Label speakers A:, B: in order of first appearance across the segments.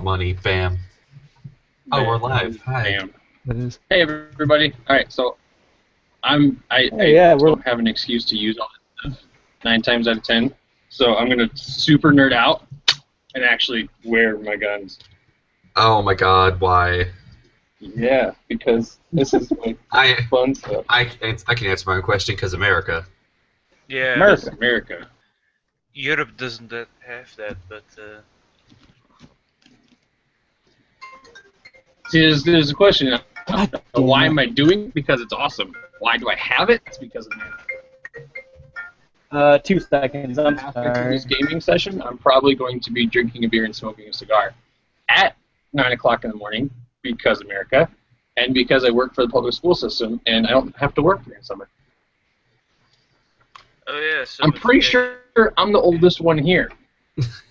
A: money. Bam. Oh, we're live. Hi.
B: Bam.
C: That is.
B: Hey everybody. All right, so I
C: Yeah, we're
B: don't have an excuse to use all this stuff 9 times out of 10. So I'm gonna super nerd out and actually wear my guns.
A: Oh my God, why?
B: Yeah, because this is my
A: I
B: fun stuff.
A: I can answer my own question because America.
D: Yeah,
C: America.
B: America.
D: Europe doesn't have that, but
B: See, there's a question.
C: God
B: Why
C: damn
B: am
C: it.
B: I doing it? Because it's awesome. Why do I have it? It's because of America.
C: 2 seconds. I'm
B: After
C: sorry.
B: this gaming session, I'm probably going to be drinking a beer and smoking a cigar at 9 o'clock in the morning because America, and because I work for the public school system and I don't have to work during summer.
D: oh yeah. So
B: I'm pretty sure I'm the oldest one here.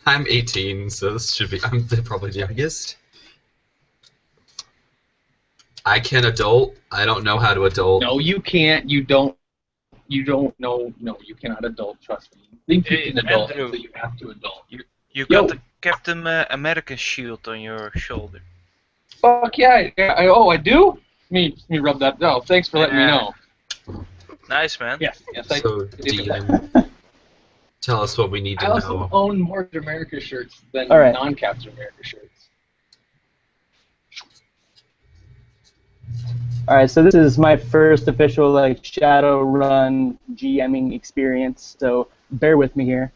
A: I'm 18, so this should be. I'm probably the youngest. I can adult. I don't know how to adult.
B: No, you can't. You don't. You don't know. No, you cannot adult. Trust me. You think you
D: Hey,
B: can adult,
D: Andrew.
B: so you have to adult.
D: You
B: Yo.
D: got the Captain America shield on your shoulder.
B: Fuck yeah! Oh, I do. Let me rub that. Oh, thanks for letting me
D: Yeah.
B: know.
D: Nice, man.
B: Yes, I
A: So,
B: did
A: DM, tell us what we need to
B: I also
A: know.
B: own more Captain America shirts than
C: All right.
B: non-Captain America shirts.
C: Alright, so this is my first official Shadowrun GMing experience, so bear with me here.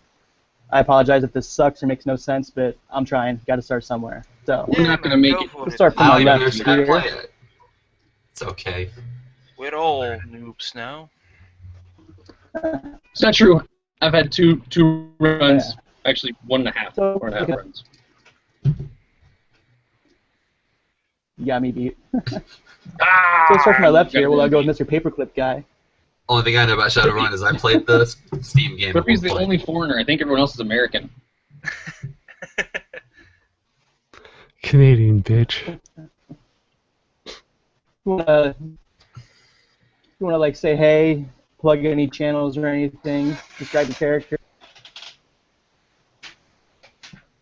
C: I apologize if this sucks or makes no sense, but I'm trying. Got to start somewhere. So
B: We're not gonna make it.
C: let's start from
A: I
C: my
A: don't even
C: left
A: understand how to
C: here.
A: play it. It's okay.
D: We're all noobs now.
B: It's not true. I've had two runs, actually 1.5,
C: So,
B: 4.5 runs.
C: You got me beat.
B: Ah,
C: So let's start from my left
B: got
C: here. We'll
B: really
C: go with
B: beat.
C: Mr. Paperclip guy.
A: Only thing I know about Shadowrun is I played the Steam game.
B: Clippy's
A: at
B: the
A: one point.
B: only foreigner. I think everyone else is American.
C: Canadian bitch. You wanna like say hey, plug any channels or anything, describe your character?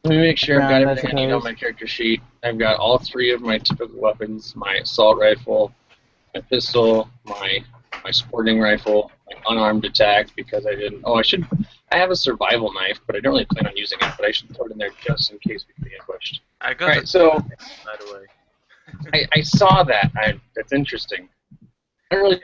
B: Let me make sure I've got
C: Background, I
B: everything I need on
C: suppose.
B: my character sheet. I've got all 3 of my typical weapons: my assault rifle, my pistol, my sporting rifle, my unarmed attack because I didn't. Oh, I have a survival knife, but I don't really plan on using it. But I should throw it in there just in case we get pushed.
D: I got
B: Alright,
D: it,
B: so
D: by the way.
B: I saw that. That's interesting. I don't really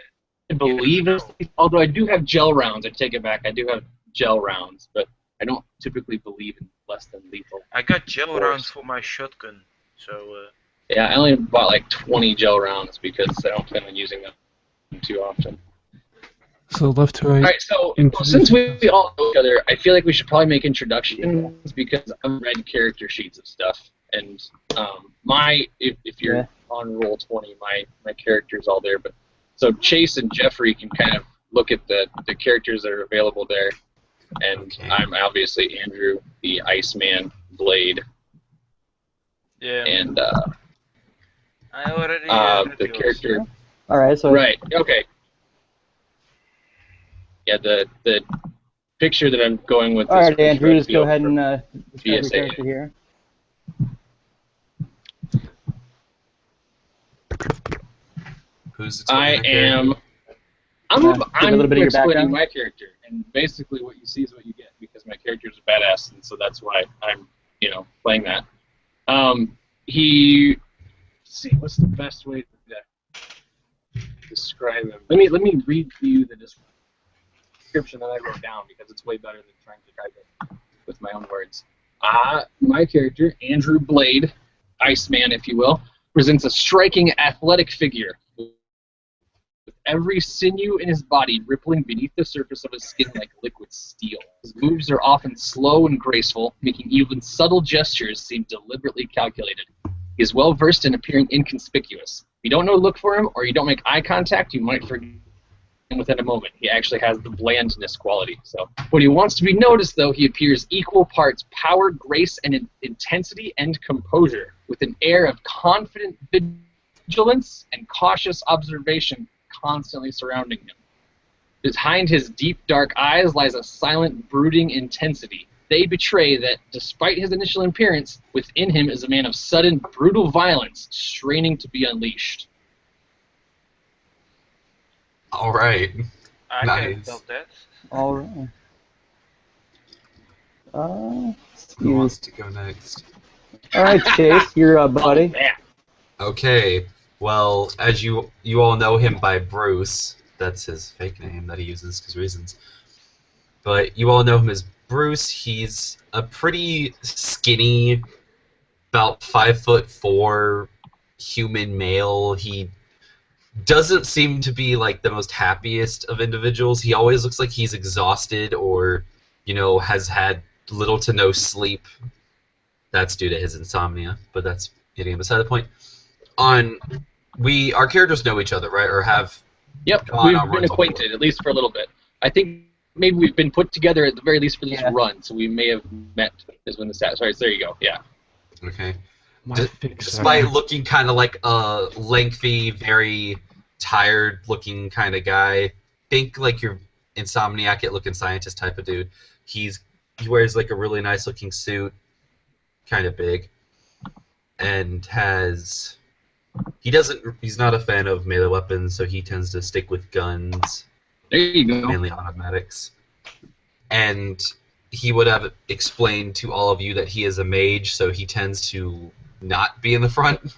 B: believe it, although I do have gel rounds. I take it back. I do have gel rounds, but I don't typically believe in less than lethal.
D: I got gel
B: course.
D: rounds for my shotgun, so
B: Yeah, I only bought like 20 gel rounds because I don't plan on using them too often.
C: So left to right.
B: All right, so
C: Introduce
B: since we
C: yourself.
B: all know each other, I feel like we should probably make introductions because I've read character sheets of stuff, and if you're
C: Yeah.
B: on roll 20, my character's all there. But so Chase and Jeffrey can kind of look at the characters that are available there, and
A: Okay.
B: I'm obviously Andrew, the Iceman Blade,
D: yeah.
B: and
D: I already
B: the
D: read yours.
B: character.
C: All right, so
B: Right. Okay. Yeah, the picture that I'm going with.
C: all
B: is
C: right,
B: for
C: Andrew, just go
B: Redfield
C: ahead
B: for-
C: and describe your
B: BSA.
C: character here.
A: Who's
B: I
A: explaining their
B: am.
A: character?
B: I'm.
C: Give a little bit of your
B: explaining
C: background.
B: my character, and basically what you see is what you get because my character is a badass, and so that's why I'm, playing that. Let's see, what's the best way to describe him? Let me read to you the description that I wrote down because it's way better than trying to describe it with my own words. My character, Andrew Blade, Iceman, if you will, presents a striking athletic figure with every sinew in his body rippling beneath the surface of his skin like liquid steel. His moves are often slow and graceful, making even subtle gestures seem deliberately calculated. He is well versed in appearing inconspicuous. If you don't know to look for him, or you don't make eye contact, you might forget him within a moment. He actually has the blandness quality. So when he wants to be noticed, though, he appears equal parts power, grace, and intensity and composure, with an air of confident vigilance and cautious observation constantly surrounding him. Behind his deep, dark eyes lies a silent, brooding intensity they betray that despite his initial appearance, within him is a man of sudden, brutal violence, straining to be unleashed.
A: All right.
D: I
A: Nice.
D: can help that.
C: All right. Let's
A: Who
C: see.
A: wants to go next?
C: All right, Chase, you're up, buddy.
B: Oh, man.
A: Okay. Well, as you all know him by Bruce. That's his fake name that he uses because reasons. But you all know him as Bruce. He's a pretty skinny, about 5'4" human male. He doesn't seem to be like the most happiest of individuals. He always looks like he's exhausted or, has had little to no sleep. That's due to his insomnia, but that's getting beside the point. Our characters know each other, right? Or have
B: Yep,
A: gone
B: we've
A: on
B: been
A: runs
B: acquainted,
A: before.
B: at least for a little bit. I think maybe we've been put together at the very least for this run, so we may have met is when the stat. Sorry, so there you go. Yeah.
A: Okay.
E: My fixer.
A: Despite looking kind of like a lengthy, very tired-looking kind of guy, think like your insomniac-looking scientist type of dude. He wears like a really nice-looking suit, kind of big, and he's not a fan of melee weapons, so he tends to stick with guns,
B: There you go.
A: mainly automatics. And he would have explained to all of you that he is a mage, so he tends to not be in the front.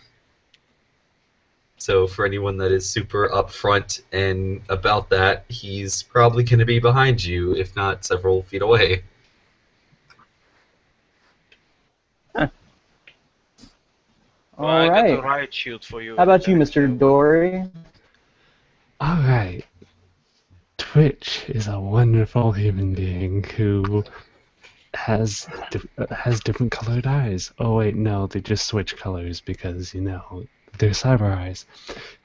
A: So for anyone that is super upfront and about that, he's probably going to be behind you, if not several feet away.
D: Well,
C: All
D: I got the
C: right.
D: riot shield for you.
C: How about you,
D: there,
C: Mr.
D: so-
C: Dory?
E: Alright. Twitch is a wonderful human being who has different colored eyes. Oh wait, no, they just switch colors because, they're cyber eyes.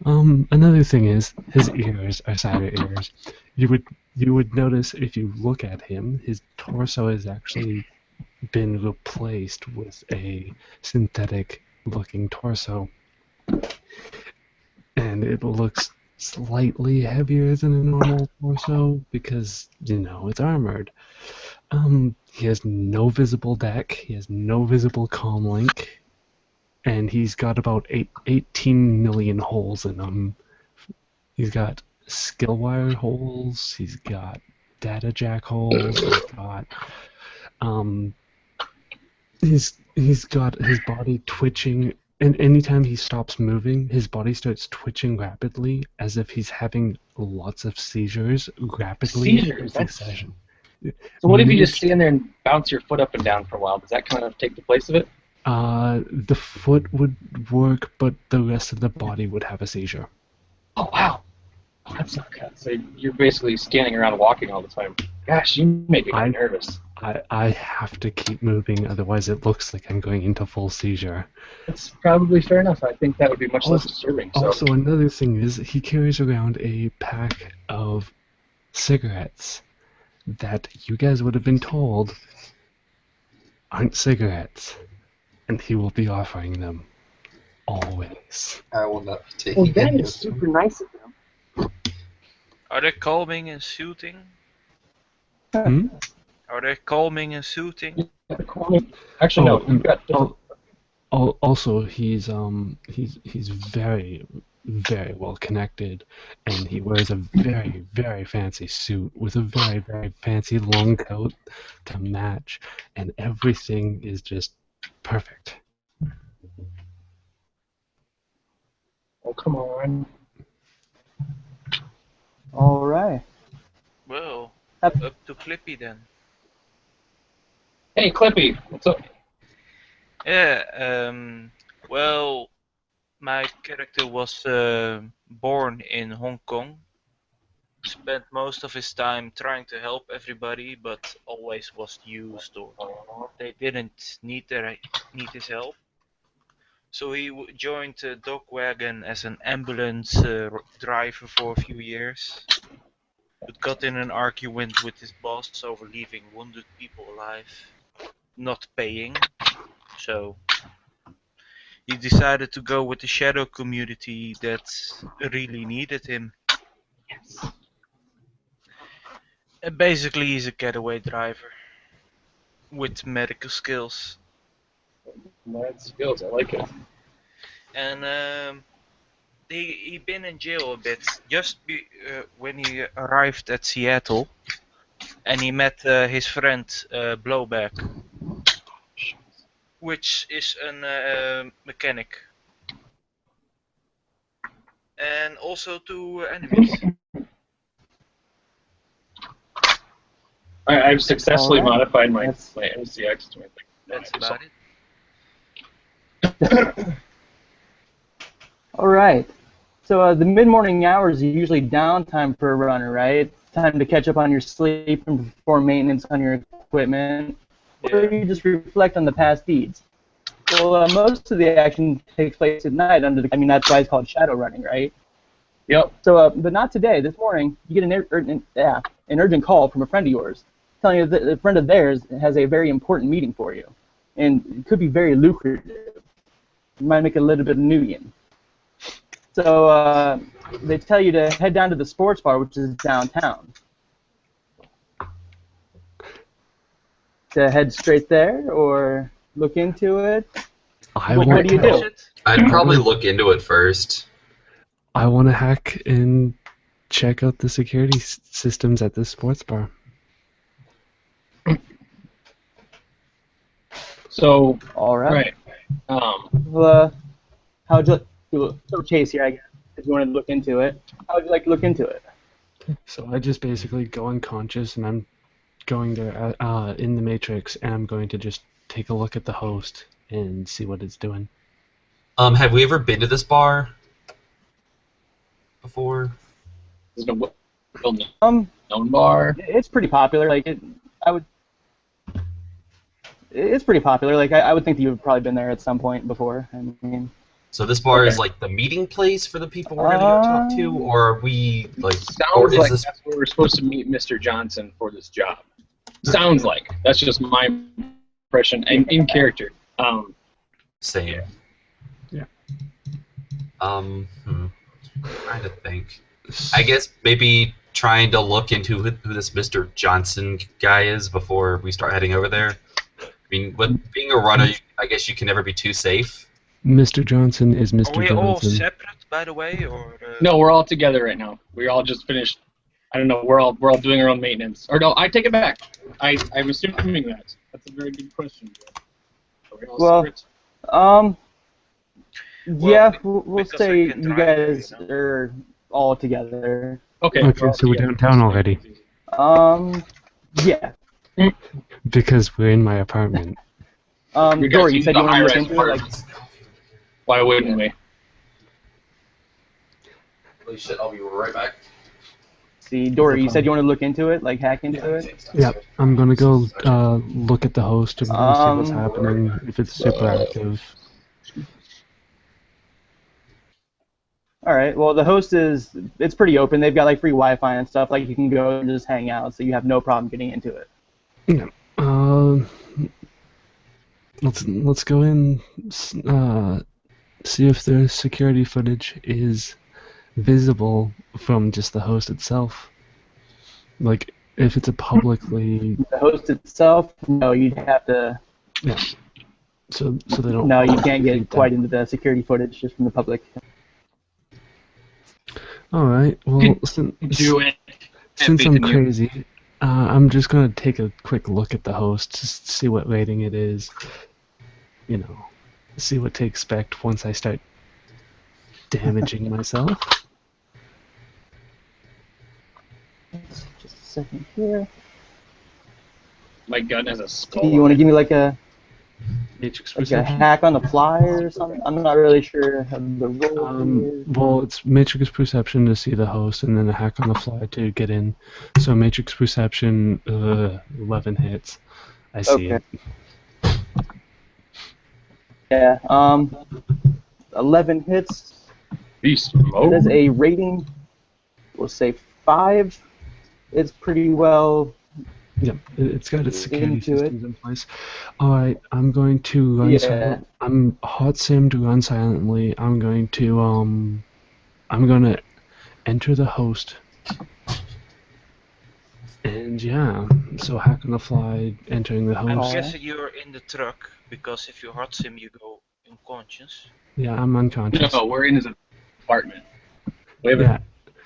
E: Another thing is, his ears are cyber ears. You would notice if you look at him, his torso has actually been replaced with a synthetic looking torso. And it looks slightly heavier than a normal torso because, it's armored. He has no visible deck, he has no visible comm link, and he's got about 18 million holes in him. He's got skill wire holes, he's got data jack holes, he's got his body twitching, and anytime he stops moving, his body starts twitching rapidly as if he's having lots of seizures rapidly
B: Seizures,
E: in
B: that's-
E: succession.
B: So what if you just stand there and bounce your foot up and down for a while? Does that kind of take the place of it?
E: The foot would work, but the rest of the body would have a seizure.
B: Oh, wow. Oh, that's not good. So you're basically standing around walking all the time. Gosh, you make me nervous.
E: I have to keep moving, otherwise it looks like I'm going into full seizure.
B: That's probably fair enough. I think that would be much less disturbing. So.
E: Also, another thing is he carries around a pack of cigarettes that you guys would have been told aren't cigarettes, and he will be offering them always.
A: I will not be taking
B: Well, that
A: any
B: is
A: of them.
B: super nice of them.
D: Are they calming and soothing?
E: Hmm?
D: Are they calming and soothing?
B: Actually, no. You've got
E: Also, he's very, very well connected, and he wears a very, very fancy suit with a very, very fancy long coat to match, and everything is just perfect.
B: Oh, come on.
C: All right.
D: Well,
C: Up.
D: up to Clippy then.
B: Hey, Clippy, what's up?
D: Yeah, well, my character was born in Hong Kong. Spent most of his time trying to help everybody, but always was used or they didn't need his help. So he joined Dogwagon as an ambulance driver for a few years, but got in an argument with his boss over leaving wounded people alive, not paying. So he decided to go with the shadow community that really needed him.
B: Yes.
D: And basically he's a getaway driver. with medical skills.
B: Mad skills, I like it.
D: And he been in jail a bit when he arrived at Seattle, and he met his friend Blowback, which is a mechanic, and also two enemies.
B: I've successfully
C: Alright.
B: modified my
C: That's-
B: MCX to make
D: That's about it.
C: All right. So the mid-morning hours are usually downtime for a runner, right? Time to catch up on your sleep and perform maintenance on your equipment, or
D: Yeah.
C: you just reflect on the past deeds. Well, most of the action takes place at night that's why it's called Shadowrunning, right?
B: Yep.
C: So, but not today. This morning, you get an urgent call from a friend of yours, telling you that a friend of theirs has a very important meeting for you, and it could be very lucrative. You might make a little bit of Nubian. So they tell you to head down to the sports bar, which is downtown. To head straight there, or look into it. What do you do?
A: I'd probably look into it first.
E: I want to hack and check out the security systems at this sports bar.
B: So,
C: All right.
B: right.
C: Well, how would you do a chase here, I guess, if you want to look into it? How would you like to look into it?
E: So I just basically go unconscious, and I'm going there in the Matrix, and I'm going to just take a look at the host and see what it's doing.
A: Have we ever been to this bar before?
B: Is it a well-known bar?
C: It's pretty popular. It's pretty popular. I would think that you've probably been there at some point before. I mean,
A: So this bar is
B: Okay.
A: like the meeting place for the people we're gonna go talk to, or are we like?
B: Sounds
A: is
B: like
A: this?
B: that's where we're supposed to meet Mr. Johnson for this job. Sounds like. That's just my impression in character.
A: Same.
E: Yeah.
A: Trying to think. I guess maybe trying to look into who this Mr. Johnson guy is before we start heading over there. I mean, with being a runner, I guess you can never be too safe.
E: Mr. Johnson is Mr.
D: Are we all
E: Johnson.
D: separate, by the way, or?
B: No, we're all together right now. We all just finished. I don't know. We're all doing our own maintenance. Or no, I take it back. I'm assuming that. That's a very good question. Are we all
C: Well,
B: separate?
C: yeah, we'll
D: because I
C: say
D: can
C: you
D: drive,
C: guys are all together.
B: Okay.
E: Okay,
B: all
E: so we're
B: together.
E: downtown already.
C: Yeah.
E: Because we're in my apartment.
B: You guys
C: Dory, you
B: use
C: said
B: the
C: you want to look
B: high-rise
C: into it.
B: apartments. Why wouldn't we?
A: Holy shit! I'll be right back.
C: See, Dory, you said you want to look into it, hack into it.
E: Yeah, I'm gonna go look at the host and see what's
C: Um,
E: happening, if it's super active.
C: All right. Well, the host it's pretty open. They've got free Wi-Fi and stuff. You can go and just hang out, so you have no problem getting into it.
E: Yeah. Let's go in. See if the security footage is visible from just the host itself. If it's a publicly.
C: The host itself, no, you'd have to.
E: Yeah. So they don't.
C: No, you can't get
E: feed
C: quite
E: them.
C: into the security footage just from the public.
E: All right. Well,
B: Do it.
E: since
B: faith
E: I'm
B: in you.
E: crazy, I'm just gonna take a quick look at the host to see what rating it is. See what to expect once I start damaging myself.
C: Just a second here.
B: My gun has a skull.
C: Do you want to give me a
E: Matrix
C: a
E: perception.
C: hack on the fly or something? I'm not really sure how the role is.
E: Well, it's Matrix perception to see the host, and then a hack on the fly to get in. So Matrix perception, 11 hits. I see
C: Okay.
E: it.
C: Yeah. 11 hits.
B: Beast
C: It
B: mode.
C: is a rating. We'll say 5. It's pretty well.
E: Yeah, it's got its security
C: Into it.
E: systems in place. All right, I'm going to run.
C: Yeah.
E: I'm hot sim to run silently. I'm going to enter the host and Yeah, so hack on the fly, entering the
D: I'm
E: host.
D: guessing you're in the truck, because if you hot sim, you go unconscious.
E: Yeah, I'm unconscious.
B: No, we're in his apartment. We haven't
E: Yeah,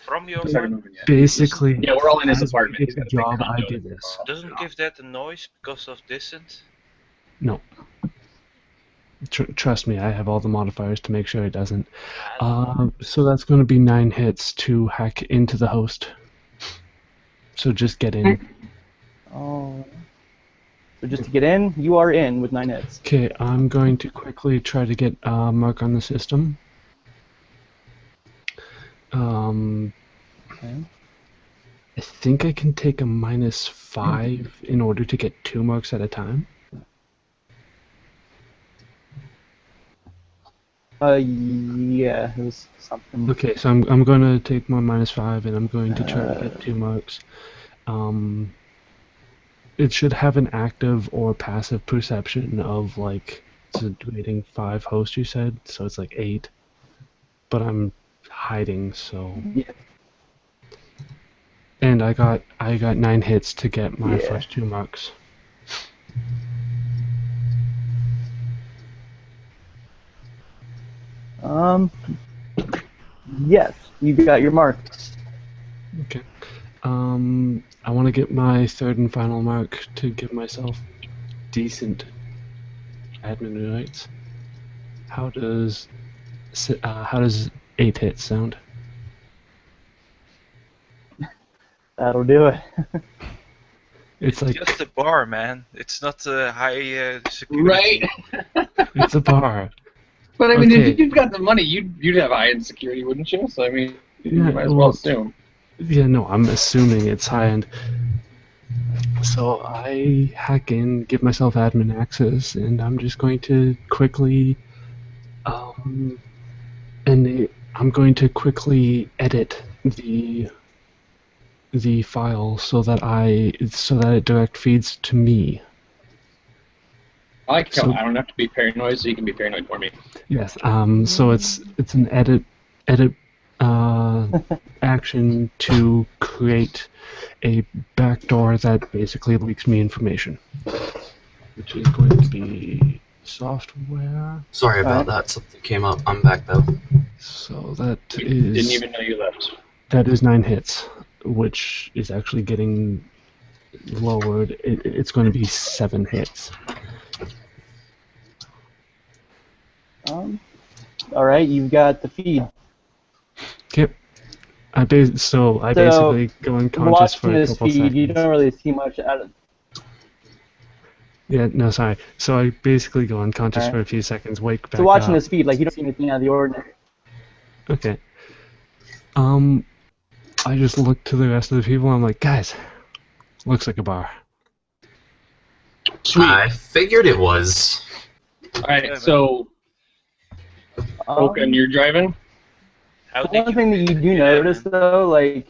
D: From your
B: started
D: apartment,
B: moving yet.
E: basically,
B: Yeah, we're all in his
E: as we
B: apartment.
E: get
B: He's
E: the
B: got a big
E: job, I
B: condo
E: do
B: that we're
E: this.
B: all
D: doesn't
B: in.
D: give that a noise because of distance?
E: No. Trust me, I have all the modifiers to make sure it doesn't. So that's going to be 9 hits to hack into the host. So just get in.
C: Oh. So just to get in, you are in with 9 hits.
E: Okay, I'm going to quickly try to get Mark on the system.
C: Okay.
E: I think I can take a -5 in order to get 2 marks at a time.
C: Yeah, it was something.
E: Okay, so I'm going to take my -5 and I'm going to try to get 2 marks. It should have an active or passive perception of like it's rating 5 host, you said, so it's like 8. But I'm hiding, so.
C: Yeah.
E: And I got 9 hits to get my
C: Yeah.
E: first 2 marks.
C: Yes, you got your marks.
E: Okay. I want to get my 3rd and final mark to give myself decent admin rights. How does 8 hits sound?
C: That'll do it.
E: It's like
D: just a bar, man. It's not a high security.
B: Right?
E: it's a bar.
B: But I mean,
E: Okay.
B: if you've got the money, you'd have high-end security, wouldn't you? So I mean,
E: Yeah,
B: you might as well
E: well,
B: assume.
E: Yeah, no, I'm assuming it's high end. So I hack in, give myself admin access, and I'm just going to quickly, I'm going to quickly edit the file so that it direct feeds to me.
B: I like how
E: So-
B: I don't have to be paranoid, so you can be paranoid for me.
E: Yes. So it's an edit action to create a backdoor that basically leaks me information, which is going to be software.
A: Sorry about
C: Alright.
A: that. Something came up. I'm back though.
E: So that
B: Didn't
E: is
B: even know you left.
E: 9 hits, which is actually getting lowered. It's going to be 7 hits.
C: All right, you've got the feed.
E: Okay. I basically go unconscious for
C: Watching
E: a
C: this
E: couple
C: feed,
E: seconds.
C: you don't really see much out of.
E: Yeah, no, sorry. So I basically go unconscious
C: Alright.
E: for a few seconds, wake back
C: So watching
E: up.
C: this feed, like you don't see anything out of the ordinary.
E: Okay. I just look to the rest of the people. I'm like, guys, looks like a bar.
B: Sweet.
A: I figured it was.
B: All right, so Oaken, you're driving.
D: How
C: The
D: did
C: one thing that you do
D: figure that,
C: notice,
D: man?
C: though, like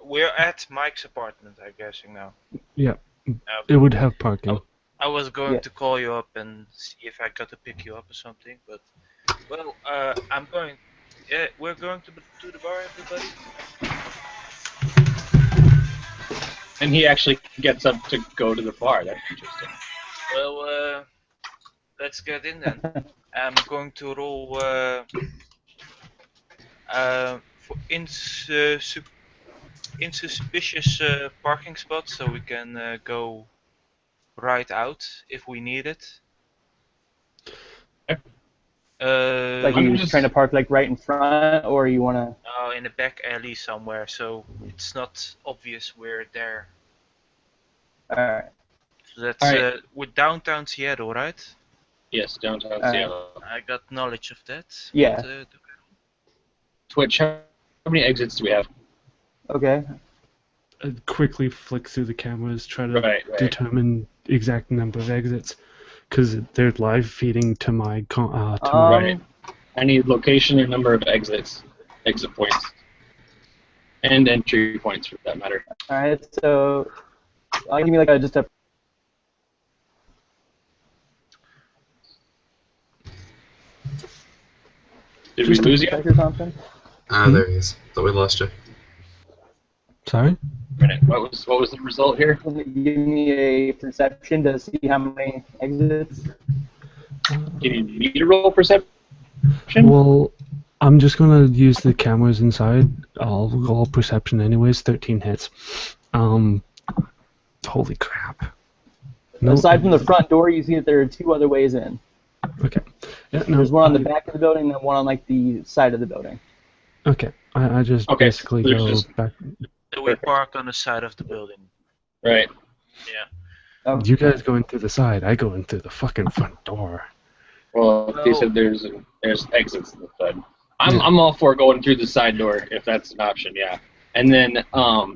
D: We're at Mike's apartment, I'm guessing now.
E: Yeah,
D: Okay.
E: it would have parking.
D: I was going
C: Yeah.
D: to call you up and see if I got to pick you up or something, but well, I'm going. Yeah, we're going to the bar, everybody.
B: And he actually gets up to go to the bar. That's interesting.
D: Well, let's get in then. I'm going to roll for insuspicious parking spots, so we can go right out if we need it.
B: Okay.
C: like
B: I'm
C: you
B: just-
C: trying to park like right in front, or you want to.
D: In a back alley somewhere, so it's not obvious we're there.
C: All right.
D: So that's
B: Alright.
D: with downtown Seattle, right?
B: Yes, downtown
C: Alright.
B: Seattle.
D: I got knowledge of that.
C: Yeah.
D: But,
B: Twitch, how many exits do we have?
C: Okay.
E: I quickly flick through the cameras, try to
B: Right.
E: determine exact number of exits, because they're live feeding to my
C: Um,
B: Right. I need location and number of exit points, and entry points for that matter.
C: All right. So I'll give me like just a.
B: Did we lose you?
C: Or something.
A: Ah, there he is. Thought we lost you.
E: Sorry?
B: Minute. minute. What was the result here?
C: Give me a perception to see how many exits.
B: Can you need to roll perception?
E: Well, I'm just gonna use the cameras inside. All perception anyways. 13 hits. Holy crap. No,
C: Aside from the front door, you see that there are 2 other ways in.
E: Okay. Yeah, no,
C: There's one on the back of the building, and then one on like the side of the building.
E: Okay. I just
B: Okay,
E: basically
B: so there's
E: go
B: just-
E: back.
D: So we park on the side of the building.
B: Right.
D: Yeah.
C: Okay.
E: You guys go in through the side. I go in through the fucking front door.
B: Well, they said there's exits to the side. I'm all for going through the side door if that's an option. Yeah. And then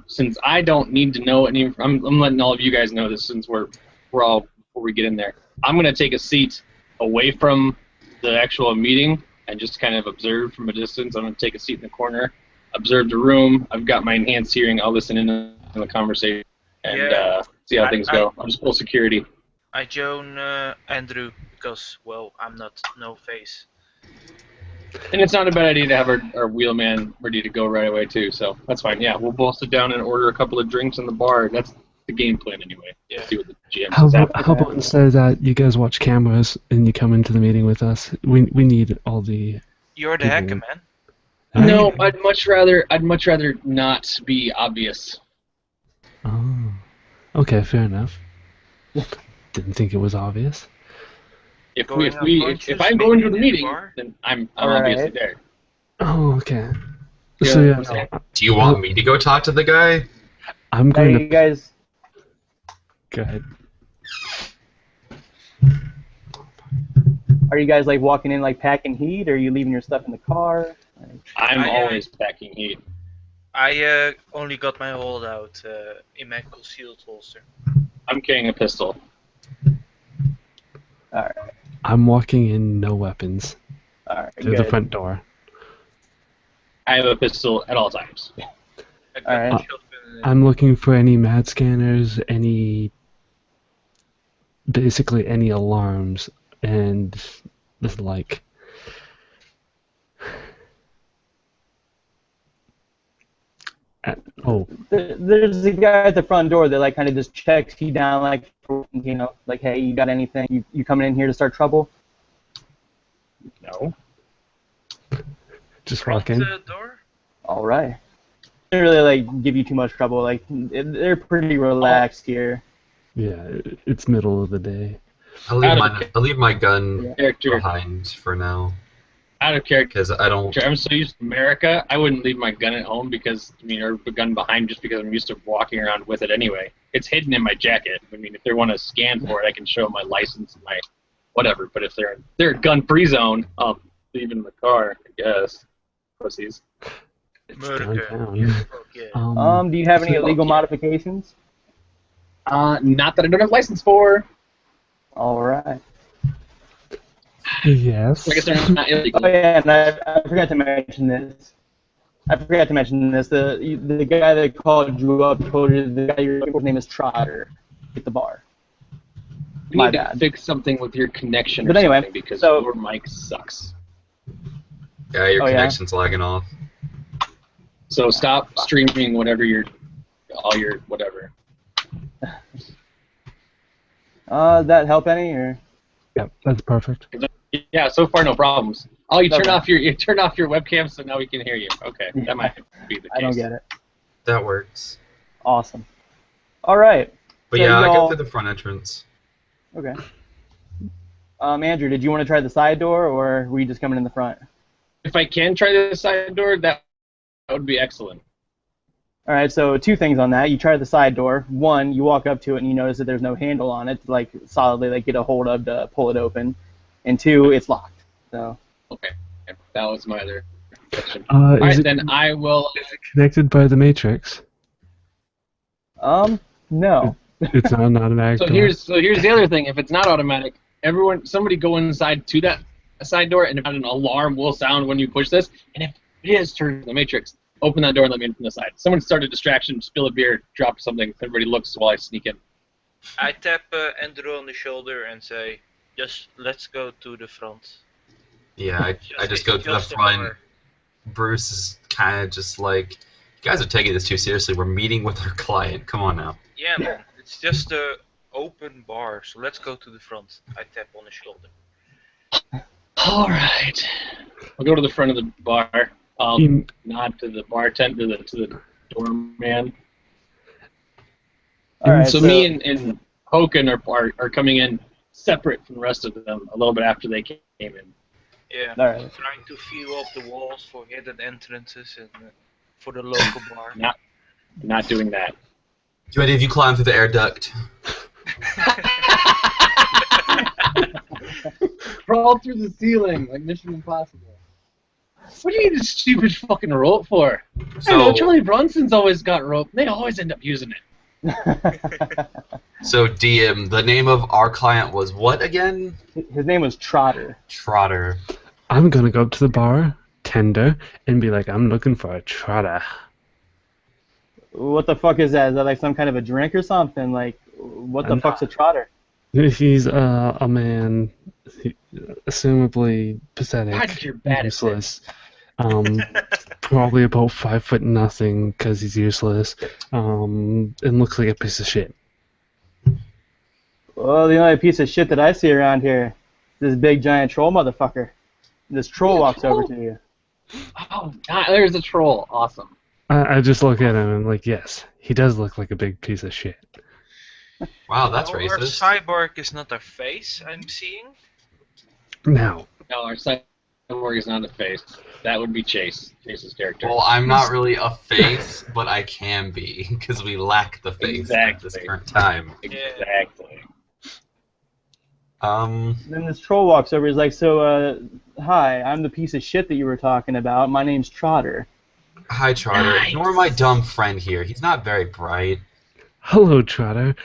B: since I don't need to know any, I'm letting all of you guys know this since we're all before we get in there. I'm gonna take a seat away from the actual meeting and just kind of observe from a distance. I'm gonna take a seat in the corner, observe the room. I've got my enhanced hearing. I'll listen in on the conversation and see how things go. I'll just pull security.
D: I join Andrew because, well, I'm not no face.
B: And it's not a bad idea to have our wheelman ready to go right away too. So that's fine. Yeah, we'll both sit down and order a couple of drinks in the bar. That's the game plan anyway.
D: Yeah.
B: See what the GM
E: How
B: says
E: about,
B: after.
E: how about instead of that, you guys watch cameras and you come into the meeting with us? We need all the.
D: You're the
E: Mhm.
D: hacker, man.
B: No, I'd much rather not be obvious.
E: Oh. Okay, fair enough. Didn't think it was obvious.
B: If
D: Going
B: I'm going to the
D: unconscious,
B: meeting,
D: bar?
B: then I'm
C: Alright.
B: obviously there.
E: Oh, okay. So
C: Yeah.
E: yeah, no,
A: Do you want me to go talk to the guy?
E: I'm
C: Now
E: going
C: you
E: to
C: guys,
E: go ahead.
C: are you guys like walking in like packing heat, or are you leaving your stuff in the car?
B: I'm
D: I-
B: always packing heat.
D: I only got my holdout in my concealed holster.
B: I'm carrying a pistol.
C: All right,
E: I'm walking in no weapons
C: all right,
E: through the
C: good.
E: front door.
B: I have a pistol at all times.
D: I got
C: Alright.
D: the shotgun in
E: I'm looking for any mad scanners, basically any alarms, and the like. Oh,
C: There's a guy at the front door that like kind of just checks you down, like like hey, you got anything? You coming in here to start trouble?
B: No.
E: just
D: front
E: walk in.
D: door.
C: All right. They don't really like give you too much trouble. Like they're pretty relaxed here.
E: Yeah, it's middle of the day.
A: I'll leave my gun
B: Character.
A: behind for now
B: Out of character.
A: because I don't.
B: I'm so used to America, I wouldn't leave my gun at home because, or a gun behind just because I'm used to walking around with it anyway. It's hidden in my jacket. I mean, if they want to scan for it, I can show my license and my whatever. But if they're a gun-free zone, I'll leave it in the car, I guess. Pussies.
E: It's
D: Murder.
E: downtown.
D: Fuck yeah.
C: Do you have any
E: so-
C: illegal modifications?
B: Not that I don't have license for.
C: All right.
E: Yes.
B: I guess they're not illegal.
C: Oh yeah, and I forgot to mention this. The guy that called you up told you the guy you're looking for, his name is Trotter at the bar.
B: We
C: My
B: need to
C: bad.
B: fix something with your connection or
C: But anyway,
B: something because
C: so-
B: your mic sucks.
A: Yeah, your
C: Oh, yeah?
A: connection's lagging off.
B: So stop streaming all your whatever.
C: That help any or?
E: Yep, that's perfect.
B: Yeah, so far no problems. Oh, you turn
C: Okay.
B: off you turn off your webcam so now we can hear you. Okay, that might be the case.
C: I don't get it.
A: That works.
C: Awesome. All right.
A: But
C: So
A: yeah, I
C: y'all-
A: go through the front entrance.
C: Okay. Andrew, did you want to try the side door, or were you just coming in the front?
B: If I can try the side door, that would be excellent.
C: All right, so 2 things on that. You try the side door. 1, you walk up to it and you notice that there's no handle on it to like solidly like get a hold of to pull it open. And 2, it's locked. So
B: Okay, that was my other question.
E: Is
B: Alright,
E: it
B: then I will.
E: connected by the Matrix?
C: no.
E: It's not an automatic
B: So
E: door.
B: here's the other thing. If it's not automatic, somebody go inside to that side door, and if an alarm will sound when you push this, and if it is, turn the Matrix. Open that door and let me in from the side. Someone start a distraction, spill a beer, drop something. Everybody looks while I sneak in.
D: I tap Andrew on the shoulder and say, "Just let's go to the front."
A: Yeah, I just go to the
D: just a
A: front.
D: bar.
A: Bruce is kind of just like, guys are taking this too seriously. We're meeting with our client. Come on now.
D: Yeah, man. It's just a open bar, so let's go to the front. I tap on his shoulder.
B: All right. I'll go to the front of the bar. I'll
E: In-
B: nod to the bartender, to the doorman.
C: All right,
B: So me and Hoken are coming in separate from the rest of them a little bit after they came in.
D: Yeah.
C: All right.
D: Trying to feel up the walls for hidden entrances and for the local bar.
B: Not doing that.
A: Do any of you climb through the air duct?
B: Crawl through the ceiling like Mission Impossible. What do you need a stupid fucking rope for? I don't know, Charlie Bronson's always got rope. They always end up using it.
A: So, DM, the name of our client was what again?
C: His name was Trotter.
A: Trotter.
E: I'm gonna go up to the bar tender and be like, I'm looking for a trotter.
C: What the fuck is that? Is that like some kind of a drink or something? Like, what the fuck's a Trotter?
E: He's a man, assumably pathetic,
B: God, you're bad at
E: useless. Probably about 5'0" because he's useless, and looks like a piece of shit.
C: Well, the only piece of shit that I see around here is this big giant troll motherfucker. This troll walks over to you.
B: Oh, God, there's a troll. Awesome.
E: I just look at him and I'm like, yes, he does look like a big piece of shit.
A: Wow, that's
D: Our
A: racist.
D: cyborg is not a face I'm seeing.
E: Now,
B: No, our cyborg is not a face. That would be Chase's character.
A: Well, I'm not really a face, but I can be, because we lack the face at this
B: Exactly.
A: current time.
B: Exactly.
C: Then this troll walks over. He's like, so, hi, I'm the piece of shit that you were talking about. My name's Trotter.
A: Hi, Trotter.
B: Nice.
A: Ignore my dumb friend here. He's not very bright.
E: hello, Trotter.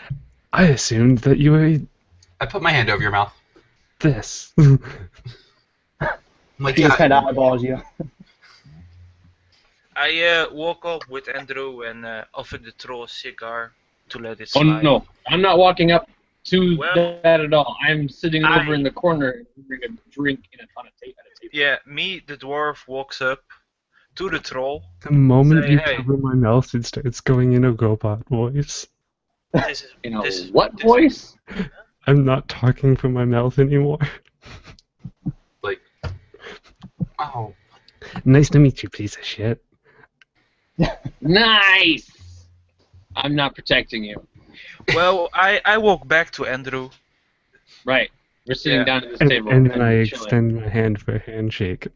E: I assumed that you were
A: I put my hand over your mouth.
E: this.
A: I'm like,
C: He just kind
A: yeah,
C: of eyeballs you.
D: I walk up with Andrew and offer the troll a cigar to let it
B: Oh,
D: slide.
B: no. I'm not walking up to
D: Well,
B: that at all. I'm sitting
D: I-
B: over in the corner ordering a drink on a table.
D: Yeah, me, the dwarf, walks up to the troll.
E: The moment
D: Say,
E: you
D: hey.
E: cover my mouth, it starts going in a robot voice.
D: This is,
B: You know,
D: this is,
B: what
D: this-
B: voice?
E: I'm not talking from my mouth anymore.
A: like, oh,
E: Nice to meet you, piece of shit.
B: Nice! I'm not protecting you.
D: Well, I walk back to Andrew.
B: Right. We're sitting
D: Yeah.
B: down at this
E: And,
B: table.
E: and then I
B: chilling.
E: extend my hand for a handshake.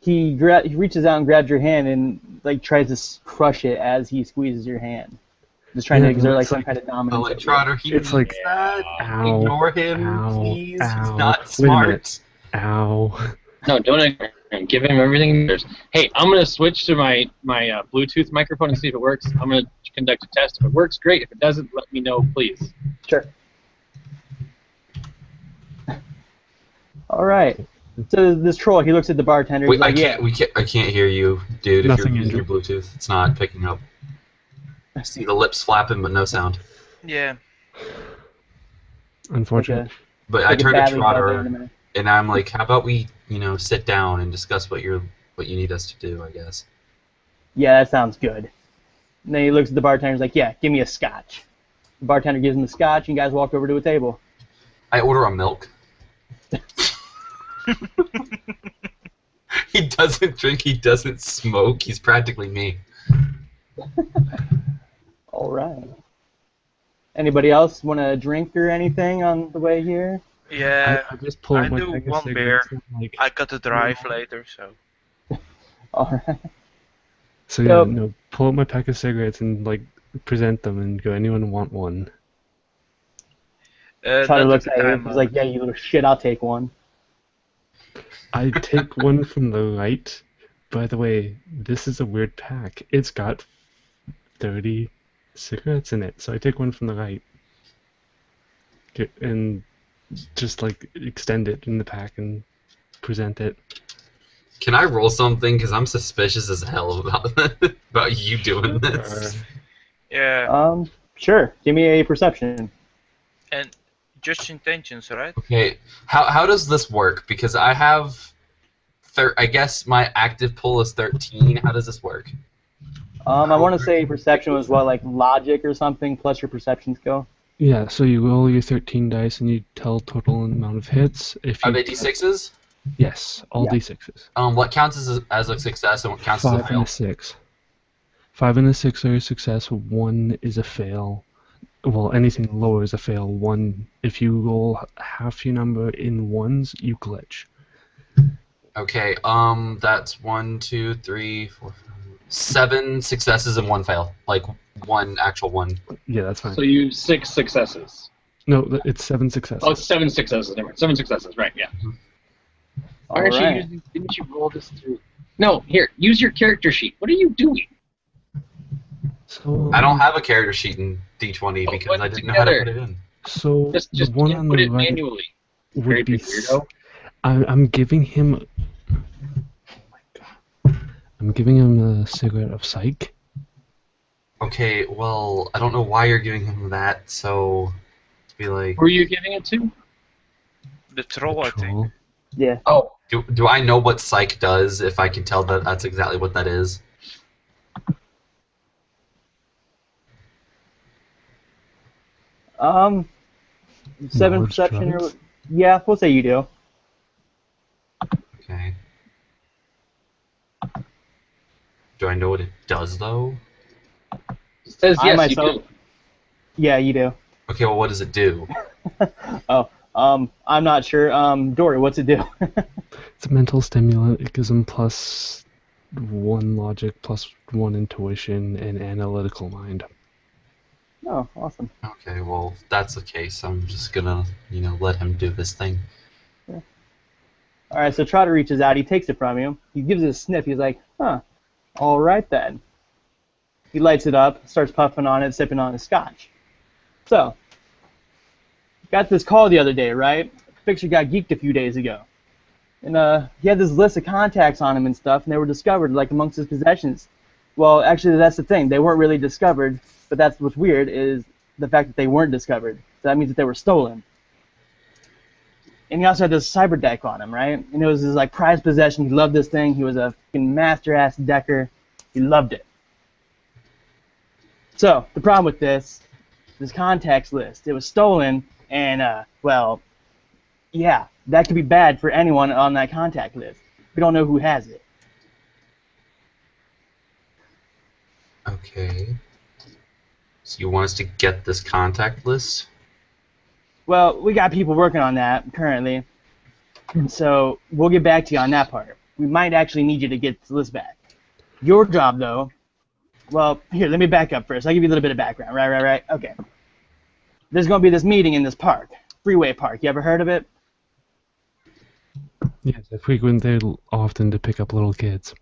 C: He reaches out and grabs your hand and like tries to crush it as he squeezes your hand. Just trying to
E: Yeah,
C: exert like
E: it's
C: some
E: like-
C: kind of
A: oh,
C: dominance.
A: like
C: over you.
A: Trotter, he
E: It's like,
A: needs that.
E: Ow.
A: Ignore him,
E: Ow,
A: please.
E: ow.
A: He's not
E: Wait a
A: smart.
E: minute. Ow.
B: No, don't ignore him. Give him everything there's. Hey, I'm going to switch to my Bluetooth microphone and see if it works. I'm going to conduct a test. If it works, great. If it doesn't, let me know, please.
C: Sure. All right. So this troll, he looks at the bartender.
A: Wait,
C: He's like, yeah.
A: I can't hear you, dude. If
E: Nothing,
A: you're using
E: Andrew.
A: your Bluetooth, it's not picking up. I see the lips flapping, but no sound.
D: Yeah.
E: Unfortunate.
A: But I
C: Like a
A: turned to
C: badly buzzed
A: Trotter,
C: anime.
A: and I'm like, how about we, sit down and discuss what you need us to do, I guess.
C: Yeah, that sounds good. And then he looks at the bartender. He's like, yeah, give me a scotch. The bartender gives him the scotch, and you guys walk over to a table.
A: I order a milk. He doesn't drink, he doesn't smoke, he's practically me.
C: All right. Anybody else want a drink or anything on the way here?
D: Yeah.
E: I just pull
D: I
E: my
D: do
E: pack of
D: one
E: cigarettes
D: beer.
E: and, like,
D: I got to drive later, so.
C: All right.
E: so yeah,
C: So-
E: no, pull out my pack of cigarettes and like present them and go, anyone want one?
C: Trotter
D: Not
C: looks
D: the
C: at you.
D: time,
C: He's like, yeah, you little shit, I'll take one.
E: I take one from the right. By the way, this is a weird pack. It's got 30 cigarettes in it, so I take one from the right. And just like extend it in the pack and present it.
A: Can I roll something? Because I'm suspicious as hell about you doing this.
D: Yeah.
C: Sure. Give me a perception.
D: And just intentions, right?
A: Okay, how does this work? Because I have, I guess my active pull is 13. How does this work?
C: I want to say perception was what, like logic or something, plus your perception skill.
E: Yeah, so you roll your 13 dice and you tell total amount of hits. If
A: Are
E: you
A: they d6s?
E: Yes, all
C: Yeah.
E: d6s.
A: What counts as a success and what counts as a
E: 5 and
A: fail?
E: a 6. 5 and a 6 are a success. 1 is a fail. Well, anything lower is a fail. 1, if you roll half your number in ones, you glitch.
A: Okay, that's 1, 2, 3, 4, 5, 7 successes and 1 fail. Like, one actual one.
E: Yeah, that's fine.
B: So you 6 successes.
E: No, it's 7 successes.
B: Oh, it's 7 successes. Never mind. 7 successes. Right. Yeah. Why aren't you using? Didn't you roll this through? No. Here, use your character sheet. What are you doing?
E: So,
A: I don't have a character sheet in D20
B: Oh,
A: because
B: put
A: I
B: it
A: didn't know how to
B: together.
A: put it in.
E: So
B: Just
E: the one on
B: input
E: the
B: it
E: right
B: manually.
E: would be.
B: Weirdo.
E: I'm giving him. Oh my god. I'm giving him a cigarette of psych.
A: Okay, well, I don't know why you're giving him that, so to be like,
B: Who are you giving it to?
D: The troll, I think.
E: Troll.
C: Yeah.
B: Oh,
A: do I know what psych does if I can tell that that's exactly what that is?
C: Seven
E: Knowledge
C: perception or
E: drugs?
C: yeah, we'll say you do.
A: Okay. Do I know what it does though?
B: it says
C: I
B: yes.
C: myself-
B: You do.
C: Yeah, you do.
A: Okay, well, what does it do?
C: Oh, I'm not sure. Dory, what's it do?
E: It's a mental stimulant. It gives him plus 1 logic, plus 1 intuition, and analytical mind.
C: Oh, awesome.
A: Okay, well, if that's the case, I'm just gonna, let him do this thing.
C: All right, so Trotter reaches out. He takes it from you. He gives it a sniff. He's like, huh, all right then. He lights it up, starts puffing on it, sipping on his scotch. So, got this call the other day, right? Fixer got geeked a few days ago. And he had this list of contacts on him and stuff, and they were discovered, like, amongst his possessions. Well, actually, that's the thing. They weren't really discovered, but that's what's weird, is the fact that they weren't discovered. So that means that they were stolen. And he also had this cyber deck on him, right? And it was his, like, prized possession. He loved this thing. He was a fucking master-ass decker. He loved it. So, the problem with this contacts list, it was stolen, and, well, yeah, that could be bad for anyone on that contact list. We don't know who has it.
A: Okay. So you want us to get this contact list?
C: Well, we got people working on that currently, and so we'll get back to you on that part. We might actually need you to get this list back. Your job, though, well, here, let me back up first. I'll give you a little bit of background. Right. Okay. There's going to be this meeting in this park, Freeway Park. You ever heard of it?
E: Yes, I frequent there often to pick up little kids.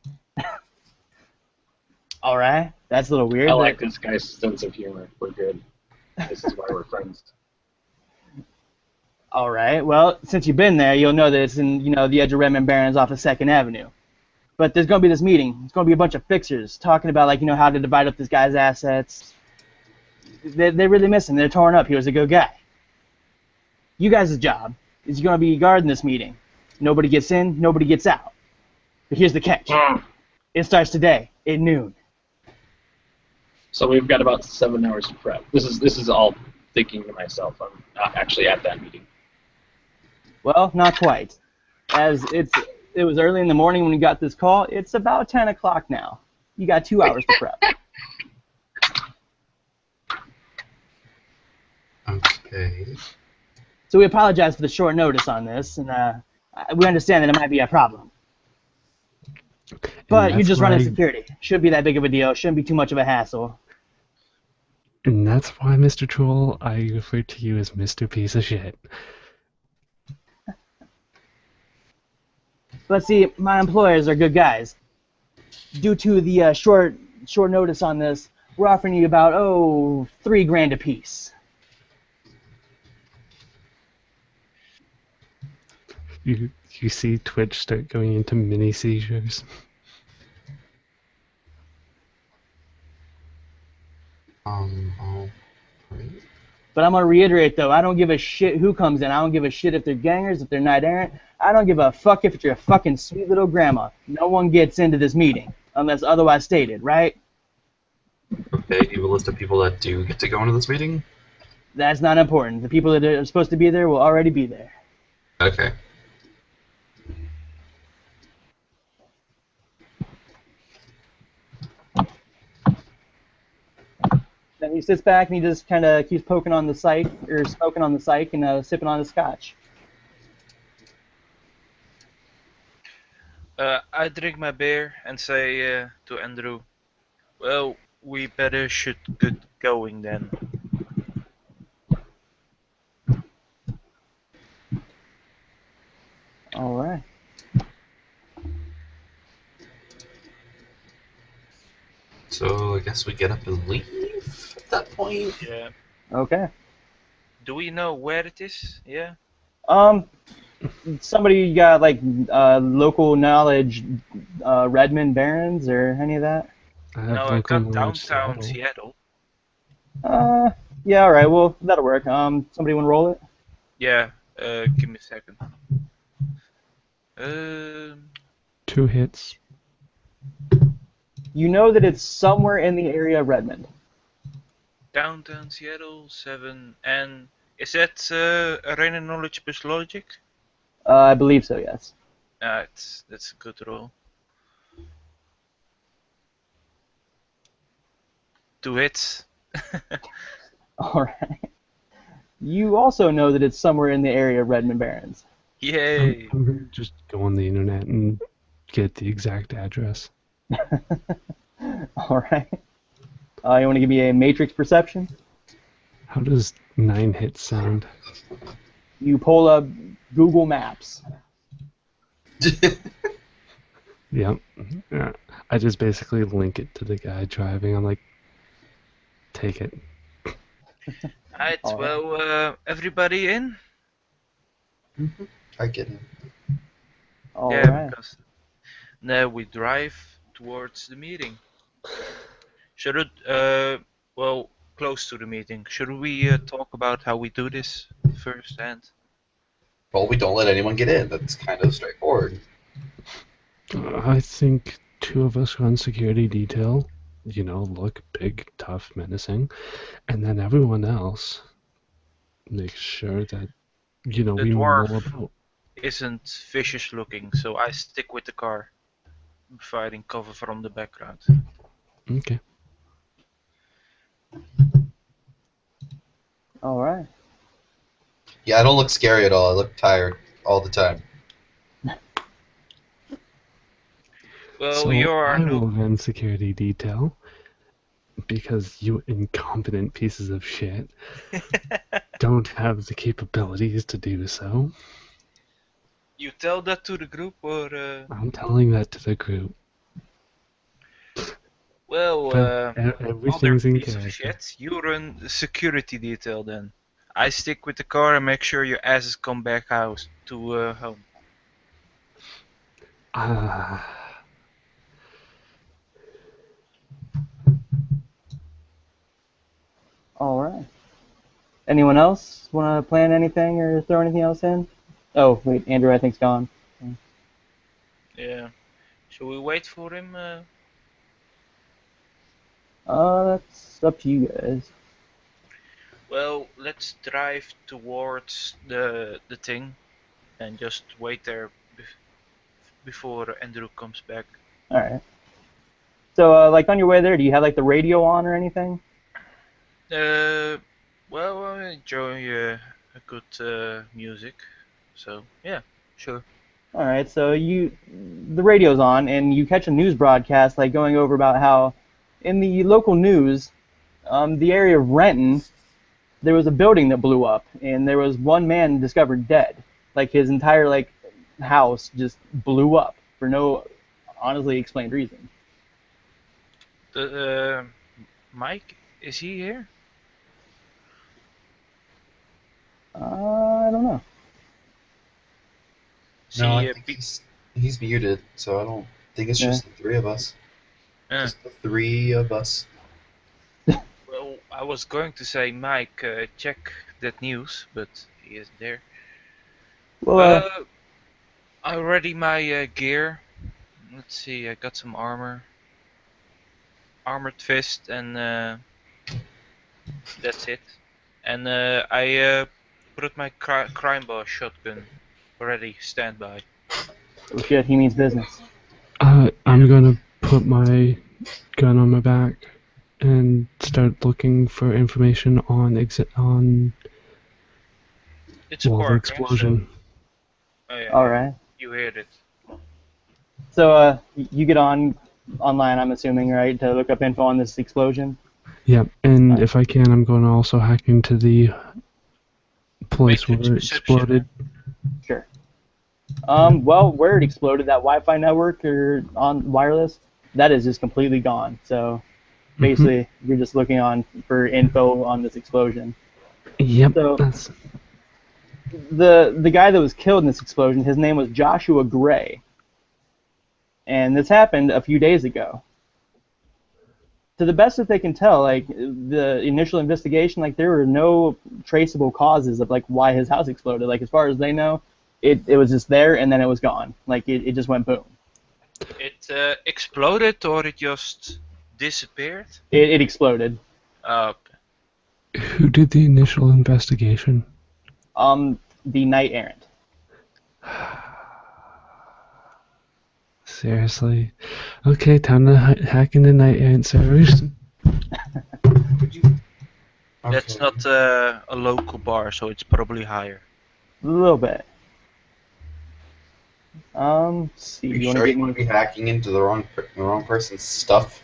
C: All right. That's a little weird.
B: I like this guy's sense of humor. We're good. This is why we're friends.
C: All right. Well, since you've been there, you'll know that it's in, the edge of Redmond Barrens off of 2nd Avenue. But there's going to be this meeting. It's going to be a bunch of fixers talking about, like, how to divide up this guy's assets. They really miss him. They're torn up. He was a good guy. You guys' job is going to be guarding this meeting. Nobody gets in, nobody gets out. But here's the catch. It starts today at noon.
B: So we've got about 7 hours to prep. This is all thinking to myself. I'm not actually at that meeting.
C: Well, not quite. As it was early in the morning when we got this call. It's about 10 o'clock now. You got 2 hours to prep.
A: Okay.
C: So we apologize for the short notice on this, and we understand that it might be a problem. But you just run in security. Shouldn't be that big of a deal. Shouldn't be too much of a hassle.
E: And that's why, Mr. Troll, I refer to you as Mr. Piece of Shit.
C: But see, my employers are good guys. Due to the short notice on this, we're offering you about, $3,000 apiece.
E: You see Twitch start going into mini seizures.
A: All right.
C: But I'm going to reiterate, though, I don't give a shit who comes in. I don't give a shit if they're gangers, if they're knight errant. I don't give a fuck if you're a fucking sweet little grandma. No one gets into this meeting, unless otherwise stated, right?
A: Okay, do you have a list of people that do get to go into this meeting?
C: That's not important. The people that are supposed to be there will already be there.
A: Okay.
C: Then he sits back and he just kind of keeps poking on the psych, or smoking on the psych and sipping on his scotch.
D: I drink my beer and say to Andrew, well, we better should get going then.
C: All right.
A: So I guess we get up and leave at that point.
D: Yeah.
C: Okay.
D: Do we know where it is? Yeah.
C: Um, somebody got like local knowledge, Redmond Barons or any of that?
E: I
D: No,
E: have
D: I
E: local
D: got
E: knowledge
D: downtown
E: Seattle.
D: Seattle.
C: Yeah. All right. Well, that'll work. Somebody want to roll it?
D: Yeah. Give me a second. Um,
E: 2 hits.
C: You know that it's somewhere in the area of Redmond.
D: downtown Seattle 7, and is that Arena Knowledge plus Logic?
C: I believe so. Yes.
D: That's a good roll. 2 hits.
C: All right. You also know that it's somewhere in the area of Redmond Barons.
D: Yay!
E: I'm gonna just go on the internet and get the exact address.
C: All right. You want to give me a matrix perception?
E: How does 9 hits sound?
C: You pull up Google Maps.
E: Yep. Yeah. I just basically link it to the guy driving. I'm like, take it.
D: Alright,
C: All right.
D: well, everybody in?
A: I get it.
C: All
D: Yeah,
C: right.
D: because now we drive towards the meeting. Should it, well, close to the meeting. Should we talk about how we do this first and?
A: Well, we don't let anyone get in. That's kind of straightforward.
E: I think 2 of us run security detail. You know, look big, tough, menacing. And then everyone else makes sure that, you know,
D: The
E: we
D: dwarf
E: mull about.
D: isn't vicious looking, so I stick with the car, providing cover from the background.
E: Okay.
C: All right.
A: Yeah, I don't look scary at all. I look tired all the time.
D: Well,
E: So
D: you are
E: I
D: no.
E: will run security detail because you incompetent pieces of shit don't have the capabilities to do so.
D: You tell that to the group, or
E: I'm telling that to the group.
D: well,
E: But
D: other
E: everything's in
D: piece of
E: character.
D: shit. You run the security detail then. I stick with the car and make sure your asses come back house to home.
E: Ah,
C: All right. Anyone else want to plan anything or throw anything else in? Oh, wait, Andrew, I think's gone.
D: Yeah. Shall we wait for him?
C: That's up to you guys.
D: Well, let's drive towards the thing and just wait there before Andrew comes back.
C: All right. So, like on your way there, do you have like the radio on or anything?
D: Well, I enjoy a good music, so yeah, sure.
C: All right. So the radio's on, and you catch a news broadcast like going over about how, in the local news, the area of Renton, there was a building that blew up, and there was one man discovered dead. Like his entire like house just blew up for no honestly explained reason.
D: The Mike, is he here?
C: I don't know.
A: No, I
D: See,
A: think he's muted, so I don't think it's
C: Yeah.
A: just the 3 of us.
D: uh,
A: Just the 3 of us.
D: well, I was going to say, Mike, check that news, but he isn't there.
C: Well,
D: I ready my gear. Let's see, I got some armor. armored fist, and that's it. And I put my crime boss shotgun ready, standby.
C: Oh shit, he means business.
E: I'm gonna put my gun on my back and start looking for information on
D: It's a
E: the
D: park, right?
E: explosion.
D: Oh yeah,
C: All
D: yeah.
C: right.
D: You heard it.
C: So you get online, I'm assuming, right, to look up info on this explosion.
E: Yep, and
C: Alright.
E: if I can, I'm going to also hack into the place
D: Matrix
E: where it
D: perception.
E: exploded.
C: Sure. Well, where it exploded, that Wi-Fi network or on wireless, that is just completely gone. So basically, you're just looking on for info on this explosion.
E: Yep,
C: So
E: that's
C: the guy that was killed in this explosion, his name was Joshua Gray, and this happened a few days ago. To the best that they can tell, like the initial investigation, like there were no traceable causes of like why his house exploded. Like as far as they know, it was just there and then it was gone. Like it just went boom.
D: It exploded or it just disappeared?
C: It exploded.
D: Okay.
E: who did the initial investigation?
C: The Knight Errant.
E: Seriously? Okay, time to hack into Night Ant servers.
D: That's not a local bar, so it's probably higher.
C: A little bit. See,
A: Are
C: you
A: you
C: want
A: sure
C: to
A: you
C: get
A: want
C: me?
A: to be hacking into the wrong person's stuff?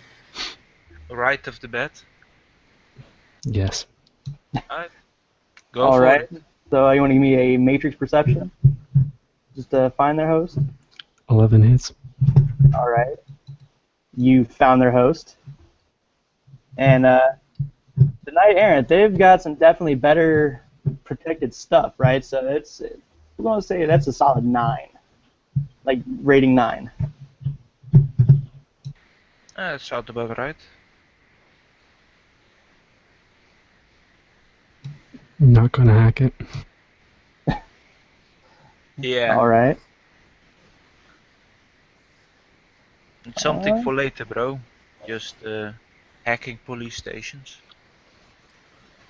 D: Right of the bed.
E: Yes.
D: Alright. Go
C: All
D: for
C: right.
D: it.
C: So you want to give me a matrix perception? Just to find their host.
E: 11 hits.
C: All right. You found their host. And the Knight Errant, they've got some definitely better protected stuff, right? So we're going to say that's a solid 9. Like rating 9.
D: That sounds about right.
E: Not gonna hack it.
D: Yeah.
C: All right.
D: It's something for later, bro. Just hacking police stations.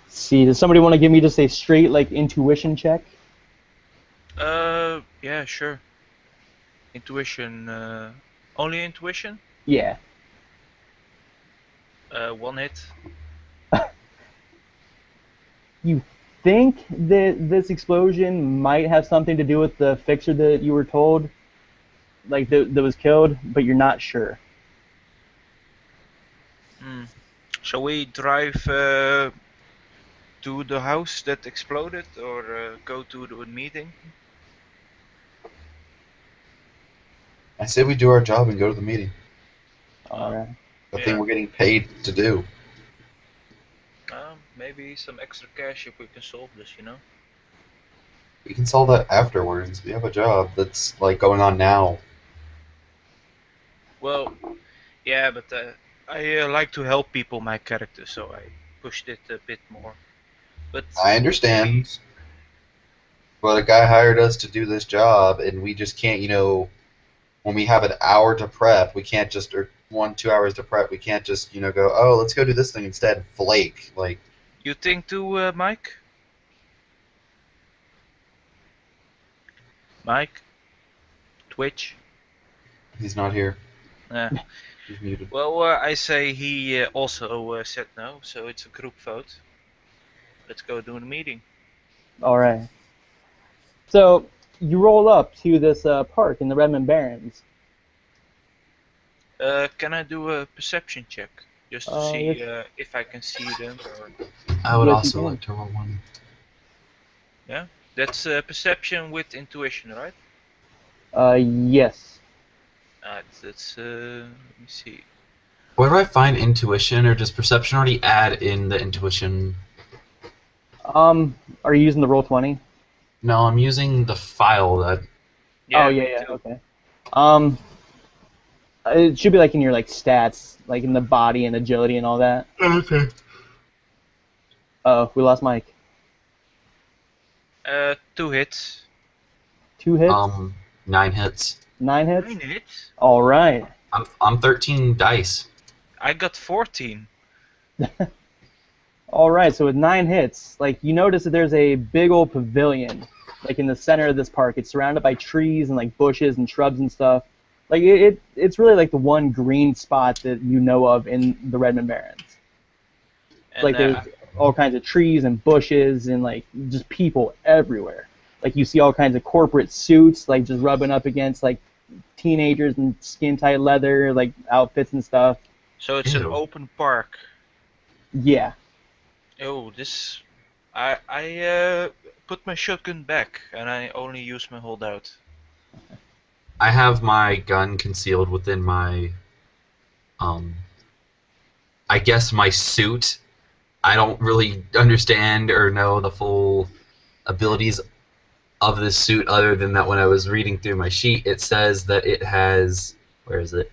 C: See, does somebody want to give me just a straight like intuition check?
D: Yeah, sure. Intuition. Only intuition?
C: Yeah.
D: 1 hit.
C: You think that this explosion might have something to do with the fixer that you were told, like that was killed, but you're not sure.
D: Shall we drive to the house that exploded, or go to the meeting?
A: I say we do our job and go to the meeting.
C: All right.
A: The
D: Yeah.
A: thing we're getting paid to do.
D: Maybe some extra cash if we can solve this, you know?
A: We can solve that afterwards. We have a job that's like going on now.
D: Well, yeah, but I like to help people, my character, so I pushed it a bit more. But
A: I understand. But a guy hired us to do this job, and we just can't, when we have an hour to prep, we can't just, or 1-2 hours to prep, we can't just, go, oh, let's go do this thing instead. Flake. Like,
D: you think too, Mike? Mike? Twitch?
A: he's not here.
D: Uh,
A: He's muted.
D: well, I say he also said no, so it's a group vote. Let's go do the meeting.
C: All right. So you roll up to this park in the Redmond Barrens.
D: Can I do a perception check? Just to see
C: Yes.
D: if I can see them, or...
A: I would
C: Yes, you
A: also
C: can.
A: like to roll one.
D: Yeah? That's perception with intuition, right?
C: Yes.
D: That's let me see.
A: Where do I find intuition, or does perception already add in the intuition?
C: Are you using the Roll20?
A: No, I'm using the file that.
D: Yeah,
C: oh
D: me
C: yeah,
D: too.
C: okay. It should be like in your like stats, like in the body and agility and all that.
A: Okay.
C: Oh, we lost Mike.
D: 2 hits.
C: 2 hits,
A: 9 hits.
C: 9 hits.
D: 9 hits?
C: All right.
A: I'm 13 dice.
D: I got 14.
C: All right, so with 9 hits, like you notice that there's a big old pavilion, like in the center of this park. It's surrounded by trees and like bushes and shrubs and stuff. Like it's really like the one green spot that you know of in the Redmond Barrens.
D: And
C: Like there's all kinds of trees and bushes and like just people everywhere. Like you see all kinds of corporate suits like just rubbing up against like teenagers in skin tight leather like outfits and stuff.
D: so it's an
A: Ew.
D: open park.
C: Yeah.
D: Oh, this. I put my shotgun back and I only use my holdout.
A: I have my gun concealed within my, um, I guess my suit. I don't really understand or know the full abilities of this suit other than that when I was reading through my sheet, it says that it has, where is it?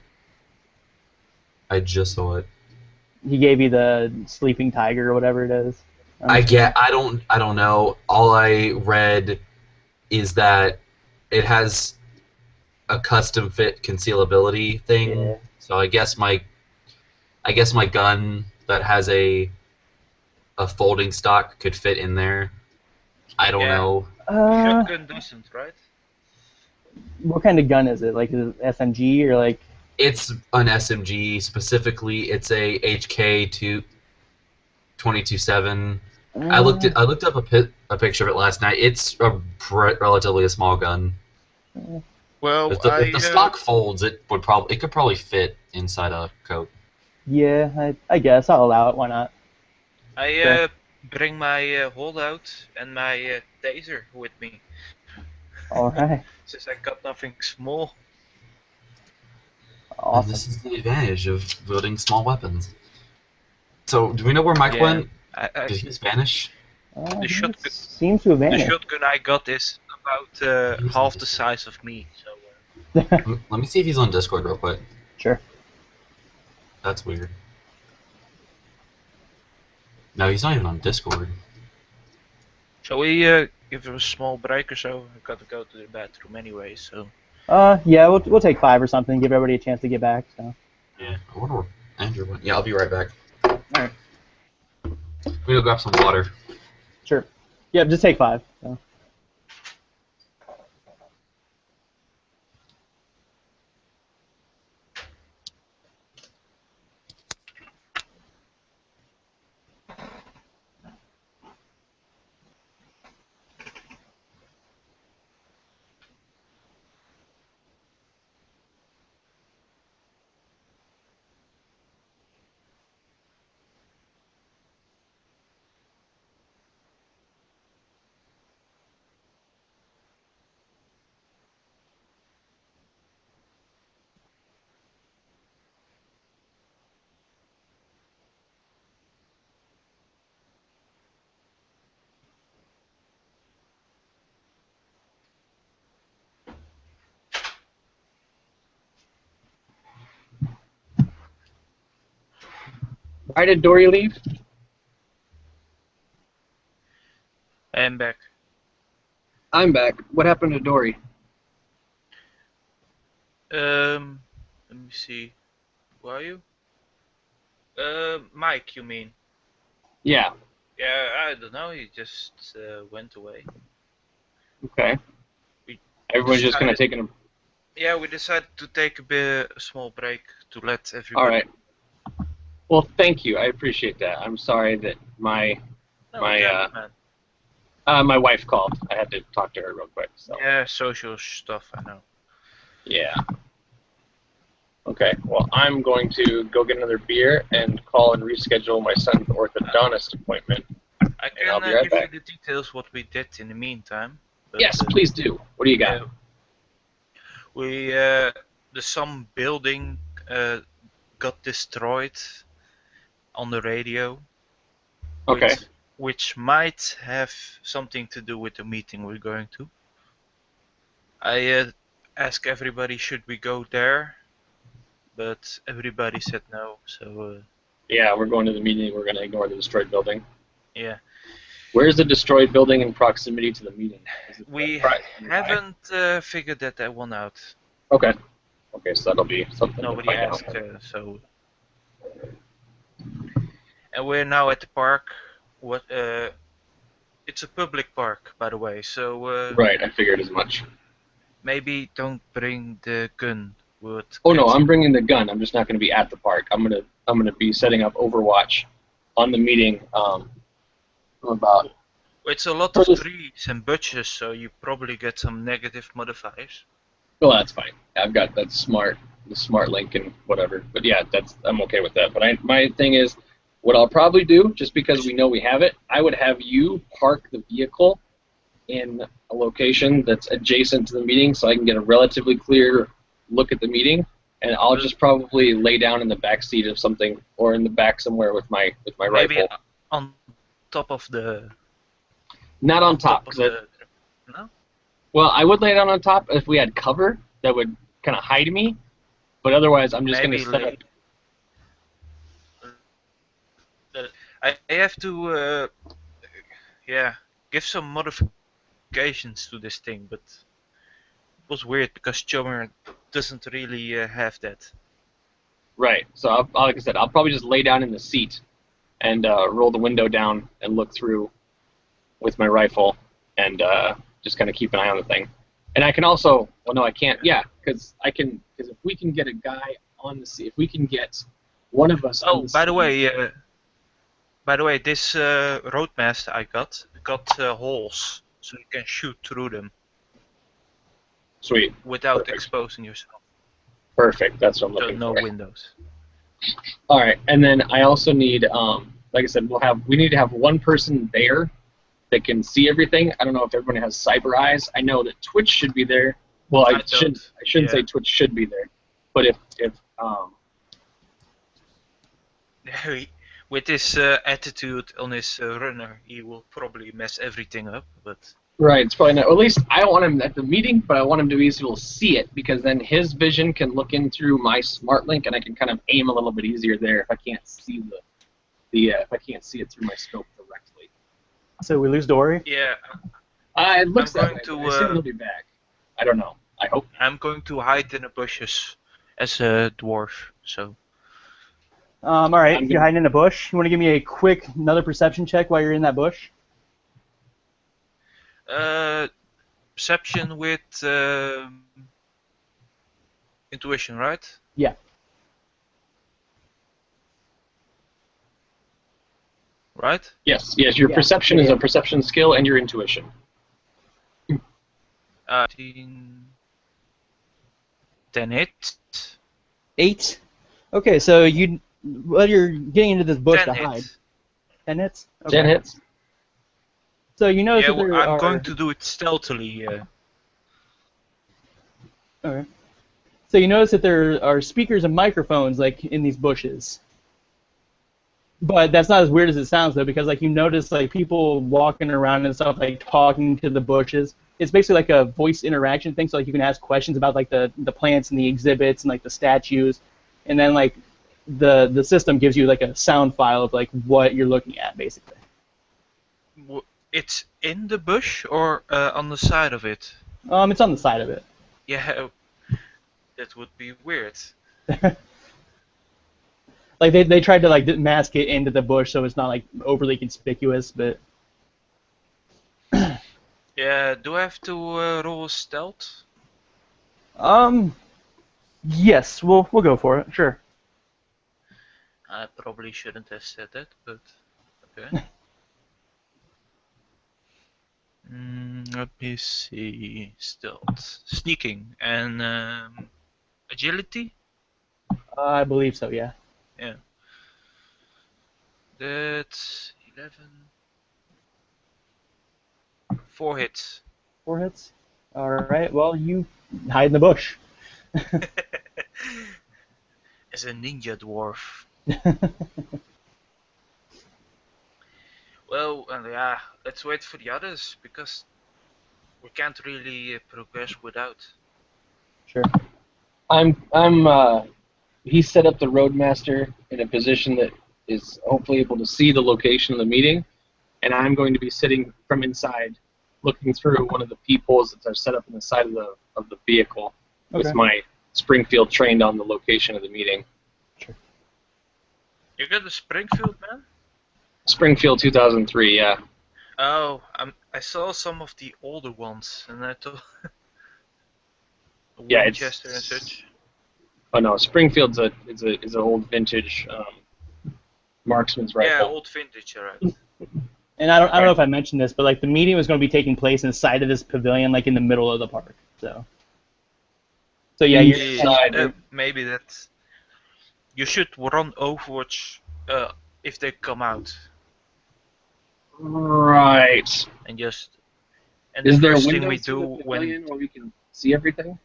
A: I just saw it.
C: He gave you the sleeping tiger or whatever it is.
A: I don't know. All I read is that it has a custom fit concealability thing.
C: Yeah.
A: So I guess my gun that has a folding stock could fit in there. I don't
D: Yeah.
A: know.
D: Shotgun doesn't, right?
C: What kind of gun is it? Like is it SMG or like?
A: It's an SMG specifically. It's a HK 227. I looked up a picture of it last night. It's a relatively a small gun.
D: Well,
A: If the stock folds, it could probably fit inside a coat.
C: Yeah, I guess I'll allow it. Why not?
D: I bring my holdout and my taser with me.
C: All right.
D: Since I got nothing small.
A: And
C: Awesome.
A: this is the advantage of wielding small weapons. So, do we know where Mike
D: Yeah.
A: went?
D: I,
A: Did he vanish?
C: He
D: shotgun-
C: seems to have
D: the
C: vanished.
D: shotgun I got is about
A: He's
D: half
A: in
D: the
A: Discord.
D: size of me. So
A: Let me see if he's on Discord real quick.
C: Sure.
A: That's weird. No, he's not even on Discord.
D: shall we give him a small break or so? I got to go to the bathroom anyway. So
C: Yeah, we'll take 5 or something. Give everybody a chance to get back. So.
A: I wonder where Andrew went. Yeah, I'll be right back.
C: Alright.
A: I'm gonna grab some water.
C: Sure. Yeah, just take 5. So.
B: Why did Dory leave?
D: I'm back.
B: I'm back. What happened to Dory?
D: Let me see. Who are you? Mike, you mean?
B: Yeah.
D: Yeah, I don't know. He just went away.
B: Okay.
D: We
B: Everyone's just gonna
D: decided-
B: take an.
D: Yeah, we decided to take a small break to let everybody.
B: All right. Well, thank you. I appreciate that. I'm sorry that my
D: No,
B: my,
D: damn it, man.
B: my wife called. I had to talk to her real quick. So
D: Yeah, social stuff. I know.
B: yeah. Okay. Well, I'm going to go get another beer and call and reschedule my son's orthodontist appointment.
D: I
B: I'll
D: can
B: be right
D: give
B: back.
D: you the details what we did in the meantime. But,
B: Yes, please do. What do you got?
D: We some building got destroyed on the radio.
B: Okay.
D: Which might have something to do with the meeting we're going to. I asked everybody should we go there, but everybody said no. So
B: Yeah, we're going to the meeting. We're going to ignore the destroyed building.
D: yeah,
B: Where's the destroyed building in proximity to the meeting? Is it
D: we
B: right nearby?
D: haven't figured that one out.
B: Okay. Okay, so that'll be something
D: Nobody
B: to find
D: asked,
B: out.
D: so And we're now at the park. What? It's a public park, by the way. So
B: Right, I figured as much.
D: maybe don't bring the gun. Would
B: Oh no,
D: get
B: I'm bringing the gun. I'm just not going to be at the park. I'm gonna be setting up Overwatch on the meeting. About
D: It's a lot
B: for
D: of
B: this.
D: trees and bushes, so you probably get some negative modifiers.
B: Well, that's fine. I've got that the smart link and whatever. But yeah, I'm okay with that. But my thing is, what I'll probably do, just because we know we have it, I would have you park the vehicle in a location that's adjacent to the meeting, so I can get a relatively clear look at the meeting, and I'll just probably lay down in the back seat of something or in the back somewhere with my
D: Maybe
B: rifle.
D: on top of the.
B: Not on top,
D: of
B: 'cause
D: the. No.
B: well, I would lay down on top if we had cover that would kind of hide me, but otherwise I'm just going to
D: Maybe
B: set up.
D: I have to. Yeah, give some modifications to this thing, but it was weird because Chomer doesn't really have that.
B: Right. So like I said, I'll probably just lay down in the seat and roll the window down and look through with my rifle and just kind of keep an eye on the thing. And I can also, well, no, I can't. Yeah, because if we can get a guy on the seat, if we can get one of us on
D: Oh,
B: the
D: by
B: seat.
D: the way, this roadmaster I got holes, so you can shoot through them
B: Sweet.
D: without
B: Perfect.
D: exposing yourself.
B: Perfect. That's what I'm
D: So
B: looking
D: no
B: for.
D: windows.
B: All right, and then I also need, like I said, we need to have one person there that can see everything. I don't know if everybody has cyber eyes. I know that Twitch should be there. Well, I shouldn't say Twitch should be there, but if
D: With his attitude on his runner, he will probably mess everything up. But
B: right, it's probably not. Or at least I don't want him at the meeting, but I want him to be able to see it because then his vision can look in through my smart link, and I can kind of aim a little bit easier there if I can't see if I can't see it through my scope directly.
C: So we lose Dory?
D: yeah,
B: It looks that
D: I'm going
B: way.
D: to,
B: I assume he'll be back. I don't know. I hope.
D: I'm going to hide in the bushes as a dwarf. So
C: All right, if you're hiding in a bush, you want to give me another perception check while you're in that bush?
D: perception with intuition, right?
C: Yeah.
D: Right?
B: Yes. Your
C: Yeah.
B: perception is a perception skill, and your intuition.
D: 10 hits.
C: 8. Okay, so you're getting into this bush
D: 10
C: to hide.
D: hits.
C: 10 hits? Okay.
B: 10 hits.
C: So you notice
D: Yeah,
C: that there
D: I'm
C: are...
D: going to do it stealthily.
C: Okay. So you notice that there are speakers and microphones like in these bushes. But that's not as weird as it sounds though, because like you notice like people walking around and stuff like talking to the bushes. It's basically like a voice interaction thing, so like you can ask questions about like the plants and the exhibits and like the statues, and then like the system gives you like a sound file of like what you're looking at basically.
D: It's in the bush or on the side of it?
C: It's on the side of it.
D: Yeah, that would be weird.
C: Like they tried to like mask it into the bush so it's not like overly conspicuous, but
D: Yeah, do I have to roll stealth?
C: yes, we'll go for it, sure.
D: I probably shouldn't have said that, but okay. Let me see. Stealth, sneaking, and agility.
C: I believe so, yeah.
D: Yeah. That's 11. 4 hits.
C: 4 hits. All right. Well, you hide in the bush.
D: As a ninja dwarf. Well, yeah, let's wait for the others because we can't really progress without.
C: Sure.
B: He set up the roadmaster in a position that is hopefully able to see the location of the meeting, and I'm going to be sitting from inside, looking through one of the peepholes that are set up on the side of the vehicle,
C: Okay.
B: with my Springfield trained on the location of the meeting.
C: Sure.
D: You got the Springfield, man?
B: Springfield 2003. Yeah.
D: Oh, I saw some of the older ones, and I thought
B: Yeah.
D: Winchester and such.
B: Oh no, Springfield's is an old vintage marksman's
D: Yeah,
B: rifle.
D: old vintage, right?
C: And I don't know if I mentioned this, but like the meeting was going to be taking place inside of this pavilion, like in the middle of the park. So yeah, you're
B: Inside.
D: Maybe that's. You should run Overwatch if they come out,
B: Right.
D: and just. And
B: Is
D: the
B: there
D: first
B: windows
D: thing we
B: to
D: do
B: the
D: when
B: pavilion where we can see everything?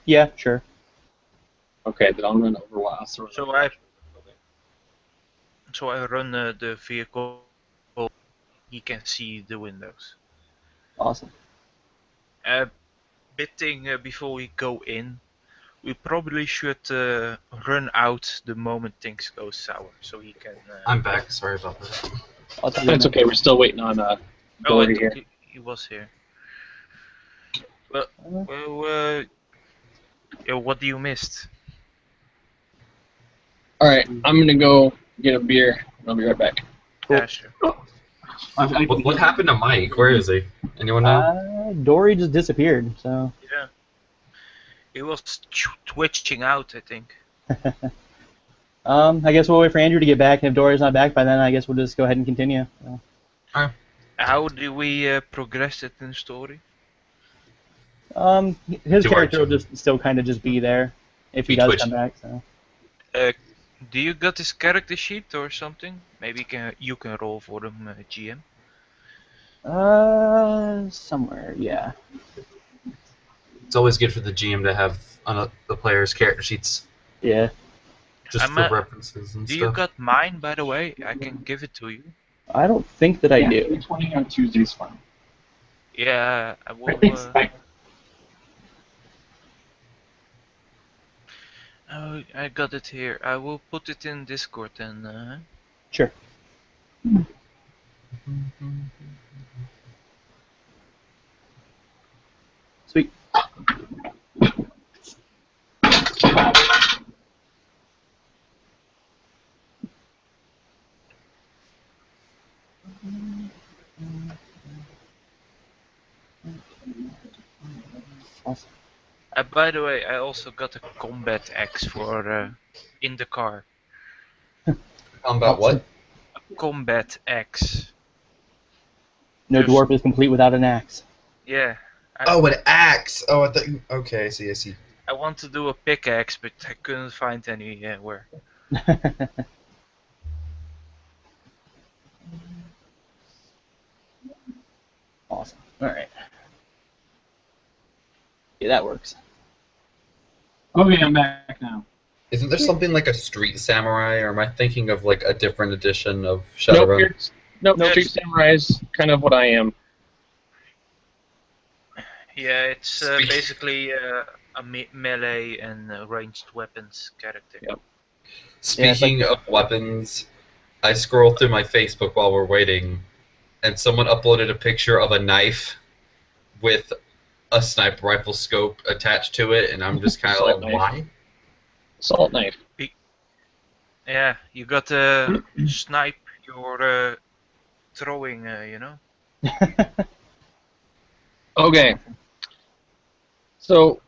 C: Yeah, sure.
B: Okay, then I'll run Overwatch.
D: So I run the vehicle, he can see the windows.
C: Awesome.
D: Big thing before we go in, we probably should run out the moment things go sour, so he can.
A: I'm back. Sorry about that.
C: I'll tell you
B: That's okay. We're still waiting on
D: Oh, I
B: Dory
D: thought
B: here.
D: he was here. Well, yeah, what do you missed?
B: All right, I'm gonna go get a beer. I'll be right back.
C: Cool.
D: Yeah, sure.
A: What happened to Mike? Where is he? Anyone know?
C: Dory just disappeared. So
D: Yeah. He was twitching out, I think.
C: I guess we'll wait for Andrew to get back, and if Dory's not back by then, I guess we'll just go ahead and continue. So.
D: How do we progress it in the story?
C: His
A: Do
C: character
A: our-
C: will just still kind of just be there if he
A: Be
C: does
A: twitching.
C: come back. So.
D: Do you got this character sheet or something? Maybe you can roll for them, GM.
C: Somewhere, yeah.
A: It's always good for the GM to have the player's character sheets,
C: Yeah.
A: just for references and
D: Do
A: stuff.
D: you got mine, by the way? I can give it to you.
C: I don't think that I do.
B: 3:20 on Tuesday's fine.
D: Yeah, I will. Oh, I got it here. I will put it in Discord then.
C: Sure. Sweet. Awesome.
D: By the way, I also got a combat axe for in the car.
A: Combat what?
D: Combat axe.
C: No
D: Just-
C: dwarf is complete without an axe.
D: Yeah.
A: Oh, an axe! Oh, I thought you... Okay, I see.
D: I want to do a pickaxe, but I couldn't find anywhere.
C: Awesome. All right. Yeah, that works.
B: Okay, I'm back now.
A: Isn't there something like a Street Samurai, or am I thinking of like a different edition of
B: Nope,
A: Shadowrun?
B: nope. Street Samurai is kind of what I am.
D: Yeah, it's
A: Speak-
D: basically a melee and ranged weapons character.
B: Yep.
A: Speaking of weapons, I scrolled through my Facebook while we're waiting, and someone uploaded a picture of a knife with a sniper rifle scope attached to it, and I'm just kind of
B: Assault
A: like,
B: knife.
A: why?
B: Assault knife.
D: Yeah, you got to snipe your throwing, you know?
B: Okay. So,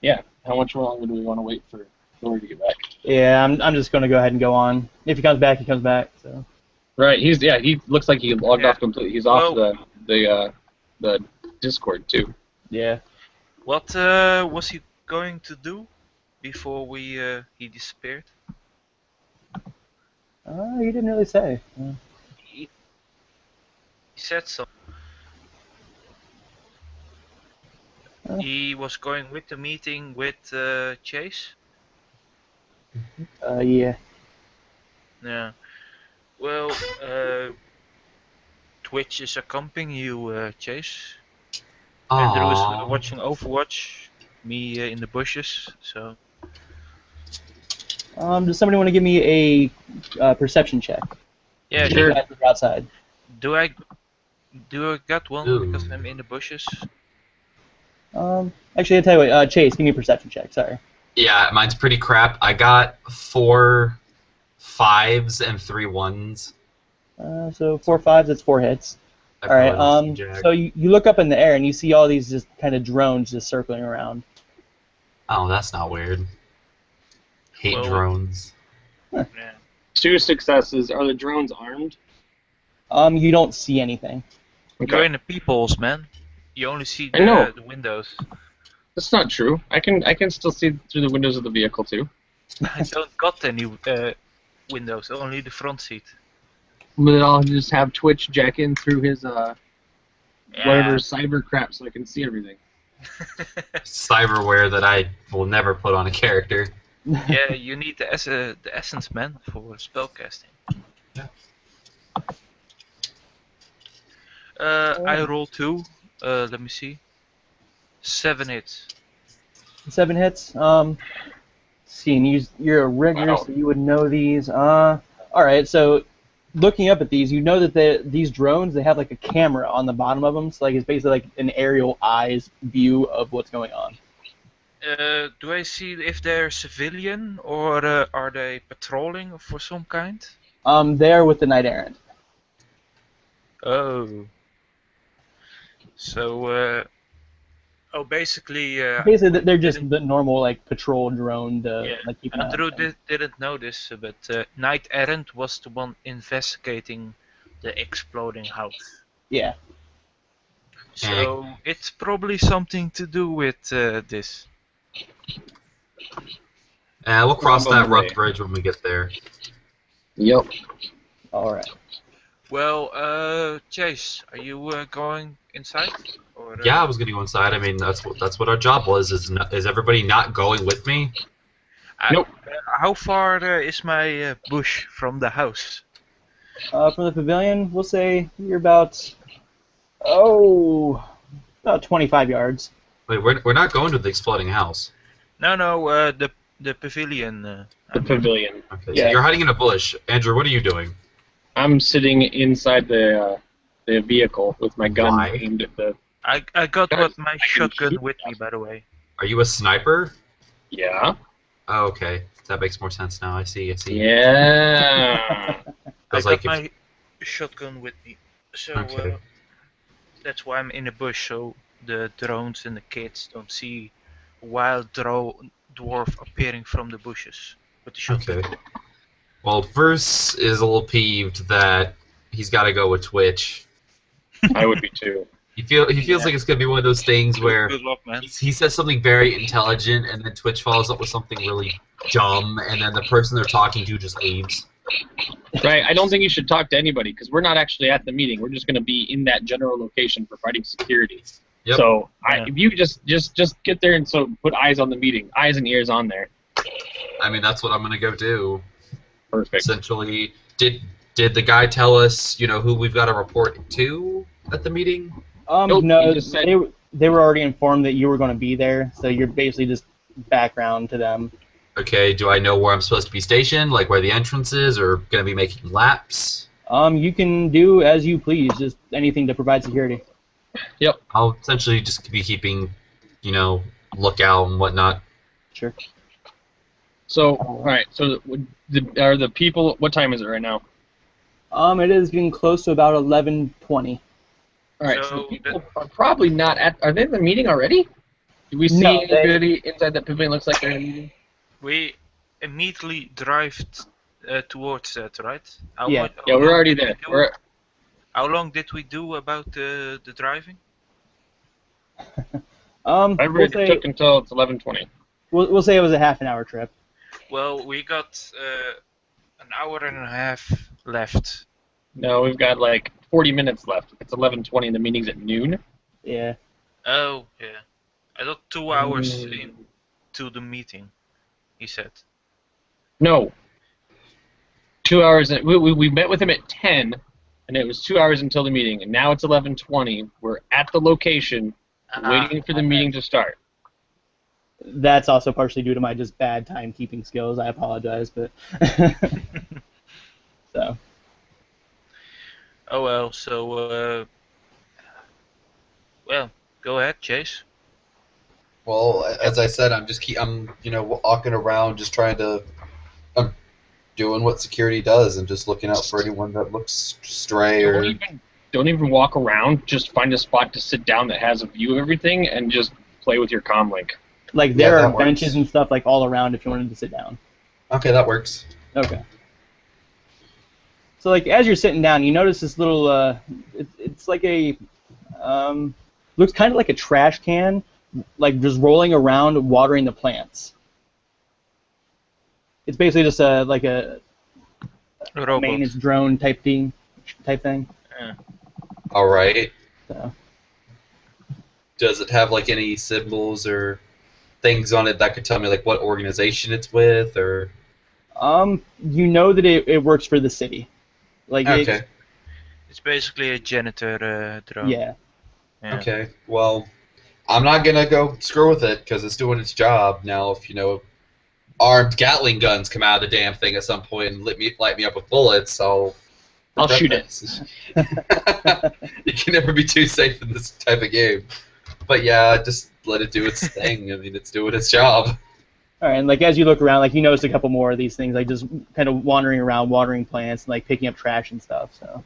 B: yeah. How much longer do we want to wait for Dory to get back?
C: Yeah, I'm just gonna go ahead and go on. If he comes back, he comes back. So.
B: Right. He looks like he logged
D: Yeah.
B: off completely. He's off the Discord too.
C: Yeah.
D: What was he going to do before he disappeared?
C: He didn't really say.
D: He said so. He was going with the meeting with Chase.
C: Yeah.
D: Yeah. Well, Twitch is accompanying you, Chase. Andrew is
A: Aww.
D: watching Overwatch. Me in the bushes. So.
C: Does somebody want to give me a perception check?
D: Yeah,
C: You
D: sure.
C: guys are outside.
D: Do I got one
A: Ooh.
D: because I'm in the bushes?
C: Actually, I'll tell you what. Chase, give me a perception check. Sorry.
A: Yeah, mine's pretty crap. I got 4 5s and 3 1s.
C: So 4 5s, that's 4 hits.
A: I
C: All right.
A: probably don't see Jack.
C: So you look up in the air and you see all these just kind of drones just circling around.
A: Oh, that's not weird. Hate
D: Well,
A: drones.
D: Yeah.
B: 2 successes. Are the drones armed?
C: You don't see anything.
D: You're in the peoples, man. You only see
B: I know.
D: the windows.
B: That's not true. I can still see through the windows of the vehicle too.
D: I don't got any windows, only the front seat.
B: But I'll just have Twitch jack in through his whatever
D: Yeah.
B: cyber crap so I can see everything.
A: Cyberware that I will never put on a character.
D: Yeah, you need the essence, man, for spellcasting.
A: Yeah.
D: I roll 2. Let me see. 7 hits.
C: 7 hits. See, and you're a rigger,
B: Wow.
C: so you would know these. All right. So, looking up at these, you know that these drones they have like a camera on the bottom of them, so like it's basically like an aerial eyes view of what's going on.
D: Do I see if they're civilian or are they patrolling for some kind?
C: They're with the knight errant.
D: Oh. So, basically,
C: Basically, they're just the normal like patrol drone to
D: yeah.
C: like keep an eye on
D: Andrew
C: things.
D: didn't know this, but Knight Errant was the one investigating the exploding house.
C: Yeah.
D: So it's probably something to do with this.
A: We'll cross that
B: Probably.
A: rough bridge when we get there.
B: Yep.
C: All right.
D: Well, Chase, are you going inside? Or,
A: Yeah, I was gonna go inside. I mean, that's what our job was. Is everybody not going with me?
B: Nope.
D: How far is my bush from the house?
C: From the pavilion, we'll say you're about 25 yards.
A: Wait, we're not going to the exploding house.
D: No, the pavilion.
B: The pavilion.
A: Okay,
C: Yeah.
A: so you're hiding in a bush. Andrew, what are you doing?
B: I'm sitting inside the vehicle with my gun
A: Why?
B: aimed at the.
D: I got
B: Guys,
D: what my
B: I can
D: shotgun
B: shoot
D: with me,
B: stuff.
D: by the way.
A: Are you a sniper?
B: Yeah.
A: Oh, okay, that makes more sense now. I see.
B: Yeah.
D: I
A: Feels
D: got
A: like if,
D: my shotgun with me, so
A: Okay.
D: that's why I'm in the bush, so the drones and the kids don't see a wild dwarf appearing from the bushes with the shotgun.
A: okay. Well, Bruce is a little peeved that he's got to go with Twitch.
B: I would be too.
A: He feels
D: Yeah.
A: like it's gonna be one of those things where
D: Good luck, man.
A: he says something very intelligent, and then Twitch follows up with something really dumb, and then the person they're talking to just leaves.
B: Right. I don't think you should talk to anybody because we're not actually at the meeting. We're just going to be in that general location providing security.
A: Yep.
B: So
D: Yeah.
B: if you just get there and so put eyes on the meeting, eyes and ears on there.
A: I mean, that's what I'm gonna go do.
B: Perfect.
A: Essentially, did the guy tell us, who we've got to report to at the meeting?
B: Nope,
C: No,
B: he just said-
C: they were already informed that you were going to be there, so you're basically just background to them.
A: Okay, do I know where I'm supposed to be stationed, like where the entrance is, or gonna be making laps?
C: You can do as you please, just anything to provide security.
A: I'll essentially just be keeping, lookout and whatnot.
C: Sure.
B: So all right. So are the people? What time is it right now?
C: It is getting close to about 11:20.
B: All right. So
D: So
B: the people are probably not at. Are they in the meeting already? Do we see
C: No, they-
B: anybody inside that pavilion? Looks like they're in a meeting.
D: We immediately drive towards that, right?
C: Yeah.
B: Yeah, we're already there.
D: How long did we do about the driving?
C: We'll
B: It
C: say
B: took until it's 11:20.
C: we'll say it was a half an hour trip.
D: Well, we got an hour and a half left.
B: No, we've got like 40 minutes left. It's 11:20 and the meeting's at noon.
C: Yeah.
D: Oh, yeah. I got 2 hours into the meeting, he said.
B: No. 2 hours. We met with him at 10, and it was 2 hours until the meeting. And now it's 11:20. We're at the location, waiting for the meeting to start.
C: That's also partially due to my just bad timekeeping skills. I apologize, but so
D: Oh well, so well, go ahead, Chase.
A: Well, as I said, I'm walking around, just trying to. doing what security does and just looking out for anyone that looks stray or.
B: Don't even walk around. Just find a spot to sit down that has a view of everything, and just play with your comm link.
C: Like there are benches and stuff like all around if you wanted to sit down.
A: Okay, that works.
C: Okay. So like as you're sitting down, you notice this little. It's like a. Looks kind of like a trash can, like just rolling around watering the plants. It's basically just a maintenance drone type thing.
D: Yeah.
A: All right.
C: So.
A: Does it have like any symbols or things on it that could tell me like what organization it's with, or?
C: You know that it works for the city. Like
A: okay.
D: It's basically a janitor drone.
C: Yeah.
A: Okay. Well, I'm not gonna go screw with it because it's doing its job. Now, if armed Gatling guns come out of the damn thing at some point and light me up with bullets, I'll
B: shoot it.
A: You can never be too safe in this type of game. But yeah, just let it do its thing. I mean, it's doing its job.
C: All right, and like as you look around, like you notice a couple more of these things, like just kind of wandering around, watering plants, and like picking up trash and stuff. So.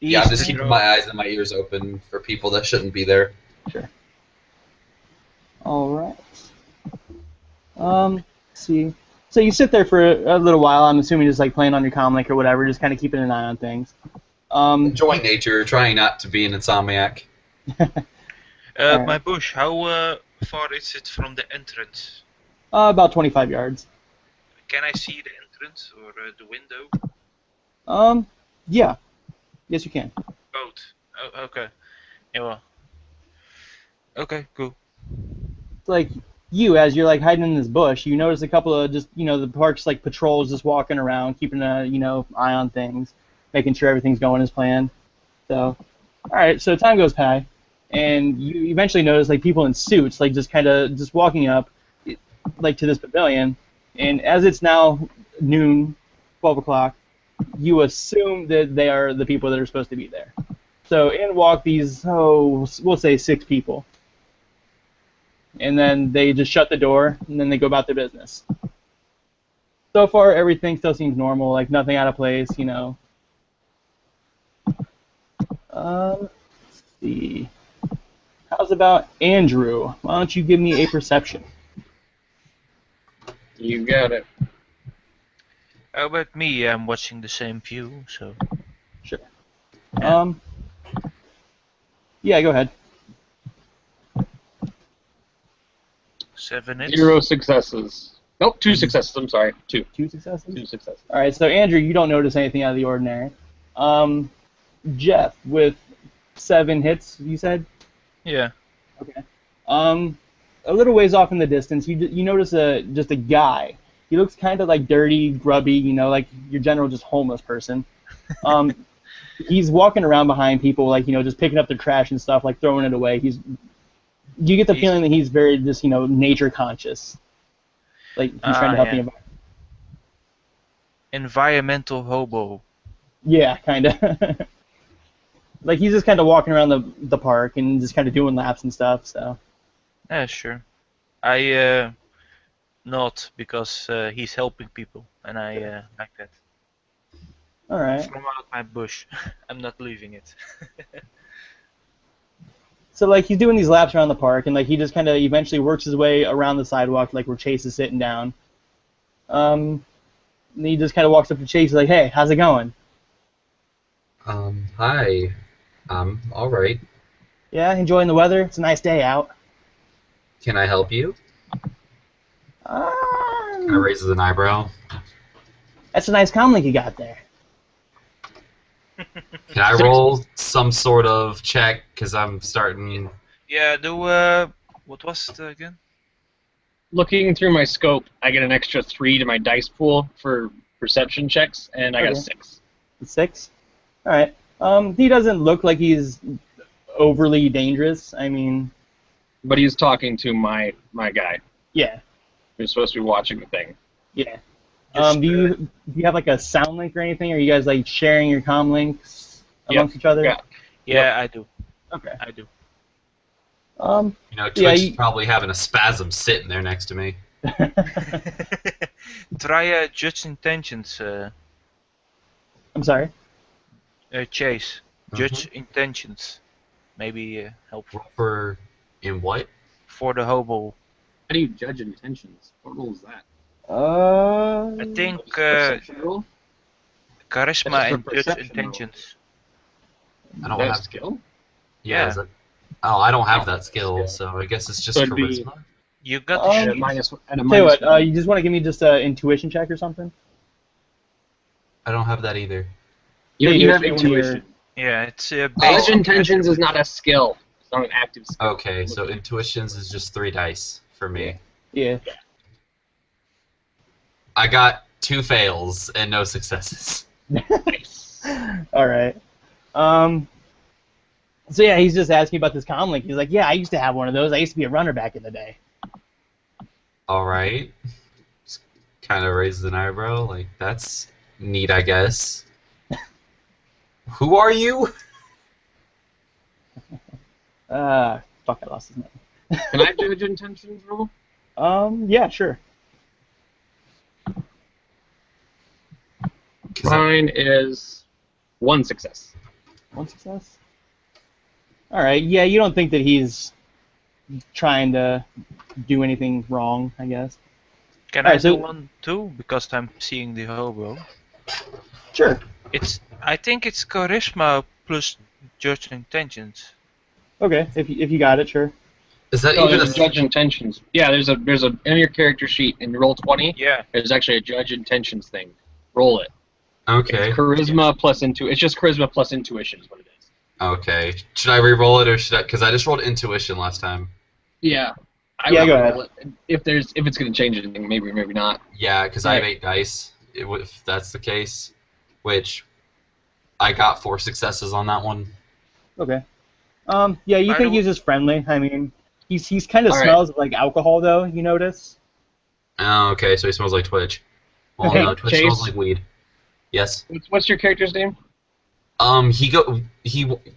A: Yeah, I'm just keeping my eyes and my ears open for people that shouldn't be there.
C: Sure. All right. Let's see. So you sit there for a little while. I'm assuming just like playing on your comm link or whatever, just kind of keeping an eye on things.
A: Enjoying nature, trying not to be an insomniac.
C: Right.
D: My bush, how far is it from the entrance?
C: About 25 yards.
D: Can I see the entrance or the window?
C: Yeah. Yes, you can.
D: Both. Oh, okay. Yeah, well. Okay, cool.
C: It's like as you're like hiding in this bush, you notice a couple of just the park's like patrols just walking around, keeping a eye on things, making sure everything's going as planned. So, all right. So time goes by, and you eventually notice like people in suits, like just kind of just walking up, like to this pavilion, and as it's now noon, 12 o'clock. You assume that they are the people that are supposed to be there. So in walk these, we'll say 6 people. And then they just shut the door, and then they go about their business. So far, everything still seems normal, like nothing out of place, Let's see. How's about Andrew? Why don't you give me a perception?
B: You got it.
D: How about me? I'm watching the same view, so.
C: Sure.
D: Yeah.
C: Yeah, go ahead.
D: 7 hits.
B: 0 successes. Nope, 2 successes. I'm sorry. 2.
C: 2 successes?
B: 2 successes.
C: All right, so Andrew, you don't notice anything out of the ordinary. Jeff, with 7 hits, you said?
D: Yeah.
C: Okay. A little ways off in the distance, you notice just a guy. He looks kind of like dirty, grubby, like your general just homeless person. He's walking around behind people, like just picking up their trash and stuff, like throwing it away. You get the feeling that he's very just nature conscious. Like he's trying to help the environment.
D: Environmental hobo.
C: Yeah, kind of. Like he's just kind of walking around the park and just kind of doing laps and stuff. So.
D: Yeah, sure. I not because he's helping people, and I like that.
C: All right.
D: From out my bush, I'm not leaving it.
C: So like he's doing these laps around the park, and like he just kind of eventually works his way around the sidewalk, like where Chase is sitting down. And he just kind of walks up to Chase, like, "Hey, how's it going?"
A: Hi. All right.
C: Yeah, enjoying the weather. It's a nice day out.
A: Can I help you? I raises an eyebrow.
C: That's a nice comlink you got there.
A: Can I roll some sort of check? Because I'm starting.
D: Yeah, do what was it again?
B: Looking through my scope, I get an extra 3 to my dice pool for perception checks, and I got a 6.
C: 6? All right. He doesn't look like he's overly dangerous. I mean.
B: But he's talking to my guy.
C: Yeah.
B: Who's supposed to be watching the thing.
C: Yeah. Do you have like a sound link or anything? Are you guys like sharing your comm links amongst each other?
D: Yeah, I do.
C: Okay.
D: I do.
A: Twitch is probably having a spasm sitting there next to me.
D: Try Judge Intentions,
C: I'm sorry.
D: Chase. Judge
A: Mhm.
D: Intentions. Maybe helpful.
A: Roll for in what?
D: For the hobo.
B: How do you judge intentions? What rule is that?
D: I think
B: Just a perception rule? That's
D: Charisma
B: just a
D: and Judge
B: perception rule.
D: Intentions.
A: I
B: Is
A: don't
B: that a
A: have.
B: skill?
A: Yeah.
D: Yeah.
A: Is that? Oh, I don't have
B: Oh,
A: that skill, so I guess it's just
B: So it'd be
A: charisma.
D: You got the
C: Um,
B: at a
D: sheet.
B: minus at a
C: Tell you
B: minus
C: what,
B: one.
C: you just want to give me just an intuition check or something?
A: I don't have that either.
B: You
C: Yeah,
B: don't
C: you
B: even
C: do.
B: have
C: It's when you're-
B: intuition.
D: Yeah, it's
A: Oh.
B: Judge
D: basic
B: intentions is
D: attribute.
B: not a skill. It's not an active skill.
A: Okay, so intuitions is just 3 dice for me.
C: Yeah.
A: I got 2 fails and no successes.
B: Nice.
C: All right. So yeah, he's just asking about this comm link. He's like, yeah, I used to have one of those. I used to be a runner back in the day.
A: All right. Just kind of raises an eyebrow, like that's neat, I guess. Who are you?
C: Fuck, I lost his name.
B: Can I judge intentions rule?
C: Yeah, sure.
A: 'Cause I-
B: Mine is 1 success.
C: One success. All right. Yeah, you don't think that he's trying to do anything wrong, I guess.
D: Can
C: Alright,
D: I do
C: so-
D: one too? Because I'm seeing the hobo.
C: Sure.
D: I think it's charisma plus Judge Intentions.
C: Okay, if you got it, sure.
A: is that
B: Oh,
A: even
B: there's a judge intentions. Yeah, there's a in your character sheet in roll 20.
D: Yeah.
B: There's actually a judge intentions thing. Roll it.
A: Okay.
B: It's charisma plus It's just charisma plus intuition is what it is.
A: Okay. Should I re-roll it or should I? Because I just rolled intuition last time.
B: Yeah.
C: Yeah,
B: would
C: go ahead.
B: roll it. If it's gonna change anything, maybe not.
A: Yeah, because I have
B: Right.
A: 8 dice. If that's the case, which I got 4 successes on that one.
C: Okay. Yeah, you
D: By
C: think
D: the
C: he's just friendly. I mean, he's kind of
B: All right.
C: smells like alcohol, though. You notice?
A: Oh, okay. So he smells like Twitch. Well,
B: Hey,
A: no, Twitch
B: Chase?
A: smells like weed. Yes.
B: What's your character's name?
A: He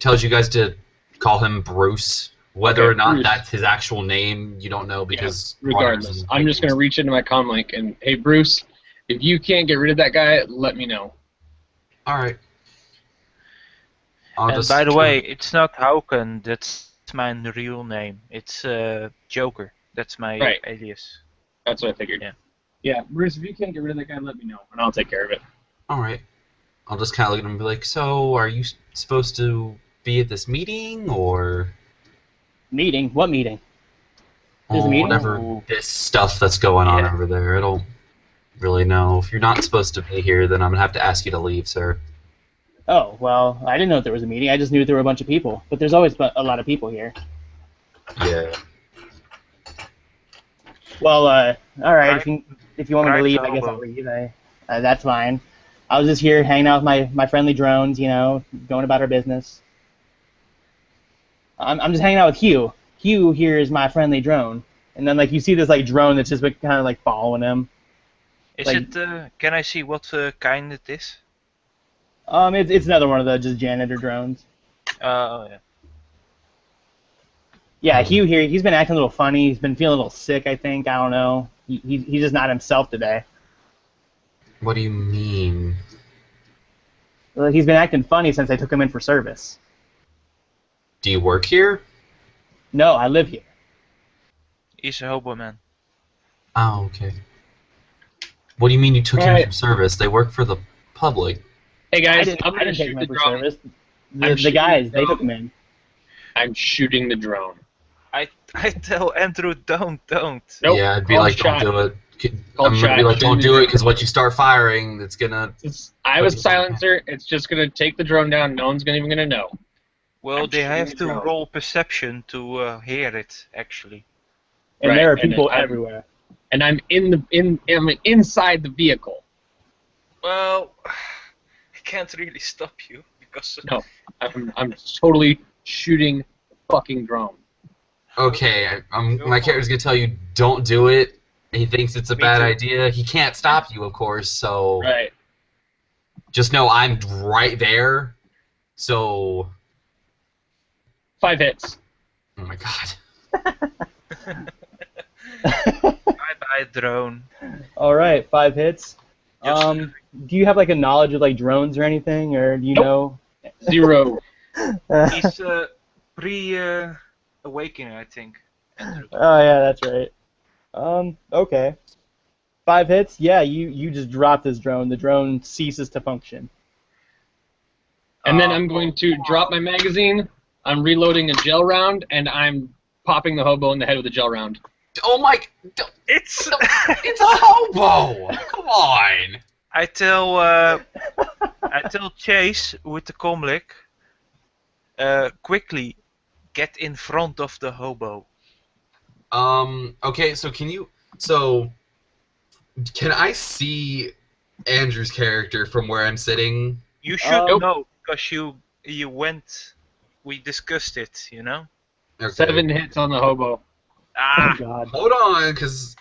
A: tells you guys to call him Bruce. Whether
B: Okay,
A: or not
B: Bruce.
A: that's his actual name, you don't know because
B: Regardless, I'm just gonna reach into my comm link and hey Bruce, if you can't get rid of that guy, let me know.
A: All right. I'll
D: And
A: just
D: by the way, it's not Hauken. That's my real name. It's Joker. That's my
B: Right.
D: alias.
B: That's what I figured.
D: Yeah.
B: Yeah, Bruce, if you can't get rid of that guy, let me know, and I'll take care of it.
A: all right. I'll just kind of look at him and be like, "So, are you supposed to be at this meeting or
C: Meeting? What meeting? There's a meeting?
A: whatever this stuff that's going on
D: Yeah.
A: over there?" I don't really know. If you're not supposed to be here, then I'm gonna have to ask you to leave, sir.
C: Oh, well, I didn't know that there was a meeting. I just knew there were a bunch of people. But there's always a lot of people here.
A: Yeah.
C: Well, all right.
D: Right.
C: If you want me to
D: Right,
C: leave, I guess
D: hobo.
C: I'll leave. That's fine. I was just here hanging out with my friendly drones, you know, going about our business. I'm just hanging out with Hugh. Hugh here is my friendly drone. And then, like, you see this, like, drone that's just kind of, like, following him.
D: Is
C: Like-
D: it? Can I see what kind it is?
C: It's another one of the just janitor drones.
D: Yeah.
C: Yeah, Hugh here, he's been acting a little funny. He's been feeling a little sick, I think. I don't know. He's just not himself today.
A: What do you mean?
C: Well, he's been acting funny since I took him in for service.
A: Do you work here?
C: No, I live here.
D: He's a hobo man.
A: Oh, okay. What do you mean you took him
B: Alright.
A: from service? They work for the public.
B: Hey
C: I
B: guys,
C: didn't,
B: I'm
C: I
B: gonna
C: didn't take
B: shoot
C: him
B: the
C: in for
B: drone.
C: service.
B: I'm
C: The
B: shooting
C: guys,
B: the
C: they took
B: drone.
C: him in.
B: I'm shooting the drone.
D: I tell Andrew don't.
B: Nope.
A: Yeah, I'd be
B: Called
A: like,
B: shot.
A: don't do it.
B: Called
A: I'm gonna be
B: shot.
A: like, don't
B: Shooting
A: do
B: the
A: it, because once you start firing, it's gonna.
B: I was silencer. It's just gonna take the drone down. No one's even gonna know.
D: Well,
B: I'm
D: they
B: shooting
D: have
B: the
D: to
B: drone.
D: roll perception to hear it. Actually.
C: And
B: Right,
C: there are
B: and
C: people
B: I'm-
C: everywhere.
B: And I'm I'm inside the vehicle.
D: Well, I can't really stop you because.
B: No. I'm totally shooting the fucking drone.
A: Okay, my character's gonna tell you, don't do it. He thinks it's a
D: Me
A: bad
D: too.
A: idea. He can't stop you, of course, so
B: Right.
A: just know I'm right there. So,
B: 5 hits.
A: oh my god.
D: Bye bye. my drone.
C: All right, 5 hits.
D: Just
C: Do you have like a knowledge of like drones or anything, or do you
B: Nope.
C: know?
B: 0.
D: he's pre-awakening, I think. Andrew.
C: Oh yeah, that's right. Okay. 5 hits. Yeah, you just drop this drone. The drone ceases to function.
B: And then I'm going to drop my magazine. I'm reloading a gel round, and I'm popping the hobo in the head with a gel round.
A: Oh my!
D: It's.
A: It's a hobo. Come on.
D: I tell Chase with the comlick, quickly get in front of the hobo.
A: Okay. So can I see Andrew's character from where I'm sitting?
D: You should
B: Nope.
D: know because you went. We discussed it, you know.
A: Okay.
B: 7 hits on the hobo.
C: Oh
D: Ah,
C: God.
A: Hold on, because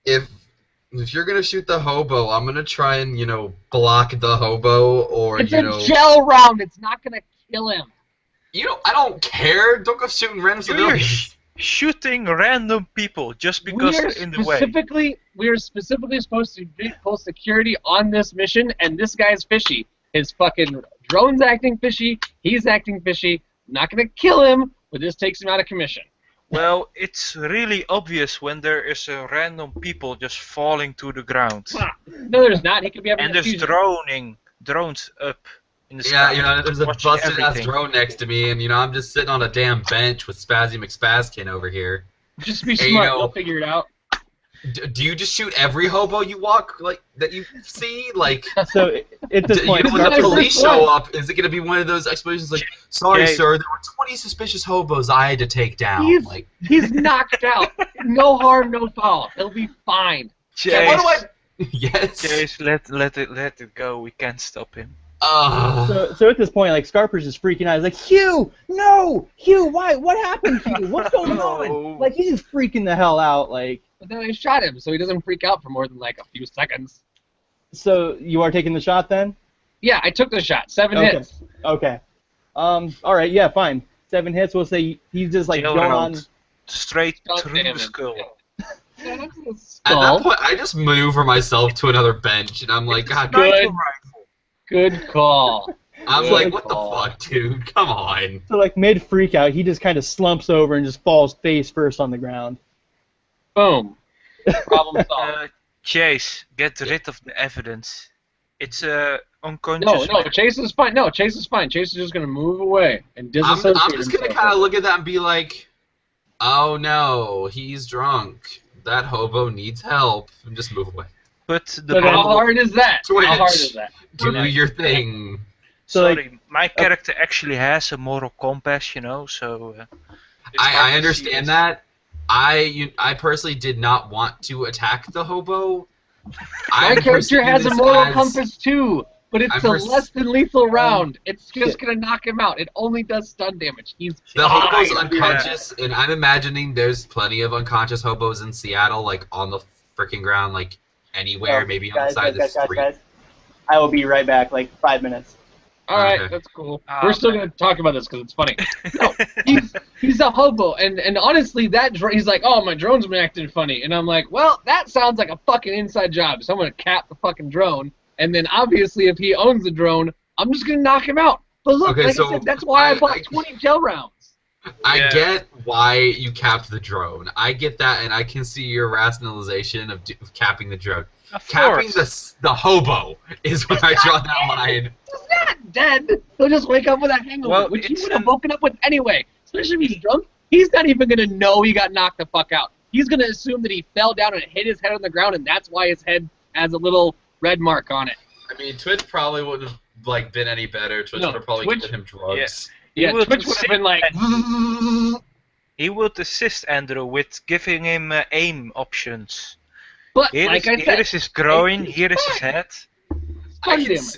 A: if you're gonna shoot the hobo, I'm gonna try and block the hobo, or
B: It's a gel round. It's not gonna kill him.
A: I don't care. Don't go shooting random
D: you're
A: civilians.
D: shooting random people just because they're in the way.
B: We are specifically supposed to pull security on this mission, and this guy's fishy. His fucking drone's acting fishy. He's acting fishy. I'm not gonna kill him, but this takes him out of commission.
D: Well, it's really obvious when there is a random people just falling to the ground.
B: No, there's not. He could be having
D: And
B: a
D: there's
B: fusion.
D: drones up in the sky.
A: Yeah, there's a
D: watching
A: busted ass
D: everything.
A: drone next to me, and I'm just sitting on a damn bench with Spazzy McSpazkin over here.
B: Just be
A: Hey,
B: smart. We'll figure it out.
A: Do you just shoot every hobo you walk that you see? Like,
C: So at this point,
A: when the
B: That's
A: police
B: the
A: show
B: point.
A: up, is it gonna be one of those explanations like, "Sorry,
D: Okay.
A: sir, there were 20 suspicious hobos I had to take down."
B: He's-
A: Like,
B: He's knocked out. No harm, no foul. He'll be fine.
D: Chase,
A: what do I? Yes.
D: Chase, let it go. We can't stop him.
C: so at this point, like Scarper's just freaking out. He's like, Hugh, no, Hugh, why? What happened, Hugh? What's going
D: No.
C: on? Like he's just freaking the hell out. Like,
B: But then I shot him, so he doesn't freak out for more than like a few seconds.
C: so you are taking the shot then?
B: Yeah, I took the shot. 7
C: Okay.
B: hits.
C: Okay. All right. Yeah. Fine. 7 hits. We'll say he's just like
D: Gel
C: going
D: round.
C: on.
D: Straight
B: God
D: through
B: damn
D: the
B: it.
D: skull.
B: Yeah, that's a
A: At
B: skull.
A: that point, I just maneuver myself to another bench, and I'm like, God,
B: Good.
D: Sniper rifle.
B: Good call.
A: I'm
B: Good
A: like, what
B: call.
A: the fuck, dude? Come on.
C: So like mid freak out, he just kind of slumps over and just falls face first on the ground.
B: Boom. Problem solved.
D: Chase, get rid of the evidence. It's
B: No,
D: unconscious.
B: no, Chase is fine. No, Chase is fine. Chase is just gonna move away and
A: I'm
B: disassociate
A: just gonna
B: himself.
A: kind of look at that and be like, oh no, he's drunk. That hobo needs help. And just move away.
D: But the
B: But how
D: problem,
B: hard is that?
A: Twitch.
B: How hard is that?
A: Do your thing.
C: So like,
D: sorry, my character actually has a moral compass, you know, so. It's hard
A: I
D: to see
A: understand
D: this.
A: that. I personally did not want to attack the hobo.
B: My
A: I'm
B: character
A: perceiving
B: has a
A: this
B: moral
A: as-
B: compass too, but it's
A: I'm
B: a less than lethal round. It's just
C: shit.
B: gonna knock him out. It only does stun damage. He's
A: The hobo's
B: fine.
A: unconscious, and I'm imagining there's plenty of unconscious hobos in Seattle, like on the freaking ground, like anywhere,
C: oh,
A: maybe on
C: guys,
A: the side of the
C: guys,
A: street.
C: guys. I will be right back. Like 5 minutes.
B: All right,
A: Okay.
B: that's cool.
D: Ah,
B: We're still
D: man.
B: gonna talk about this because it's funny. No, he's a hobo, and honestly, he's like, oh, my drone's been acting funny, and I'm like, well, that sounds like a fucking inside job. So I'm gonna cap the fucking drone, and then obviously, if he owns the drone, I'm just gonna knock him out. But look,
A: Okay,
B: like
A: so
B: I said, that's why I
A: I-
B: bought 20 gel rounds.
A: I
D: Yeah.
A: get why you capped the drone. I get that, and I can see your rationalization of capping the drone.
D: Of
A: Capping
D: course.
A: the hobo is where I draw that line.
B: He's not dead. He'll just wake up with a hangover,
D: Well,
B: which he
D: it's
B: would have
D: an-
B: woken up with anyway. Especially if he's drunk. He's not even gonna know he got knocked the fuck out. He's gonna assume that he fell down and hit his head on the ground, and that's why his head has a little red mark on it.
A: I mean, Twitch probably wouldn't have been any better. Twitch
B: No,
A: would have probably
B: Twitch-
A: given him drugs.
B: Yeah,
D: will
B: Twitch would have been like,
D: He would assist Andrew with giving him aim options.
B: but
D: Here
B: like I
D: is
B: said,
D: his groin,
B: it's
D: here is his
B: fine.
D: head.
A: I
B: stun
A: can,
B: damage.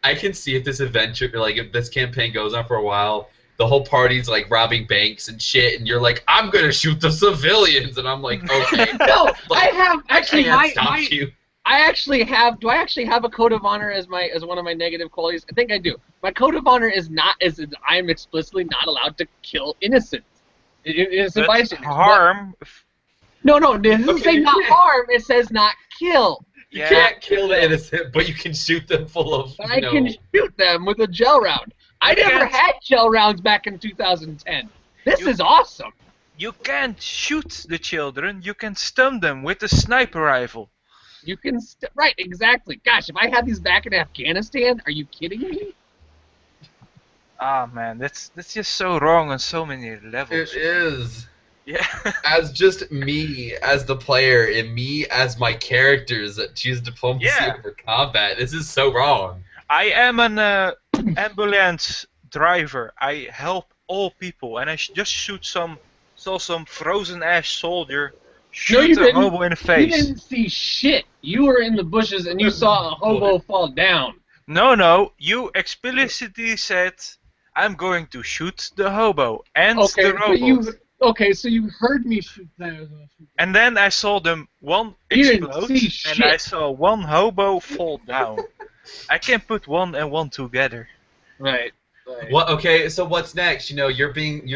A: I can see if this adventure, like if this campaign goes on for a while, the whole party's like robbing banks and shit, and you're like, I'm gonna shoot the civilians, and I'm like, okay,
B: No, I
A: Like,
B: have
A: I
B: actually
A: can't
B: my,
A: stop
B: my
A: you.
B: I actually have. Do I actually have a code of honor as one of my negative qualities? I think I do. My code of honor is I am explicitly not allowed to kill innocent
D: But
B: bystanders.
D: harm
B: No, it doesn't
A: Okay,
B: say
A: you
B: not
A: can't.
B: harm. It says not kill.
A: You
D: Yeah.
A: can't kill the innocent, but you can shoot them full of,
B: But I can shoot them with a gel round. I
D: You
B: never
D: can't-
B: had gel rounds back in 2010. This
D: You-
B: is awesome.
D: You can't shoot the children. You can stun them with a sniper rifle.
B: You can right, exactly. Gosh, if I had these back in Afghanistan, are you kidding me?
D: Ah man, that's just so wrong on so many levels.
A: It is.
D: Yeah.
A: As just me as the player and me as my characters that choose diplomacy
D: Yeah.
A: over combat. This is so wrong.
D: I am an ambulance driver. I help all people, and I just saw some frozen ass soldier shoot
B: you
D: a
B: didn't.
D: hobo in the
B: You
D: face.
B: didn't see shit. You were in the bushes and you saw a hobo fall down.
D: No, you explicitly said, "I'm going to shoot the hobo and
B: Okay,
D: the robot."
B: so you heard me shoot that.
D: And then I saw them one
B: You didn't
D: explode,
B: see
D: and I
B: shit.
D: saw one hobo fall down. I can put 1 and 1 together.
B: Right.
A: What? Okay, so what's next? You know, you're doing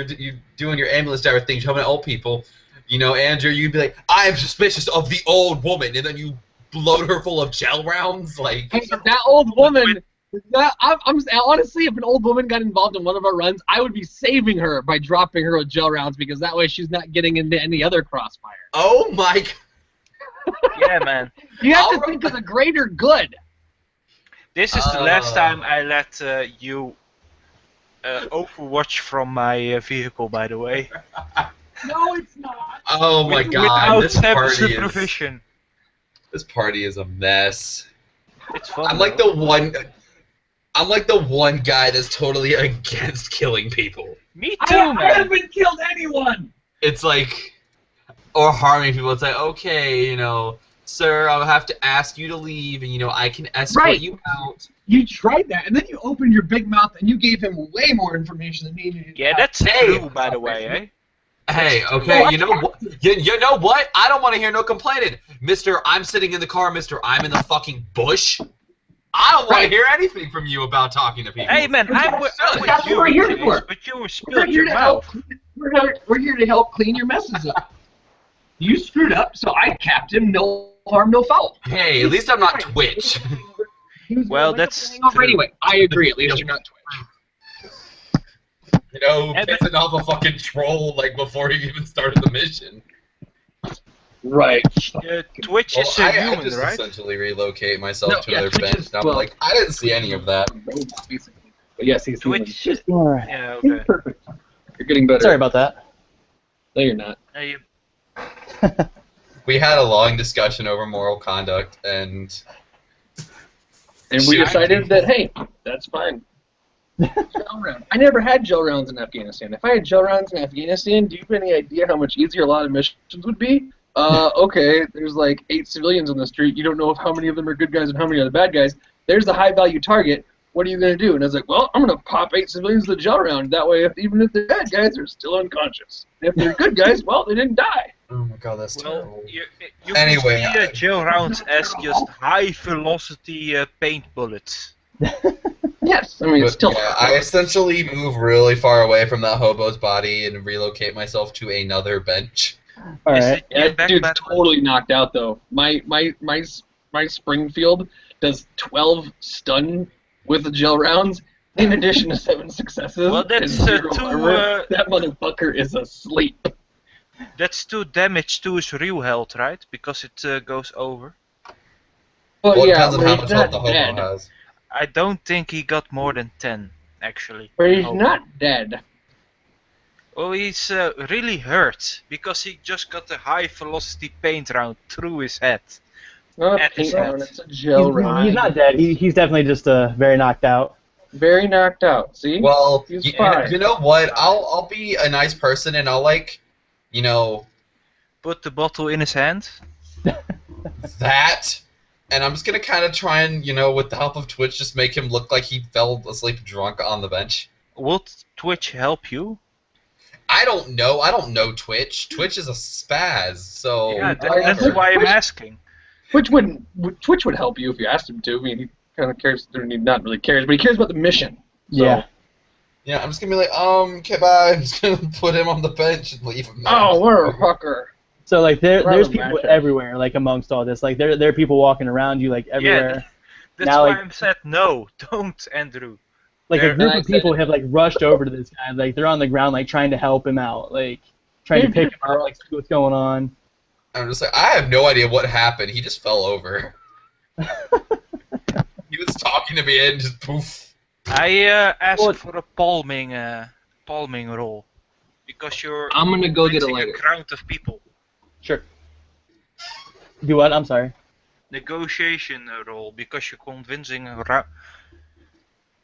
A: your ambulance driver thing, helping old people. You know, Andrew, you'd be like, I am suspicious of the old woman, and then you load her full of gel rounds, like.
B: Hey, that old woman. I'm honestly, if an old woman got involved in one of our runs, I would be saving her by dropping her with gel rounds because that way she's not getting into any other crossfire.
A: Oh my.
D: Yeah, man.
B: You have to
A: Alright.
B: think of the greater good.
D: This is the last time I let you overwatch from my vehicle, by the way.
B: No, it's not.
A: Oh my God!
D: Without
A: This party is.
D: supervision.
A: This party is a mess.
D: It's fun.
A: I'm like
D: though.
A: the one guy that's totally against killing people.
D: Me too, man.
B: haven't killed anyone.
A: It's like, or harming people. It's like, okay, you know, sir, I'll have to ask you to leave, and you know, I can escort
B: Right.
A: you out.
B: You tried that, and then you opened your big mouth and you gave him way more information than he needed.
D: Yeah, that's
A: Hey.
D: true, by the way, eh?
A: Hey, okay, you know what? You know what? I don't want to hear no complaining, Mister. I'm sitting in the car, Mister. I'm in the fucking bush. I don't want to hear anything from you about talking to people.
D: Hey, man, I'm with
B: That's
D: you,
B: what we're here
D: Chase,
B: for.
D: but you
B: We're
D: spilled
B: here
D: your
B: to
D: mouth.
B: help. We're here to help clean your messes up. You screwed up, so I capped him. No harm, no foul.
A: Hey, at least I'm not Twitch.
D: Well, that's
B: over
D: true.
B: anyway. I agree. At least you're not Twitch.
A: You know,
D: And
A: pissing off a fucking troll like before you even started the mission.
B: Right.
D: Twitch
A: Well,
D: is a
A: I
D: human,
A: just
D: right?
A: essentially relocate myself
B: No,
A: to
B: yeah,
A: another
B: Twitch
A: bench.
B: is-
A: And I'm
B: well-
A: like, I didn't see any of that.
B: Basically. But yes, he's human.
D: Twitch.
C: All right.
D: Yeah,
B: He's
D: okay.
B: perfect. You're getting better.
C: Sorry about that.
B: No, you're not.
D: Hey,
A: We had a long discussion over moral conduct, and
B: And we
A: Shit.
B: decided that, hey, that's fine. Gel round. I never had gel rounds in Afghanistan. If I had gel rounds in Afghanistan, do you have any idea how much easier a lot of missions would be? Okay, there's like 8 civilians on the street. You don't know if how many of them are good guys and how many are the bad guys. There's the high-value target. What are you going to do? And I was like, well, I'm going to pop 8 civilians with a gel round. That way, even if they're bad guys, they're still unconscious. And if they're good guys, well, they didn't die.
A: oh my god, that's
D: well,
A: terrible.
D: you
A: Anyway,
D: can see gel rounds as just high-velocity paint bullets.
B: Yes, I mean, it's
A: But,
B: still...
A: yeah, I essentially move really far away from that hobo's body and relocate myself to another bench.
C: All
D: Is
C: right.
D: it
B: Yeah,
D: your
B: that
D: back
B: dude's
D: battle?
B: totally knocked out though. My Springfield does 12 stun with the gel rounds, in addition to 7 successes.
D: Well, that's,
B: and 0
D: two,
B: armor. That motherfucker is asleep.
D: That's 2 damage to his real health, right? Because it goes over.
B: Well,
A: Well, it
B: yeah,
A: depends on
B: but
A: how
B: he's
A: much
B: not
A: health the hobo
B: dead.
A: has.
D: I don't think he got more than 10, actually.
B: But he's
D: Oh.
B: not dead.
D: Well, he's really hurt because he just got a high-velocity paint round through his head.
B: Not a
D: At his
B: paint round,
D: head.
B: it's a gel
C: He's,
B: round.
C: he's not dead. He's definitely just very knocked out.
B: Very knocked out. See?
A: Well,
B: He's
A: you,
B: fine.
A: you know what? I'll be a nice person and I'll like, you know,
D: Put the bottle in his hand.
A: that, and I'm just gonna kind of try and, you know, with the help of Twitch, just make him look like he fell asleep drunk on the bench.
D: Would Twitch help you?
A: I don't know. I don't know Twitch. Twitch is a spaz, so
D: Yeah,
A: whatever.
D: that's why I'm asking.
B: Twitch would help you if you asked him to. I mean, he kind of cares. He not really cares, but he cares about the mission. So-
C: Yeah.
A: Yeah, I'm just gonna be like, okay, bye. I'm just gonna put him on the bench and leave him there.
B: Oh, what a fucker.
C: So like there's
B: Rather
C: people
B: matchups.
C: everywhere, like amongst all this. Like there are people walking around you like everywhere.
D: That's
C: Now,
D: why
C: like-
D: I said no, don't, Andrew.
C: Like
D: There-
C: a group
B: And I
C: of people have like rushed over to this guy. Like they're on the ground, like trying to help him out, like trying to pick him up, like see what's going on.
A: I'm just like, I have no idea what happened. He just fell over. He was talking to me and just poof.
D: I asked
C: Well-
D: for a palming roll because you're
B: I'm gonna go get a
D: convincing
B: lighter.
D: crowd of people.
C: Sure. Do what? I'm sorry.
D: Negotiation roll because you're convincing a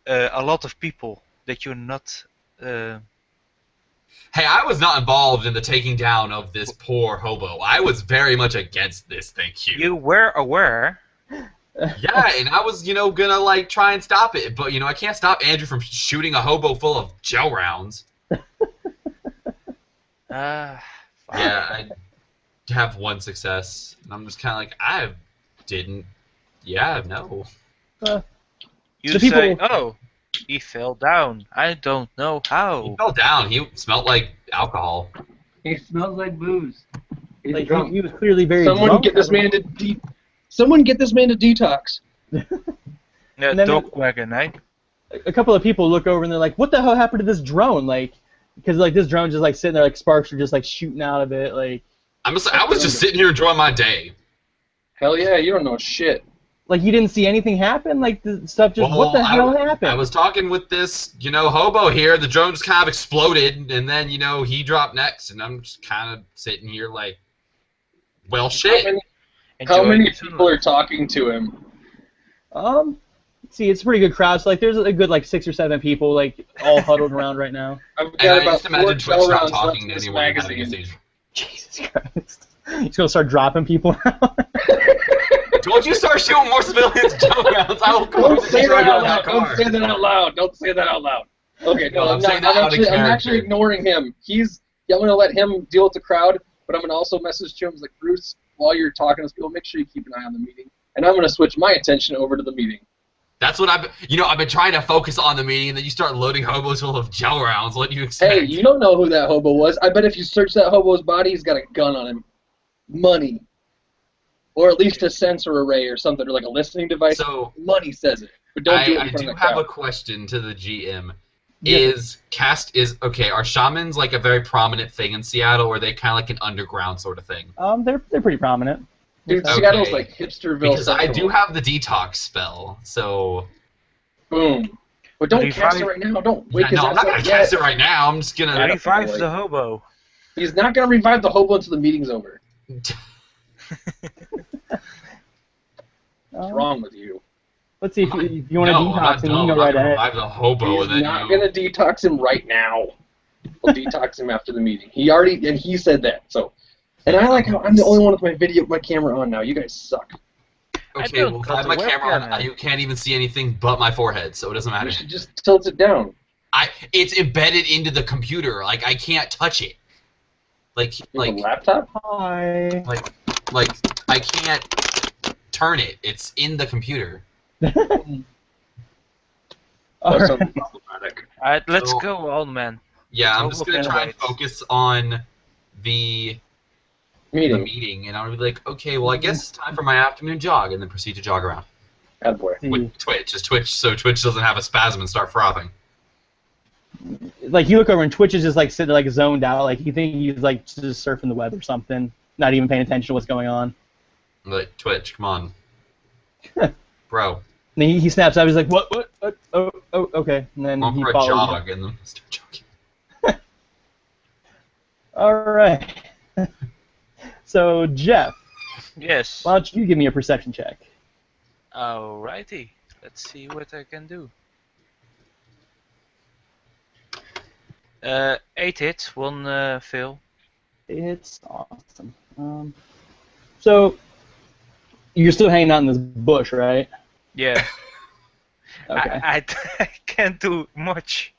D: lot of people that you're not.
A: Hey, I was not involved in the taking down of this poor hobo. I was very much against this, thank you.
D: You were aware.
A: Yeah, and I was, gonna, like, try and stop it. But, I can't stop Andrew from shooting a hobo full of gel rounds.
D: Fine.
A: Yeah, I have one success. And I'm just kind of like, I didn't. Yeah, no.
D: You
C: The
D: say,
C: people-
D: oh, he fell down. I don't know
A: He
D: how.
A: fell down. He smelled like alcohol.
B: He smells like booze. He's
C: Like
B: drunk.
C: he was clearly very
B: Someone
C: drunk.
B: get this man to Someone get this man to detox.
D: Yeah,
C: And then-
D: dog wagon, eh?
C: A couple of people look over and they're like, "What the hell happened to this drone?" Like, because like this drone just like sitting there, like sparks are just like shooting out of it. Like
A: I was just sitting here enjoying my day.
B: Hell yeah, you don't know shit.
C: you didn't see anything happen. Like the stuff just what the hell happened?
A: I was talking with this, hobo here. The drone just kind of exploded, and then, he dropped next, and I'm just kind of sitting here like, well, shit.
B: How
D: Enjoy
B: many
D: the
B: people
D: sunlight.
B: are talking to him?
C: Let's see, it's a pretty good crowd. So like there's a good like 6 or 7 people like all huddled around right now.
B: I've
A: And
B: got
A: I
B: about
A: just imagine
B: 4
A: Twitch not
B: rounds left
A: talking
B: in
A: to
B: this
A: anyone and having a
B: magazine.
A: stage.
C: Jesus Christ! He's gonna start dropping people out.
A: Don't you start shooting more civilians gel rounds. I will come
B: Don't
A: over and
B: say
A: destroy
B: that
A: you
B: out
A: in that
B: loud. Don't
A: car.
B: say that out loud. Don't say that out loud. Okay, no,
A: No, I'm
B: I'm
A: saying
B: not.
A: that out of
B: I'm
A: character.
B: actually ignoring him. I'm gonna let him deal with the crowd, but I'm gonna also message to him like, Bruce, while you're talking to people, make sure you keep an eye on the meeting, and I'm gonna switch my attention over to the meeting.
A: That's what I've been trying to focus on the meeting, and then you start loading hobos full of gel rounds. What do you expect?
B: Hey, you don't know who that hobo was. I bet if you search that hobo's body, he's got a gun on him. Money. Or at least a sensor array or something, or like a listening device.
A: So
B: Money says it. But don't do it in
A: I
B: front
A: do
B: of the
A: have
B: crowd.
A: a question to the GM.
C: Yeah.
A: Are shamans like a very prominent thing in Seattle, or are they kind of like an underground sort of thing?
C: They're pretty prominent.
B: Dude,
A: Okay.
B: Seattle's like hipsterville.
A: Because I
B: Central.
A: do have the detox spell, so
B: Boom. But don't
D: Revive-
B: cast it right now. Don't wake
A: yeah,
B: his
A: no, I'm
B: ass
A: not
B: up
A: gonna
B: yet.
A: cast it right now. I'm just gonna.
D: Revive
B: boy.
D: the hobo.
B: He's not gonna revive the hobo until the meeting's over. What's wrong with you?
C: Let's see if you want to
A: No, I'm
C: detox
A: not
C: him. You
A: dumb.
C: can go
A: I'm not
C: right
A: gonna
C: ahead.
A: revive the hobo,
B: He's
A: and then
B: not gonna detox him right now. We'll detox him after the meeting. He said that. So, and I like how I'm the only one with my camera on now. You guys suck.
A: Okay,
D: don't
A: well, if
D: got
A: I have
D: the
A: my camera
D: webcam,
A: on,
D: man.
A: you can't even see anything but my forehead, so it doesn't
B: You
A: matter.
B: should just tilt it down.
A: It's embedded into the computer. Like I can't touch it. Like
B: You have a laptop?
C: Hi.
A: like I can't turn it. It's in the computer.
C: All
B: That's
C: right.
B: something problematic.
D: Alright, let's
A: So-
D: go, old man.
A: Yeah, I'm
D: Hobo
A: just gonna try and
D: candidates.
A: focus on the
B: Meeting.
A: meeting, and I'll be like, okay, well, I guess it's time for my afternoon jog, and then proceed to jog around
B: Attaboy.
C: See,
A: with Twitch. Just Twitch, so Twitch doesn't have a spasm and start frothing.
C: like you look over and Twitch is just like sitting like zoned out. Like you think he's like just surfing the web or something, not even paying attention to what's going on.
A: I'm like, Twitch, come on, bro,
C: And then he snaps out. He's like, what? Oh, okay. And then
A: I'm
C: he
A: for a
C: follows you.
A: jog, and then start jogging.
C: All right. So Jeff,
D: Yes.
C: why don't you give me a perception check?
D: Alrighty. Let's see what I can do. 8 hits, 1 fail.
C: It's awesome. So you're still hanging out in this bush, right?
D: Yeah.
C: Okay.
D: I can't do much.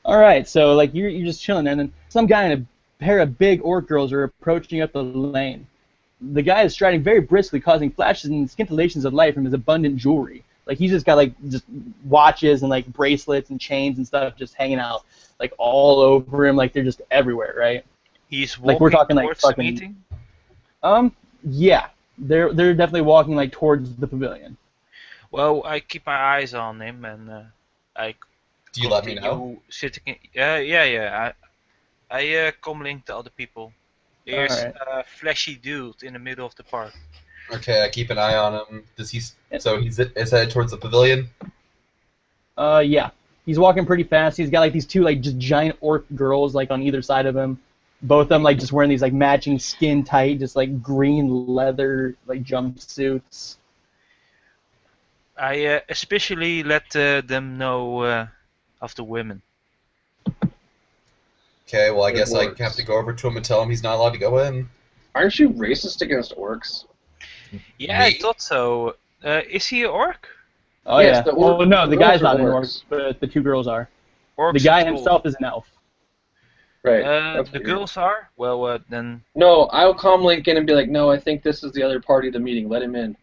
C: All right. So like you're just chilling, and then some guy and a pair of big orc girls are approaching up the lane. The guy is striding very briskly, causing flashes and scintillations of light from his abundant jewelry. Like he's just got like just watches and like bracelets and chains and stuff just hanging out like all over him, like they're just everywhere, right?
D: He's
C: Like
D: walking
C: we're talking like
D: towards the
C: fucking.
D: meeting.
C: Yeah, they're definitely walking like towards the pavilion.
D: Well, I keep my eyes on him and I
A: Do you let me know?
D: continue sitting. Yeah. I comlink the other people. There's
C: Alright.
D: a flashy dude in the middle of the park.
A: Okay, I keep an eye on him. Does he? So is headed towards the pavilion.
C: Yeah, he's walking pretty fast. He's got like these two like just giant orc girls like on either side of him. Both of them like just wearing these like matching skin tight, just like green leather like jumpsuits.
D: I especially let them know of the women.
A: Okay, well I
B: Good
A: guess I
B: works.
A: have to go over to him and tell him he's not allowed to go in.
B: Aren't you racist against orcs?
D: Yeah, I
A: Me?
D: thought so. Is he an orc?
C: Oh
B: Yes,
C: yeah.
B: the orc-
C: Oh no,
B: the
C: the
B: girls
C: guy's
B: are
C: not an orc,
B: orcs.
C: but the two girls are.
D: Orcs
C: The guy
D: are cool.
C: himself is an elf.
B: Right. That's
D: The
B: weird.
D: girls are? Well, then,
B: No, I'll comlink in and be like, no, I think this is the other party of the meeting. Let him in.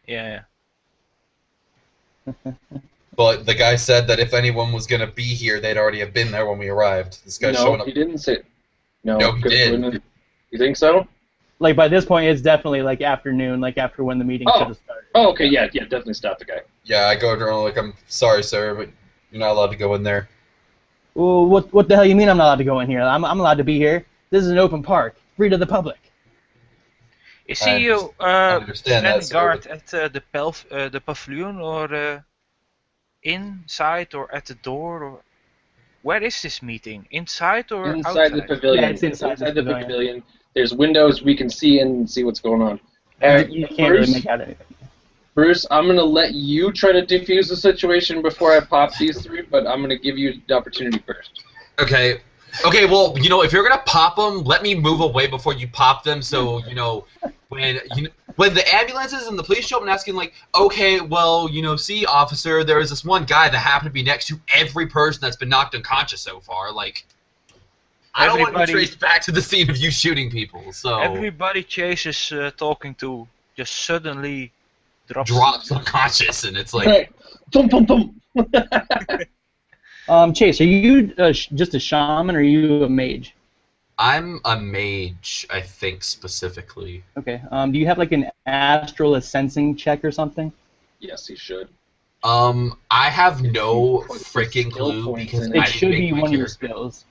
D: yeah.
A: But the guy said that if anyone was gonna be here, they'd already have been there when we arrived. This guy's
B: No,
A: showing up.
B: he didn't say. No,
A: No, he
B: 'cause
A: did.
B: when- You think so?
C: Like by this point, it's definitely like afternoon, like after when the meeting
B: Oh.
C: should have started.
B: Oh, okay, yeah, definitely stop the guy.
A: Yeah, I go to him like, I'm sorry, sir, but you're not allowed to go in there.
C: Well, what the hell you mean I'm not allowed to go in here? I'm allowed to be here. This is an open park, free to the public.
D: Is
A: I
D: he
A: understand that,
D: standing
A: sir,
D: guard at the pavilion or inside or at the door? Or where is this meeting? Inside or
B: Inside the
D: outside?
B: pavilion.
C: Yeah, it's inside the
B: the
C: pavilion.
B: pavilion. There's windows we can see in and see what's going on.
C: You can't really make out anything.
B: Bruce, I'm going to let you try to defuse the situation before I pop these three, but I'm going to give you the opportunity first.
A: Okay. Okay, well, if you're gonna pop them, let me move away before you pop them. So, when the ambulances and the police show up and asking like, okay, well, see, officer, there is this one guy that happened to be next to every person that's been knocked unconscious so far. Like, I don't want to be
D: Everybody-
A: traced back to the scene of you shooting people. So
D: Everybody Chase is talking to just suddenly
A: drops unconscious, and it's like,
B: Right. Boom, boom, boom.
C: Chase, are you just a shaman or are you a mage?
A: I'm a mage, I think specifically.
C: Okay. Do you have like an astral sensing check or something?
B: Yes, he should.
A: I have no
B: Put the
A: freaking
B: skill
A: clue
B: points
A: because
B: in
A: I
C: It
A: didn't
C: should
A: make
C: be
A: my
C: one of your
A: character.
C: skills.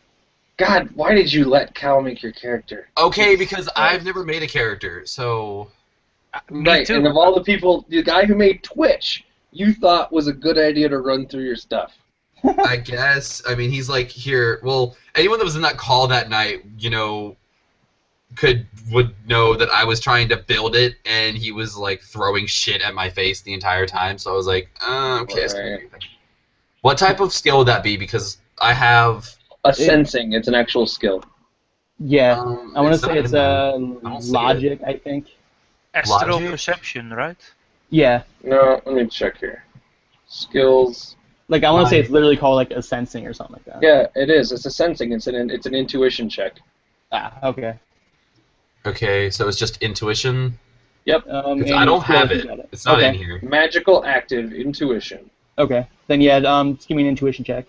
B: God, why did you let Cal make your character?
A: Okay, because I've never made a character, so
D: Me
B: Right,
D: too.
B: and of all the people, the guy who made Twitch, you thought was a good idea to run through your stuff.
A: I guess. I mean, he's like here. Well, anyone that was in that call that night, would know that I was trying to build it, and he was like throwing shit at my face the entire time. So I was like, okay.
B: Right.
A: What type of skill would that be? Because I have.
B: A sensing, it's an actual skill.
C: Yeah. I want to
A: it's
C: say
A: not
C: it's
A: in there. I don't see
C: logic, I think.
D: Astral
A: Logic?
D: perception, right?
C: Yeah.
B: No, let me check here. Skills.
C: Like I want to say it's literally called like a sensing or something like that.
B: Yeah, it is. It's a sensing. It's an intuition check.
C: Ah, okay.
A: Okay, so it's just intuition.
B: Yep.
A: 'Cause
C: And
A: I don't
C: your
A: have
C: skills,
A: it.
C: you got
A: It's not in
C: Okay.
A: here.
B: Magical active intuition.
C: Okay. Then yeah, just give me an intuition check.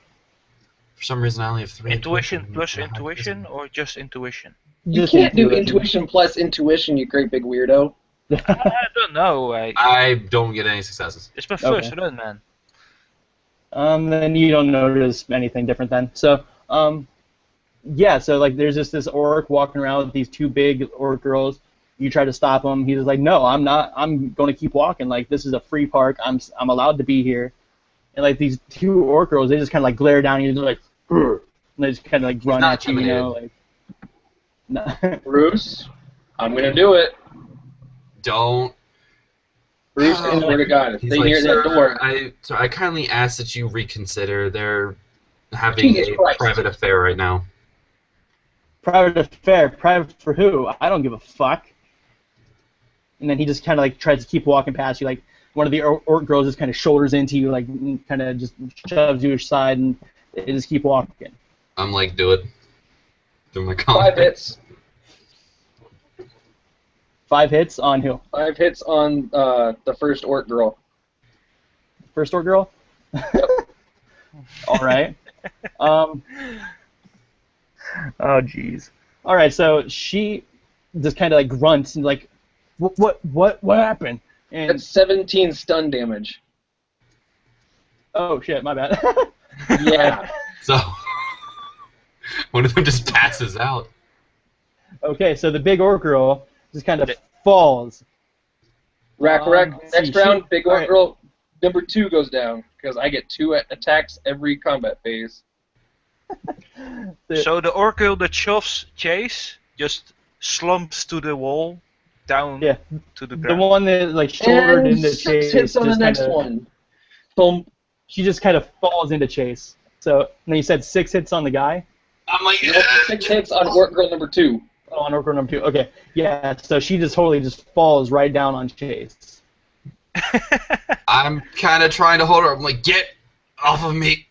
A: For some reason, I only have 3.
D: Intuition plus
A: Yeah,
D: intuition or just intuition?
B: You
C: Just
B: can't do intuition plus intuition, you great big weirdo.
D: I don't know.
A: I don't get any successes.
D: It's my first run, man.
C: Then you don't notice anything different then. So, yeah, so like there's just this orc walking around with these two big orc girls. You try to stop him. He's like, no, I'm not. I'm going to keep walking. Like this is a free park. I'm allowed to be here. And like these two orc girls, they just kind of like glare down. And you're like, "Grr," and they just kind of like run
A: not
C: at you, like. No.
B: Bruce, I'm gonna do it.
A: Don't.
B: Bruce, I swear to God, if
A: He's
B: they
A: like,
B: hear that door,
A: I kindly ask that you reconsider. They're having
B: Jesus
A: a
B: Christ.
A: private affair right now.
C: Private affair. Private for who? I don't give a fuck. And then he just kind of like tries to keep walking past you. Like one of the orc girls just kind of shoulders into you, like kind of just shoves you aside, and they just keep walking.
A: I'm like, do it. Do my
B: 5
A: comment.
B: hits.
C: 5 hits on who?
B: 5 hits on the first orc girl.
C: First orc girl? All right. Oh, jeez. All right, so she just kind of like grunts and like, what happened? And
B: That's 17 stun damage.
C: oh shit, my bad.
B: Yeah.
A: So one of them just passes out.
C: Okay, so the big orc girl just kind of falls.
B: Rack.
C: let's
B: Next
C: see,
B: round, big orc
C: alright.
B: girl number 2 goes down because I get 2 attacks every combat phase.
D: So the Oracle that shoves Chase just slumps to the wall, down
C: Yeah,
D: to the
C: the
D: ground.
C: one that like shouldered
B: And
C: into
B: 6
C: Chase
B: hits on the
C: just
B: next
C: kinda,
B: one. Boom.
C: she just kind of falls into Chase. So then you said 6 hits on the guy.
A: I'm like,
B: Nope, 6 hits on orc girl number 2.
C: Oh, on orc girl number 2. Okay, yeah. So she just totally just falls right down on Chase.
A: I'm kind of trying to hold her. I'm like, get off of me.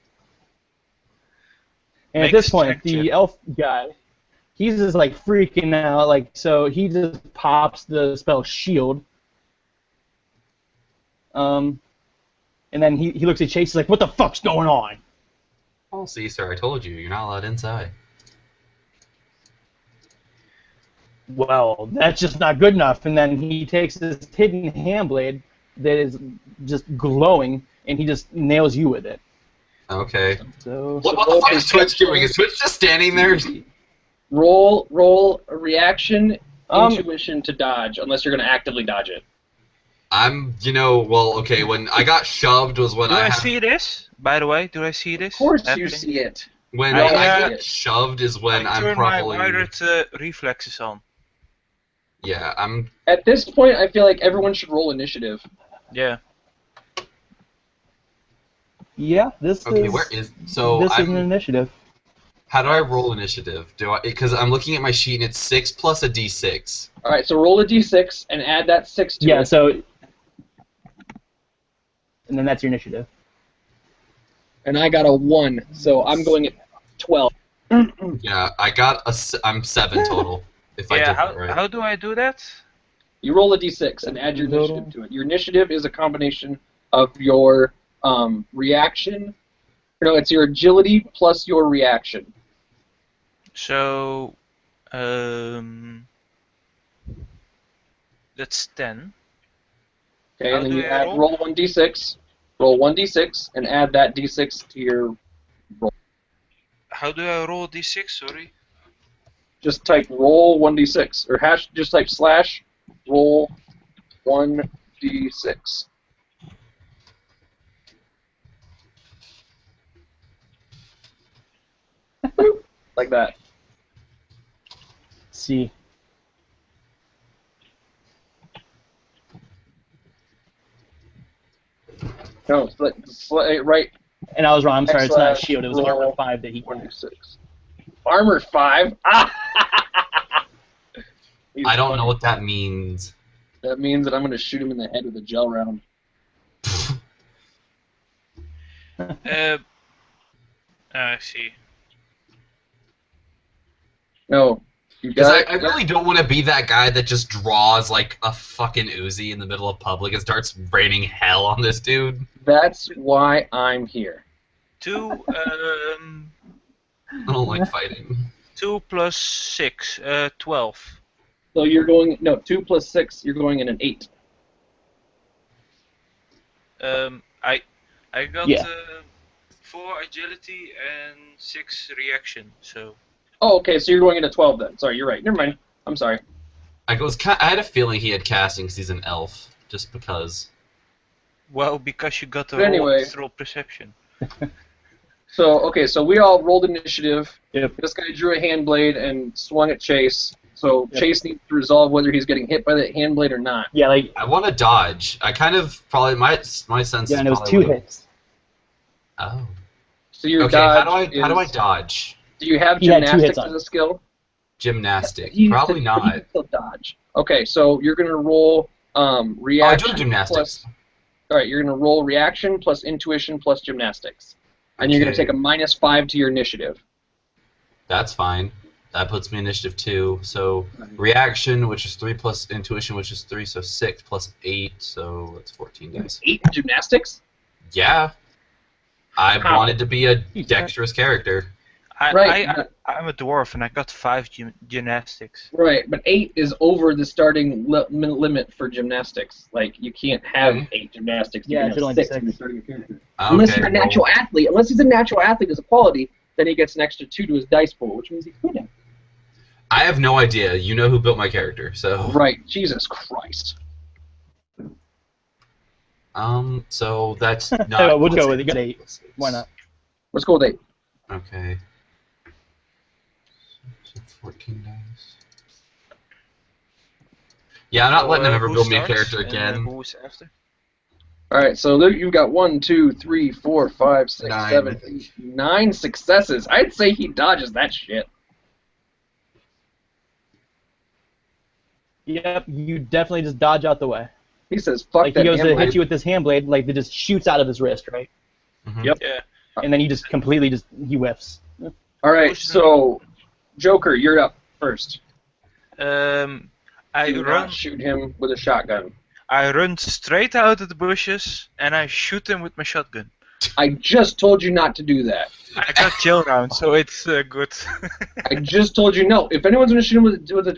C: And
D: Make
C: at this
D: a
C: point,
D: strength
C: the
D: check.
C: elf guy, he's just like freaking out. Like, so he just pops the spell shield. And then he looks at Chase. He's like, "What the fuck's going on?"
A: Oh, see, sir, I told you, you're not allowed inside.
C: Well, that's just not good enough. And then he takes this hidden hand blade that is just glowing, and he just nails you with it.
A: Okay.
C: So
A: What the fuck is Twitch doing? Is Twitch just standing there?
B: Roll a reaction,
C: Um,
B: intuition to dodge, unless you're going to actively dodge it.
A: Well, okay, when I got shoved was when
D: Do I
A: had,
D: see this? By the way, do I see this?
B: Of course you
D: happening?
B: see it.
A: when
B: I,
A: I got shoved is when
D: I
A: I'm
D: turn
A: probably,
D: my pirate reflexes on.
A: yeah, I'm,
B: At this point, I feel like everyone should roll initiative.
D: Yeah.
C: yeah, this
A: okay,
C: is
A: where is, so
C: this is an
A: I'm,
C: initiative.
A: how do I roll initiative? Because I'm looking at my sheet and it's 6 plus a d6.
B: All right, so roll a d6 and add that 6 to
C: Yeah,
B: it.
C: so and then that's your initiative.
B: And I got a 1, so I'm going at 12.
A: Yeah, I'm 7 total, if I
D: Yeah,
A: did that right.
D: how do I do that?
B: You roll a d6 and add your
C: Total.
B: initiative to it. Your initiative is a combination of your reaction. No, it's your agility plus your reaction.
D: So, that's 10.
B: Okay,
D: How
B: and then
D: do
B: you
D: I
B: add
D: roll?
B: roll 1d6. Roll 1d6 and add that d6 to your.
D: How do I roll d6? Sorry.
B: Just type roll 1d6 or just type slash roll 1d6. Boop, like that.
C: See.
B: No, right.
C: And I was wrong. I'm sorry. It's not
B: Backslash
C: shield. It was
B: roll
C: armor 5 that he got.
B: 1d6. Armor 5. Ah! He's
A: I don't
B: funny.
A: know what that means.
B: That means that I'm going to shoot him in the head with a gel round.
D: I see.
B: No, you
A: Because
B: got
A: I really don't want to be that guy that just draws like a fucking Uzi in the middle of public and starts raining hell on this dude.
B: That's why I'm here.
D: 2,
A: I don't like fighting.
D: 2 plus 6, 12.
B: So you're going 2 plus 6. You're going in an 8.
D: I got
C: Yeah.
D: 4 agility and 6 reaction. So
B: Oh, okay. So you're going into 12 then. Sorry, you're right. Never mind. I'm sorry.
A: I had a feeling he had casting because he's an elf, just because.
D: well, because you got a
B: But anyway.
D: roll perception.
B: So okay. So we all rolled initiative.
C: Yep.
B: This guy drew a hand blade and swung at Chase. So
C: Yep.
B: Chase needs to resolve whether he's getting hit by that hand blade or not.
C: Yeah, like
A: I want to dodge. I kind of probably my sense.
C: yeah, and it was
A: is
C: 2
A: probably
C: hits.
A: Oh.
B: So your
A: Okay.
B: dodge
A: How do I
B: is-
A: dodge?
B: Do you have
C: He had 2
B: gymnastics
C: hits on
B: as a skill?
A: Gymnastic.
B: He
A: Probably
B: can
A: not.
B: still dodge. Okay, so you're gonna roll
A: Oh, I
B: reaction.
A: do gymnastics.
B: All right, you're gonna roll reaction plus intuition plus gymnastics, and you're gonna
A: Okay.
B: take a -5 to your initiative.
A: That's fine. That puts me initiative 2. So reaction, which is 3 plus intuition, which is 3, so 6 plus 8, so that's 14 dice.
B: 8 in gymnastics.
A: Yeah. I
B: How?
A: wanted to be a dexterous character.
D: I'm a dwarf and I got 5 gymnastics.
B: Right, but 8 is over the starting limit for gymnastics. Like, you can't have
A: Okay.
B: 8 gymnastics.
C: Yeah,
B: You
C: it should
B: can
C: only
B: have
C: be
B: 6 when
C: 6.
B: you're starting your character. Unless
A: Okay,
B: you're a
A: well,
B: natural athlete. Unless he's a natural athlete as a quality, then he gets an extra 2 to his dice pool, which means he could have.
A: I have no idea. You know who built my character, so.
B: Right, Jesus Christ.
A: So that's not.
C: Well, we'll just go with it. You got 8. Why not?
B: Let's go with 8.
A: Okay. So 14 dice. Yeah, I'm not letting him ever
D: Who
A: build me a
D: starts
A: character
D: and,
A: again.
D: who is after?
B: Alright, so you've got 1, 2, 3, 4, 5, 6,
A: 9.
B: 7, 8, 9 successes. I'd say he dodges that shit.
C: Yep, you definitely just dodge out the way.
B: He says, fuck
C: Like,
B: that
C: he goes to
B: handle.
C: hit you with this hand blade, like, it just shoots out of his wrist, right?
A: Mhm.
B: Yep.
D: Yeah.
C: And then he just completely he whiffs.
B: Alright, so, Joker, you're up first.
D: I
B: Do
D: run.
B: not shoot him with a shotgun.
D: I run straight out of the bushes and I shoot him with my shotgun.
B: I just told you not to do that.
D: I got gel round, so it's good.
B: I just told you no. If anyone's going to shoot him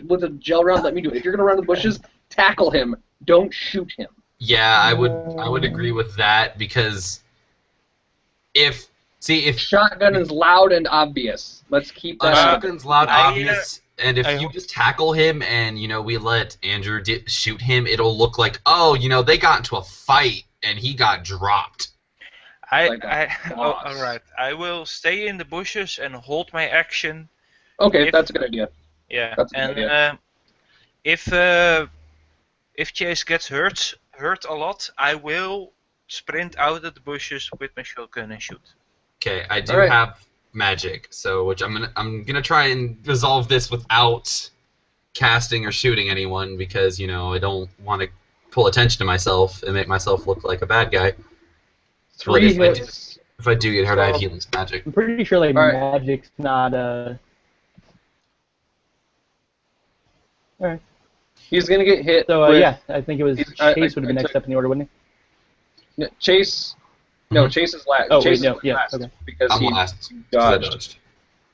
B: with a gel round, let me do it. If you're going to run the bushes, tackle him. Don't shoot him.
A: Yeah, I would agree with that because if
B: Shotgun is loud and obvious. Let's keep that.
A: shotgun's loud,
D: I,
A: obvious, and if you just tackle him and we let Andrew shoot him, it'll look like they got into a fight and he got dropped.
B: Like a boss.
D: All right. I will stay in the bushes and hold my action.
B: Okay, that's a good idea.
D: Yeah,
B: That's a good idea.
D: If Chase gets hurt a lot, I will sprint out of the bushes with my shotgun and shoot.
A: Okay, I do
B: Alright.
A: have magic, so which I'm gonna try and resolve this without casting or shooting anyone because I don't want to pull attention to myself and make myself look like a bad guy.
B: 3
A: But
B: hits.
A: if I do get hurt, I have healing magic.
C: I'm pretty sure, like,
B: Alright.
C: magic's not, Alright.
B: He's going to get hit.
C: So,
B: with
C: yeah, I think it was
B: He's- I-
C: Chase would have been
B: I-
C: next step in the order, wouldn't
B: Chase. No,
A: Mhm.
B: Chase is last.
C: Oh,
B: Chase
C: wait, no,
B: is
C: yeah,
B: last
C: okay.
B: because
A: I'm
B: he
A: last. 'Cause I
B: dodged.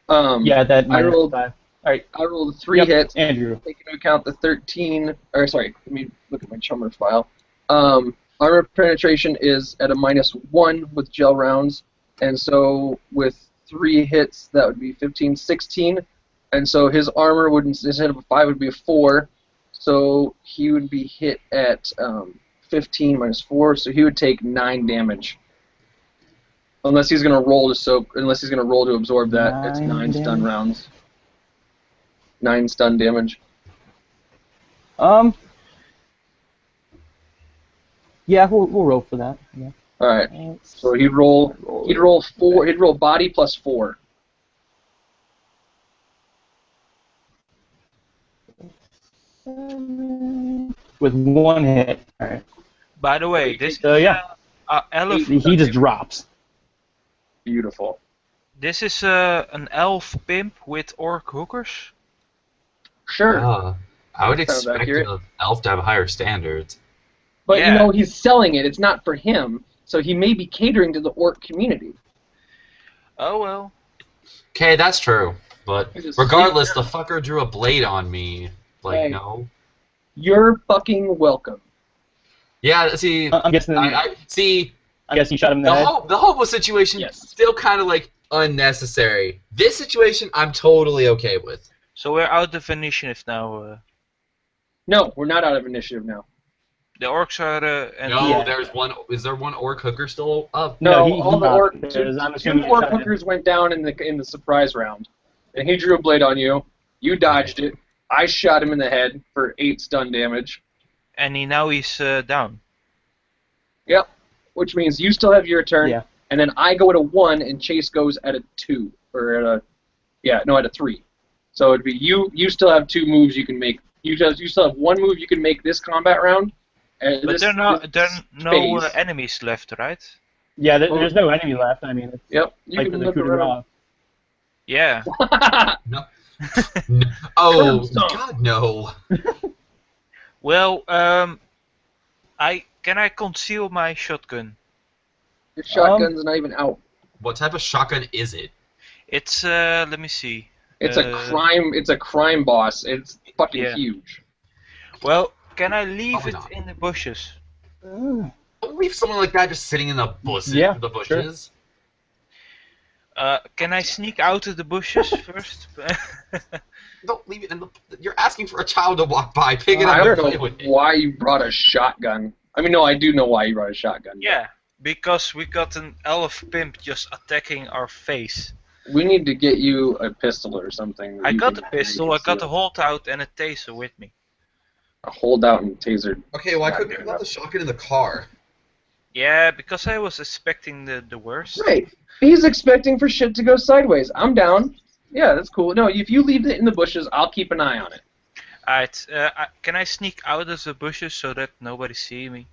C: he? Yeah, that
B: I
C: minus
B: rolled-
C: 5. Alright,
B: I rolled 3
C: yep,
B: hits.
C: Andrew.
B: Take into account the 13, or sorry, let me look at my chummer file. Armor penetration is at a -1 with gel rounds, and so with 3 hits, that would be 15, 16, and so his armor would, instead of a 5, would be a 4, so he would be hit at 15 minus 4, so he would take 9 damage. Unless he's gonna roll to absorb that, it's 9 stun
C: damage.
B: rounds. 9 stun damage.
C: Yeah, we'll roll for that. Yeah.
B: All right. So he'd roll 4. He'd roll body plus 4.
C: With 1 hit. Alright.
D: By the way, this
C: So, yeah,
D: elf.
C: he just drops.
B: Beautiful.
D: This is an elf pimp with orc hookers.
B: Sure.
A: I would
B: Sounds
A: expect
B: accurate.
A: an elf to have higher standards.
B: But
D: Yeah.
B: he's selling it. It's not for him. So he may be catering to the orc community.
D: Oh well.
A: Okay, that's true. But
B: He's a
A: regardless,
B: sneak-
A: the fucker drew a blade on me. Like,
B: Hey.
A: no.
B: You're fucking welcome.
A: Yeah, see,
C: I'm guessing.
A: I see.
C: I guess you shot him in the head.
A: The hobo situation
B: Yes.
A: still kind of like unnecessary. This situation I'm totally okay with.
D: So we're out of initiative now.
B: No, we're not out of initiative now.
D: The orcs are. And
A: No,
C: Yeah.
A: there's one. Is there one orc hooker still up?
C: No,
B: all the orc.
C: There's- I'm
B: Two
C: assuming you
B: orc
C: shot him.
B: hookers went down in the surprise round, and he drew a blade on you. You dodged it. I shot him in the head for 8 stun damage.
D: And he's down.
B: Yep. Which means you still have your turn,
C: Yeah.
B: and then I go at a 1, and Chase goes at a 2, or at a 3. So it'd be you. You still have 2 moves you can make. You still have 1 move you can make this combat round. And
D: But
B: this-
D: there are
B: this
D: no
B: phase.
D: enemies left, right?
C: Yeah, there's no enemy left. I mean, it's
B: Yep. You
C: like
B: can
C: for the
B: look
C: coup de
B: around.
D: Yeah.
A: No. Oh
B: Curb stomp.
A: God, no.
D: Well, can I conceal my shotgun?
B: Your shotgun's not even out.
A: What type of shotgun is it?
D: It's let me see.
B: It's a crime. It's a crime boss. It's fucking
D: Yeah.
B: huge.
D: Well, can I leave
A: Probably
D: it
A: not.
D: in the bushes?
C: Uh,
A: Don't leave someone like that just sitting in the bushes.
C: Yeah,
A: The bushes.
D: Can I sneak out of the bushes first?
A: Don't leave it in the. You're asking for a child to walk by. Pick it
B: I
A: up and
B: don't
A: play
B: know
A: with it.
B: why you brought a shotgun. I mean, no, I do know why you brought a shotgun.
D: Yeah, because we got an elf pimp just attacking our face.
B: We need to get you a pistol or something.
D: I
B: you
D: got
B: can-
D: a pistol, I got a holdout and a taser with me.
B: a holdout and taser.
A: Okay, well I couldn't
B: Goddamn.
A: have left the shotgun in the car.
D: Yeah, because I was expecting the worst.
B: Right. He's expecting for shit to go sideways. I'm down. Yeah, that's cool. No, if you leave it in the bushes, I'll keep an eye on it.
D: Alright, can I sneak out of the bushes so that nobody see me?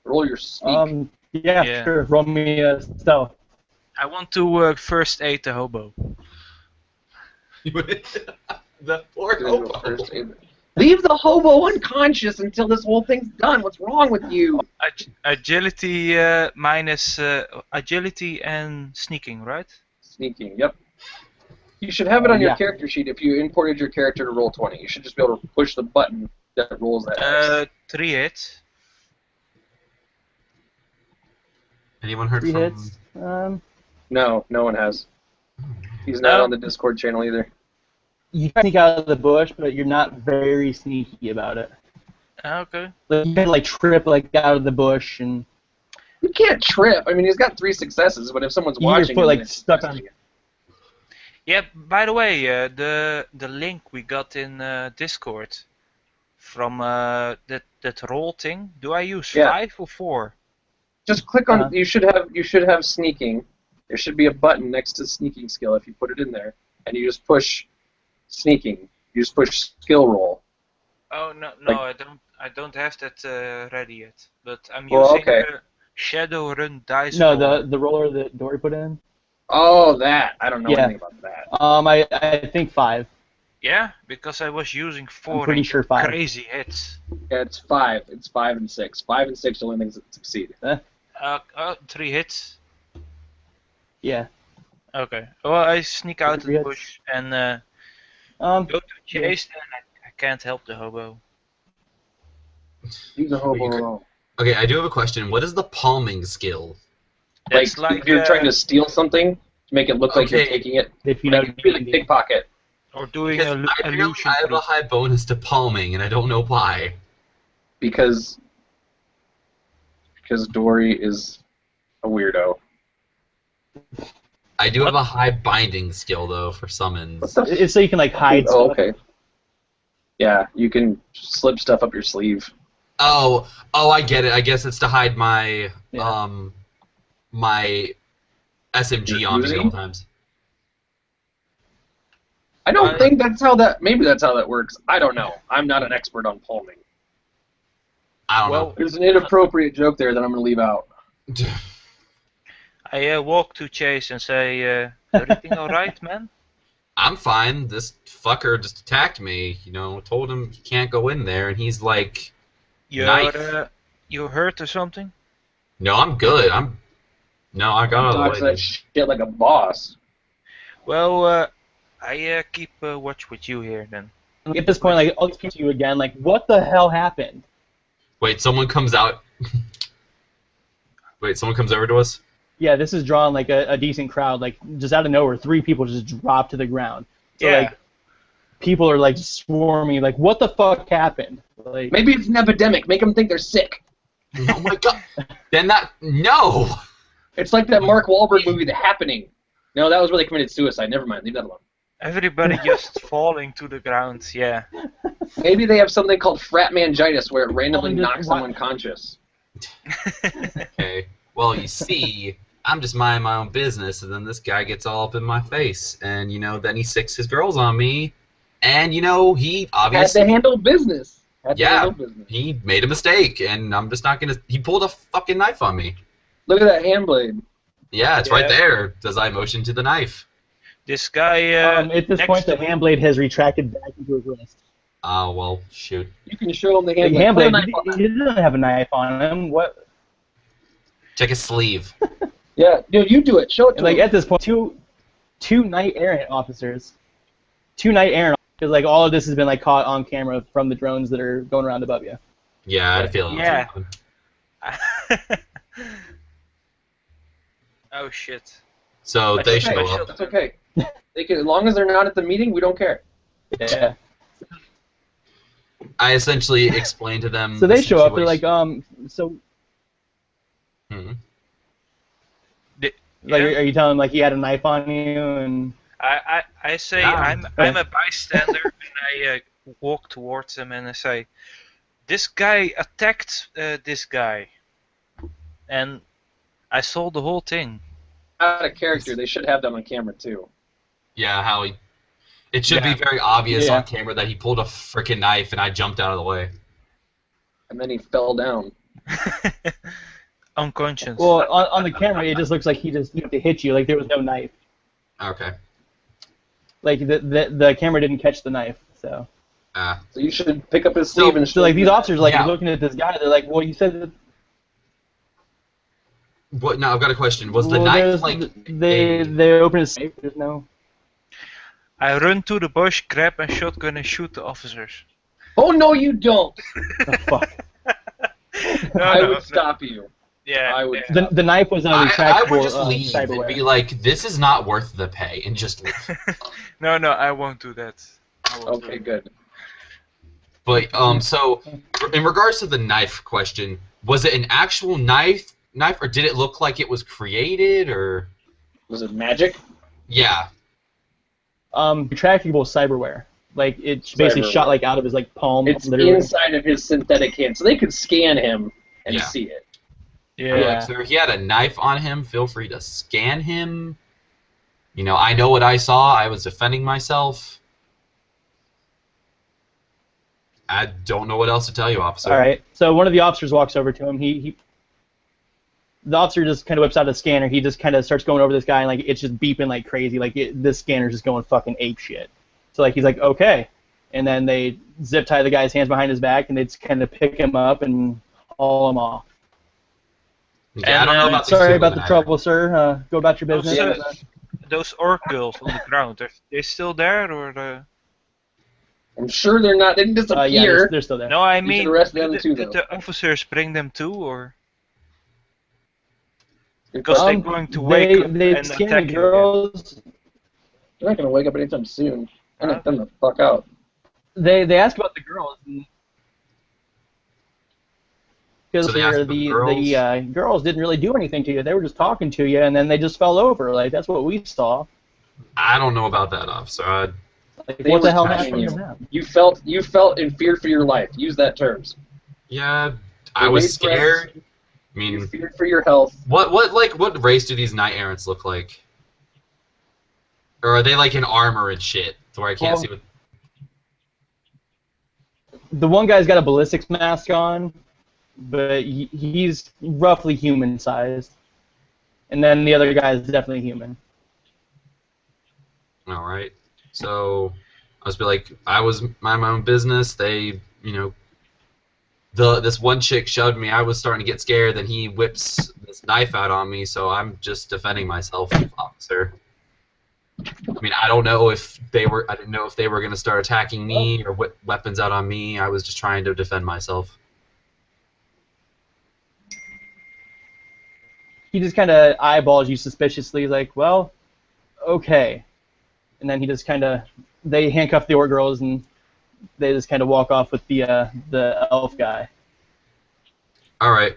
B: Roll your sneak.
C: yeah, sure. Roll me a stealth.
D: I want to first aid the hobo.
A: The poor
B: Do
A: hobo.
B: first aid. Leave the hobo unconscious until this whole thing's done. What's wrong with you?
D: Agility minus agility and sneaking, right?
B: Sneaking, yep. You should have it on your
C: Yeah.
B: character sheet if you imported your character to roll 20. You should just be able to push the button that rolls that dice.
D: 3 hits.
A: Anyone heard
C: 3
A: from?
C: hits.
B: No, no one has. He's not
D: No.
B: on the Discord channel either.
C: You try to sneak out of the bush, but you're not very sneaky about it.
D: Okay.
C: Like, you kind of like trip like out of the bush, and
B: You can't trip. I mean, he's got 3 successes, but if someone's
C: you get your
B: watching
C: foot
B: him,
C: like
B: it's
C: stuck on.
D: Yeah. By the way, the link we got in Discord from that roll thing. Do I use
B: Yeah.
D: 5 or 4?
B: Just click on.
C: Uh-huh.
B: You should have sneaking. There should be a button next to sneaking skill if you put it in there, and you just push sneaking. You just push skill roll.
D: Oh no,
B: Like-
D: I don't have that ready yet. But I'm
B: Well,
D: using
B: okay.
D: the Shadowrun dice.
C: No,
D: roller.
C: the roller that Dory put in.
B: Oh, that. I don't know
C: Yeah.
B: anything about that.
C: I think 5.
D: Yeah, because I was using 4
C: I'm pretty
D: and
C: sure 5.
D: crazy hits.
B: Yeah, it's 5. It's 5 and 6. 5 and 6 are the only things that succeed.
D: 3 hits.
C: Yeah.
D: Okay. Well, I sneak out of
C: 3
D: the
C: hits.
D: bush and
C: Um.
D: go to chase, and I can't help the hobo.
B: Leave the hobo
A: You could-
B: alone.
A: Okay, I do have a question. What is the palming skill?
D: That's
B: if you're trying to steal something, to make it look like you're
A: Okay.
B: taking it.
C: If you
B: Like,
C: know,
B: it'd be like pickpocket.
D: or doing
A: Because
D: a
A: I feel
D: illusion.
A: I have a
D: trick.
A: high bonus to palming, and I don't know why.
B: Because Dory is a weirdo.
A: I do have a high binding skill though for summons.
B: What the
C: it's so you can like hide
B: Oh,
C: stuff.
B: okay. Yeah, you can slip stuff up your sleeve.
A: Oh, I get it. I guess it's to hide my
C: Yeah.
A: my SMG
B: Your
A: on me
B: Uzi?
A: at all times.
B: I don't think that's how that. Maybe that's how that works. I don't know. I'm not an expert on palming.
A: I don't
D: Well,
B: There's an inappropriate joke there that I'm gonna leave out.
A: know.
D: I walk to Chase and say, "Everything all right, man?"
A: I'm fine. This fucker just attacked me. You know, told him he can't go in there, and he's like, Knife.
D: You hurt or something?
A: "No, I'm good. I got out
B: Dodge
A: of the way."
B: that shit like a boss.
D: Well, I keep watch with you here then.
C: At this point, like, I'll speak to you again. Like, what the hell happened?
A: Wait, someone comes out. Wait, someone comes over to us.
C: Yeah, this is drawing like a decent crowd. Like, just out of nowhere, 3 people just drop to the ground. So,
D: Yeah.
C: like, people are like swarming. Like, what the fuck happened? Like,
B: Maybe it's an epidemic. Make them think they're sick.
A: Oh my god! Then no.
B: It's like that Mark Wahlberg movie, The Happening. No, that was where they committed suicide. Never mind. Leave that alone.
D: Everybody just falling to the ground. Yeah.
B: Maybe they have something called frat mangitis, where it randomly
C: Oh, just
B: knocks them
C: what-
B: unconscious.
A: Okay. Well, you see, I'm just minding my own business, and then this guy gets all up in my face, and then he sicks his girls on me, and he
B: Had
A: obviously
B: to handle business.
A: Yeah. he made a mistake, and I'm just not gonna. He pulled a fucking knife on me.
B: Look at that hand blade.
A: Yeah, it's right
D: Yeah.
A: there. Does I motion to the knife?
D: This guy.
C: at this
D: next
C: point, the
D: to me-
C: hand blade has retracted back into his wrist.
A: Oh well, shoot.
B: You can show him the
C: The
B: hand
C: hand
B: blade.
C: blade, he doesn't have a knife on him. What?
A: Check his sleeve.
B: Yeah, dude, you do it. Show it to
C: Like,
B: him.
C: at this point, two 2 knight errant officers. 2 knight errant because like all of this has been like caught on camera from the drones that are going around above you.
A: Yeah, I had a feeling.
D: Yeah.
A: It was gonna happen.
D: Oh shit.
A: So
D: I
A: they
D: should- I
A: show
D: should-
A: up.
B: That's okay. They can, as long as they're not at the meeting, we don't care.
C: Yeah.
A: I essentially explained to them.
C: So
A: the
C: they show up. They're like,
A: situation.
C: so
A: Mhm.
C: like,
D: Yeah.
C: are you telling him like he had a knife on you and?
D: I say
A: Yeah.
D: I'm a bystander and I walk towards him and I say, this guy attacked this guy, and I saw the whole thing.
B: Out of character, they should have that on camera too.
A: Yeah, how he. It should
D: Yeah.
A: be very obvious
C: Yeah.
A: on camera that he pulled a freaking knife and I jumped out of the way.
B: And then he fell down.
D: Unconscious.
C: Well, on the camera, it just looks like he just to hit you. Like there was no knife.
A: Okay.
C: Like the camera didn't catch the knife. So.
B: So you should pick up his sleeve and
C: So like these officers like
A: Yeah.
C: looking at this guy, they're like, well, you said that.
A: What? Now I've got a question. Was the
C: well,
A: knife
C: there's-
A: like?
C: they open his safe? There's no.
D: I run to the bush, grab a shotgun, and shoot the officers.
B: Oh no, you don't!
C: Oh, fuck.
D: No,
B: I
D: no,
B: would stop you.
D: Yeah.
B: I would.
D: yeah.
C: The knife was on
A: I
C: retractable
A: would just leave and
C: cyberware.
A: be like, "This is not worth the pay," and just leave.
D: No, I won't do that. I won't do
B: Okay,
D: that.
B: good.
A: But so in regards to the knife question, was it an actual knife, or did it look like it was created, or?
B: Was it magic?
A: Yeah.
C: Retractable cyberware. Like it basically
B: Cyberware.
C: shot like out of his like palm.
B: It's
C: literally.
B: inside of his synthetic hand, so they could scan him and
A: Yeah.
B: see it.
D: Yeah.
C: Yeah.
A: So if he had a knife on him, feel free to scan him. You know, I know what I saw. I was defending myself. I don't know what else to tell you, officer.
C: All right. So one of the officers walks over to him. The officer just kind of whips out a scanner. He just kind of starts going over this guy, and like it's just beeping like crazy. Like this scanner's just going fucking ape shit. So like he's like, okay, and then they zip tie the guy's hands behind his back, and they just kind of pick him up and haul him off.
A: Yeah, I don't know about these
C: Sorry
A: two
C: about the
A: women
C: trouble, sir. Go about your business.
D: Also, those orc girls on the ground, are they still there or?
B: I'm sure they're not. They didn't disappear.
C: Yeah, they're still there.
D: No, I
B: You should
D: mean,
B: arrest the other
D: did,
B: two,
D: did
B: though.
D: the officers bring them too, or
B: Good
D: because
B: question.
D: they're going to wake up
C: they
D: and
C: scan
D: attack
C: the
D: you?
C: girls.
B: They're not gonna wake up anytime soon. I need them the fuck out.
C: They ask about the girls. Because
A: So they asked about
C: the girls didn't really do anything to you. They were just talking to you, and then they just fell over. Like that's what we saw.
A: I don't know about that, officer.
C: Like,
B: They
C: what
B: were
C: the hell
B: touching
C: happened
B: you.
C: to them?
B: You felt in fear for your life. Use that terms.
A: Yeah, I
B: They
A: was
B: made
A: scared.
B: threats.
A: I
B: You
A: mean,
B: feared for your health.
A: what race do these knight errants look like? Or are they like in armor and shit, to where I can't
C: Well,
A: see what?
C: The one guy's got a ballistics mask on, but he's roughly human sized, and then the other guy is definitely human.
A: All right. So I was be like, I was my own business. They, this one chick shoved me. I was starting to get scared. Then he whips this knife out on me. So I'm just defending myself, officer. I mean, I don't know if they were. I didn't know if they were going to start attacking me or whip weapons out on me. I was just trying to defend myself.
C: He just kind of eyeballs you suspiciously. He's like, well, okay. And then he just kind of, they handcuff the orc girls and they just kind of walk off with the elf guy.
A: All right.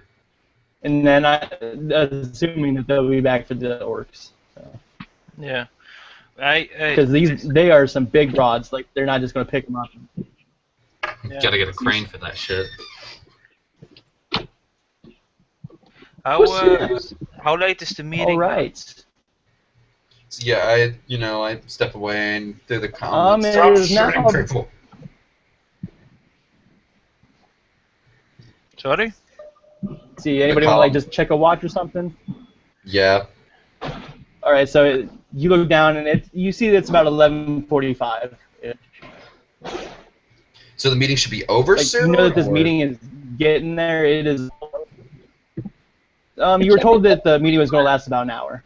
C: And then assuming that they'll be back for the orcs.
D: Yeah.
C: Because they are some big broads. Like they're not just going to pick them up.
D: Yeah.
A: Gotta get a crane for that shit.
D: How late is the meeting?
C: All right.
A: So yeah, I step away and through the
C: It
A: comments.
C: is now.
D: Sorry?
C: See, anybody want to like just check a watch or something?
A: Yeah.
C: All right, so you look down and you see that it's about 11:45.
A: So the meeting should be over
C: Like,
A: soon.
C: you know that this
A: or-
C: meeting is getting there. It is. You were told that the meeting was going to last about an hour.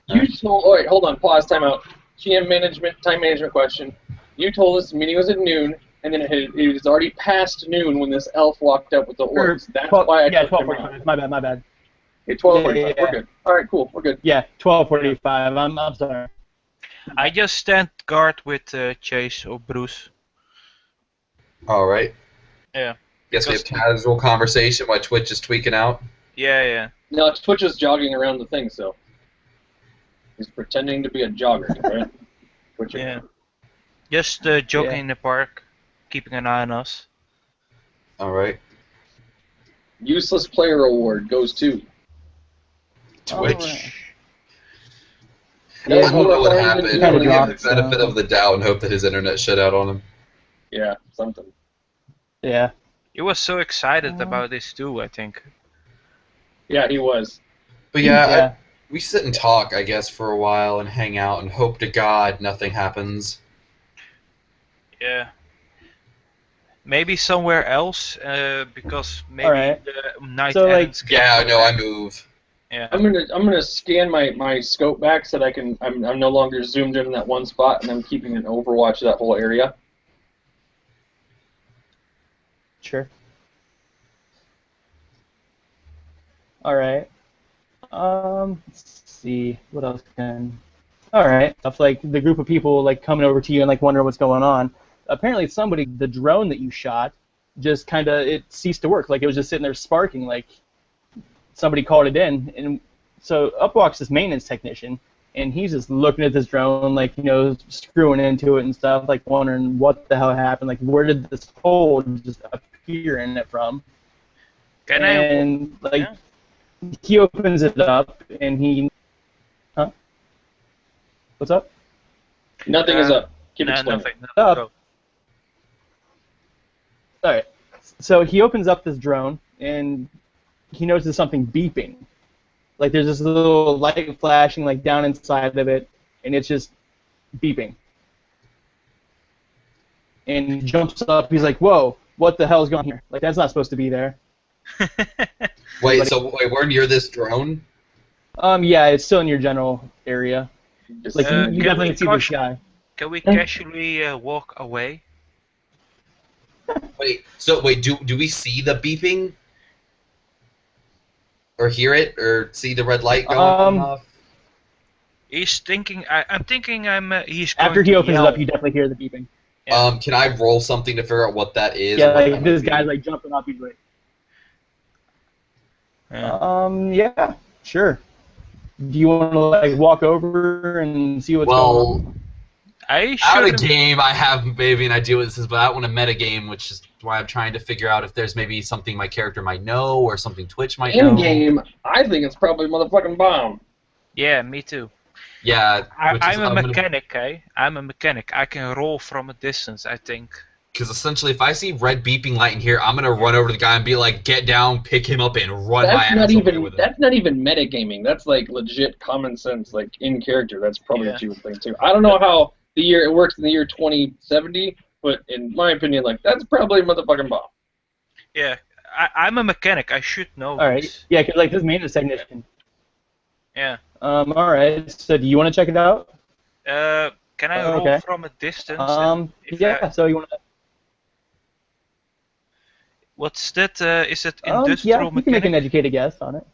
B: You told. Oh, wait, hold on. Pause. Time out. Time management question. You told us the meeting was at noon, and then it was already past noon when this elf walked up with the orcs. That's why I took him out.
C: 12:45. My bad.
B: Okay, 12:45.
C: Yeah.
B: We're good. All right, cool. We're good.
C: Yeah, 12:45. I'm sorry.
D: I just stand guard with Chase or Bruce.
A: All right.
D: Yeah.
A: Guess we have casual conversation while Twitch is tweaking out.
D: Yeah.
B: No, Twitch is jogging around the thing, so he's pretending to be a jogger, right? Twitch.
D: Yeah. Just jogging in the park, keeping an eye on us.
A: All right.
B: Useless player award goes to
A: Twitch.
C: Right.
A: I don't know what happened.
C: Kinda
A: I'm gonna give
C: dropped,
A: the benefit of the doubt and hope that his internet shut out on him.
B: Yeah, something.
C: Yeah.
D: He was so excited about this too, I think.
B: Yeah, he was.
A: But yeah, we sit and talk, I guess, for a while and hang out and hope to God nothing happens.
D: Yeah. Maybe somewhere else, because maybe the night
C: So, like-
D: ends.
A: Yeah, no, I move.
D: Yeah.
B: I'm gonna scan my scope back so that I'm no longer zoomed in on that one spot, and I'm keeping an overwatch of that whole area.
C: Sure. All right. Let's see. What else can? All right. Stuff like the group of people like coming over to you and like wondering what's going on. Apparently, the drone that you shot, just kind of it ceased to work. Like it was just sitting there sparking. Like somebody called it in, and so up walks this maintenance technician, and he's just looking at this drone, like screwing into it and stuff, like wondering what the hell happened. Like where did this hole just appear in it from? He opens it up and he. Huh? What's up?
B: Nothing is up. Keep explaining.
D: Nothing.
C: Up.
D: Go.
C: All right. So he opens up this drone and he notices something beeping. Like there's this little light flashing like down inside of it, and it's just beeping. And he jumps up. He's like, "Whoa! What the hell's going on here? Like that's not supposed to be there."
A: Wait, we're near this drone?
C: Yeah, it's still in your general area. Like you
D: can
C: definitely
D: we
C: see this guy.
D: Can we casually walk away?
A: Wait, do we see the beeping? Or hear it? Or see the red light going off?
D: He's thinking. I'm thinking. He's
C: After
D: going
C: he
D: to
C: opens
D: yell.
C: it up, you definitely hear the beeping.
D: Yeah.
A: Can I roll something to figure out what that is?
C: Yeah,
A: or what
C: like
A: that
C: this
A: might be?
C: guy's like jumping up. He's like,
D: Yeah.
C: yeah, sure. Do you want to like walk over and see what's going on?
D: I
A: Out
D: should.
A: of game, I have maybe an idea what this is, but I don't want to meta game, which is why I'm trying to figure out if there's maybe something my character might know or something Twitch might know.
B: In game, I think it's probably a motherfucking bomb.
D: Yeah, me too.
A: Yeah,
D: I'm a mechanic, eh? I'm a mechanic. I can roll from a distance, I think.
A: Because essentially, if I see red beeping light in here, I'm gonna run over to the guy and be like, "Get down, pick him up, and run my ass over there with him."
B: That's not even metagaming. That's like legit common sense, like in character. That's probably what you would think too. I don't know how it works in the year 2070, but in my opinion, like that's probably a motherfucking bomb.
D: Yeah, I'm a mechanic. I should know.
C: All right.
D: This.
C: Yeah, because like this maintenance technician.
D: Yeah.
C: All right. So do you want to check it out?
D: Can I roll
C: okay.
D: from a distance?
C: Yeah. So you want to?
D: What's that? Is it industrial
C: Yeah, you can make an
D: mechanic?
C: educated guess on it.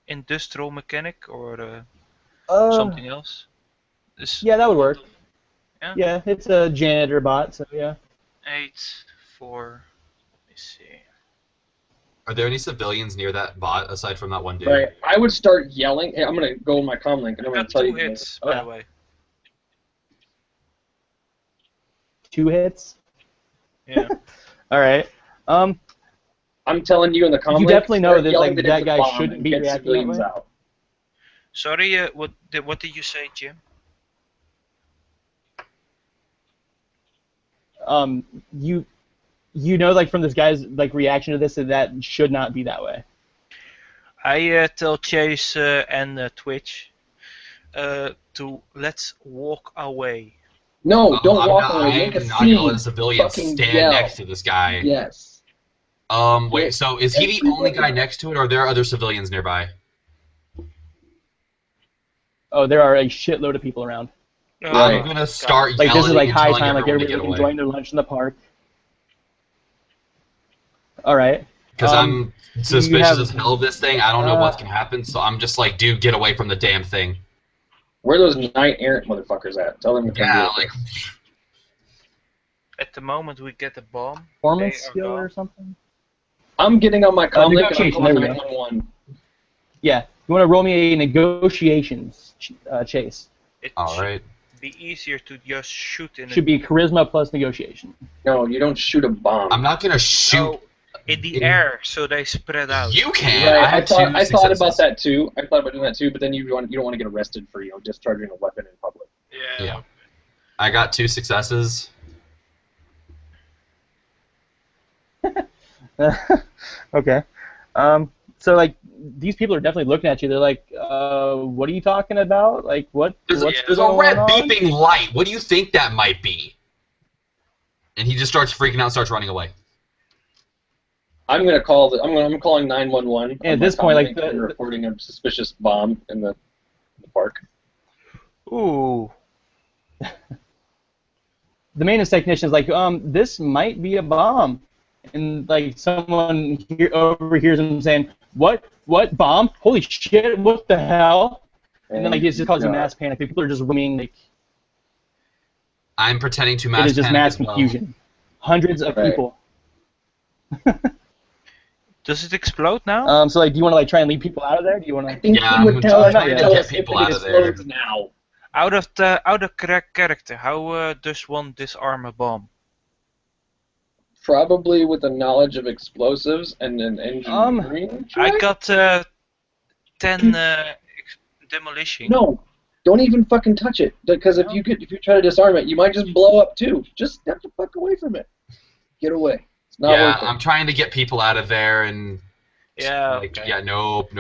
D: Industrial mechanic or
C: Something.
D: something else?
C: Yeah, that would work.
D: Yeah.
C: Yeah, it's a janitor bot, so yeah.
D: 8, 4. Let me see.
A: Are there any civilians near that bot aside from that one dude?
B: Right. I would start yelling. Hey, I'm gonna go in my comm link and I'm
D: I
B: gonna
D: got
B: tell
D: 2
B: you.
D: hits, by the way.
C: 2 hits.
D: Yeah.
C: All right.
B: I'm telling you in the comm
C: You
B: link.
C: definitely know
B: start
C: that,
B: yelling
C: like,
B: it's
C: that
B: a
C: guy
B: bomb
C: shouldn't
B: and
C: be
B: get
C: reacting that
B: civilians
C: way.
B: out.
D: Sorry. What did you say, Jim?
C: You know, like from this guy's like reaction to this, that should not be that way.
D: I tell Chase and Twitch to let's walk away.
B: No, don't walk
A: I'm
B: away. Make a
A: not gonna let
B: scene.
A: a civilian
B: Fucking
A: stand
B: yell.
A: next to this guy.
B: Yes.
A: Wait, so is he the only guy next to it, or are there other civilians nearby?
C: Oh, there are a shitload of people around.
A: I'm gonna start
C: Like, this is
A: yelling
C: like
A: and
C: high
A: telling
C: time, like
A: everyone to
C: everybody's
A: get
C: like,
A: away.
C: enjoying their lunch in the park. Alright.
A: Because I'm suspicious
C: have,
A: as hell of this thing. I don't know what's gonna happen, so I'm just like, dude, get away from the damn thing.
B: Where are those knight errant motherfuckers at? Tell them to come
A: Yeah,
B: deal with
A: like,
B: this.
D: At the moment we get a bomb.
C: performance
D: they are
C: skill or
D: gone.
C: something?
B: I'm getting on my comlink and I'm
C: negotiation,
B: calling
C: there we go.
B: 911.
C: Yeah. You want to roll me a negotiations chase.
D: It
A: all
D: should
A: right.
D: be easier to just shoot in
C: Should be charisma plus negotiation.
B: No, you don't shoot a bomb.
A: I'm not gonna shoot.
D: No, in the air, so they spread out.
A: You can.
B: Right,
A: I have two
B: I thought
A: successes.
B: about that too. I thought about doing that too, but then you don't want to get arrested for discharging a weapon in public.
A: Yeah. I got 2 successes.
C: Okay. So like these people are definitely looking at you. They're like, what are you talking about? Like what's
A: There's a
C: going
A: red
C: on?
A: beeping light. What do you think that might be? And he just starts freaking out, and starts running away.
B: I'm gonna call I'm calling 911.
C: And at this point, like
B: and reporting a suspicious bomb in the park.
D: Ooh.
C: The maintenance technician is like, this might be a bomb. And like someone overhears him saying, what bomb? Holy shit, what the hell? And then like it's just causing mass panic. People are just roaming, like
A: I'm pretending to
C: it
A: mass
C: is just
A: panic
C: mass
A: as well.
C: confusion. Hundreds of people.
D: Does it explode now?
C: So like do you want to like try and lead people out of there? Do you want to
B: think
A: Yeah,
B: he would
A: I'm
B: tell us
A: trying to
B: tell
A: get
B: us if
A: people
B: it
A: out of there.
B: explodes now.
D: Out of correct character, how does one disarm a bomb?
B: Probably with a knowledge of explosives and an engineering
D: I
B: check?
D: got 10 demolition.
B: No, don't even fucking touch it. Because if you try to disarm it, you might just blow up too. Just step the fuck away from it. Get away. It's not
A: Yeah,
B: worth it.
A: I'm trying to get people out of there, and
D: Yeah,
A: like,
D: okay.
A: yeah, nope.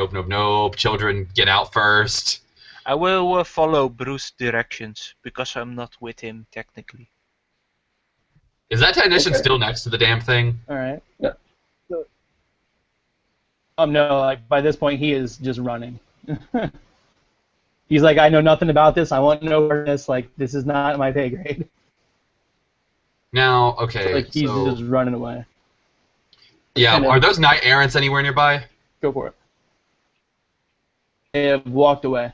A: Children, get out first.
D: I will follow Bruce's directions because I'm not with him technically.
A: Is that technician
B: Okay.
A: still next to the damn thing?
C: Alright.
B: Yeah.
C: So, no, like by this point he is just running. He's like, I know nothing about this, I want no part of this, like this is not my pay grade.
A: Now, okay,
C: Like he's
A: so
C: just running away.
A: yeah,
C: kinda-
A: are those knight errants anywhere nearby?
C: Go for it. They have walked away.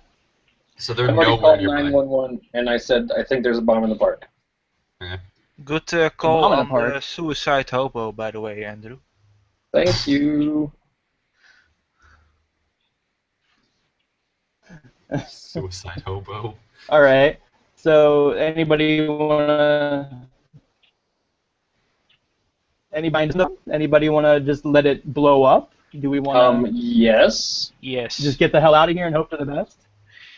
A: So they're
B: I've already
A: nowhere
B: called
A: nearby.
B: 911 and I said I think there's a bomb in the park.
D: Good call
C: bomb in the
D: on
C: park.
D: the suicide hobo, by the way, Andrew.
B: Thank you.
A: Suicide hobo.
C: All right. So anybody wanna? Anybody wanna just let it blow up? Do we wanna
B: Yes.
D: Yes.
C: just get the hell out of here and hope for the best?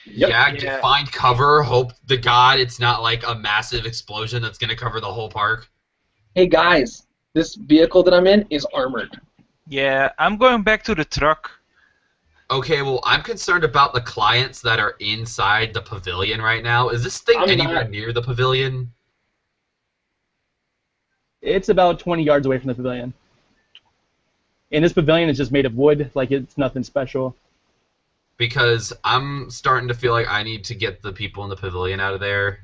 B: Yep.
A: Yeah, find cover, hope to God it's not like a massive explosion that's gonna cover the whole park.
B: Hey guys, this vehicle that I'm in is armored.
D: Yeah, I'm going back to the truck.
A: Okay, well, I'm concerned about the clients that are inside the pavilion right now. Is this thing
B: I'm
A: anywhere
B: not-
A: near the pavilion?
C: It's about 20 yards away from the pavilion. And this pavilion is just made of wood, like it's nothing special.
A: Because I'm starting to feel like I need to get the people in the pavilion out of there.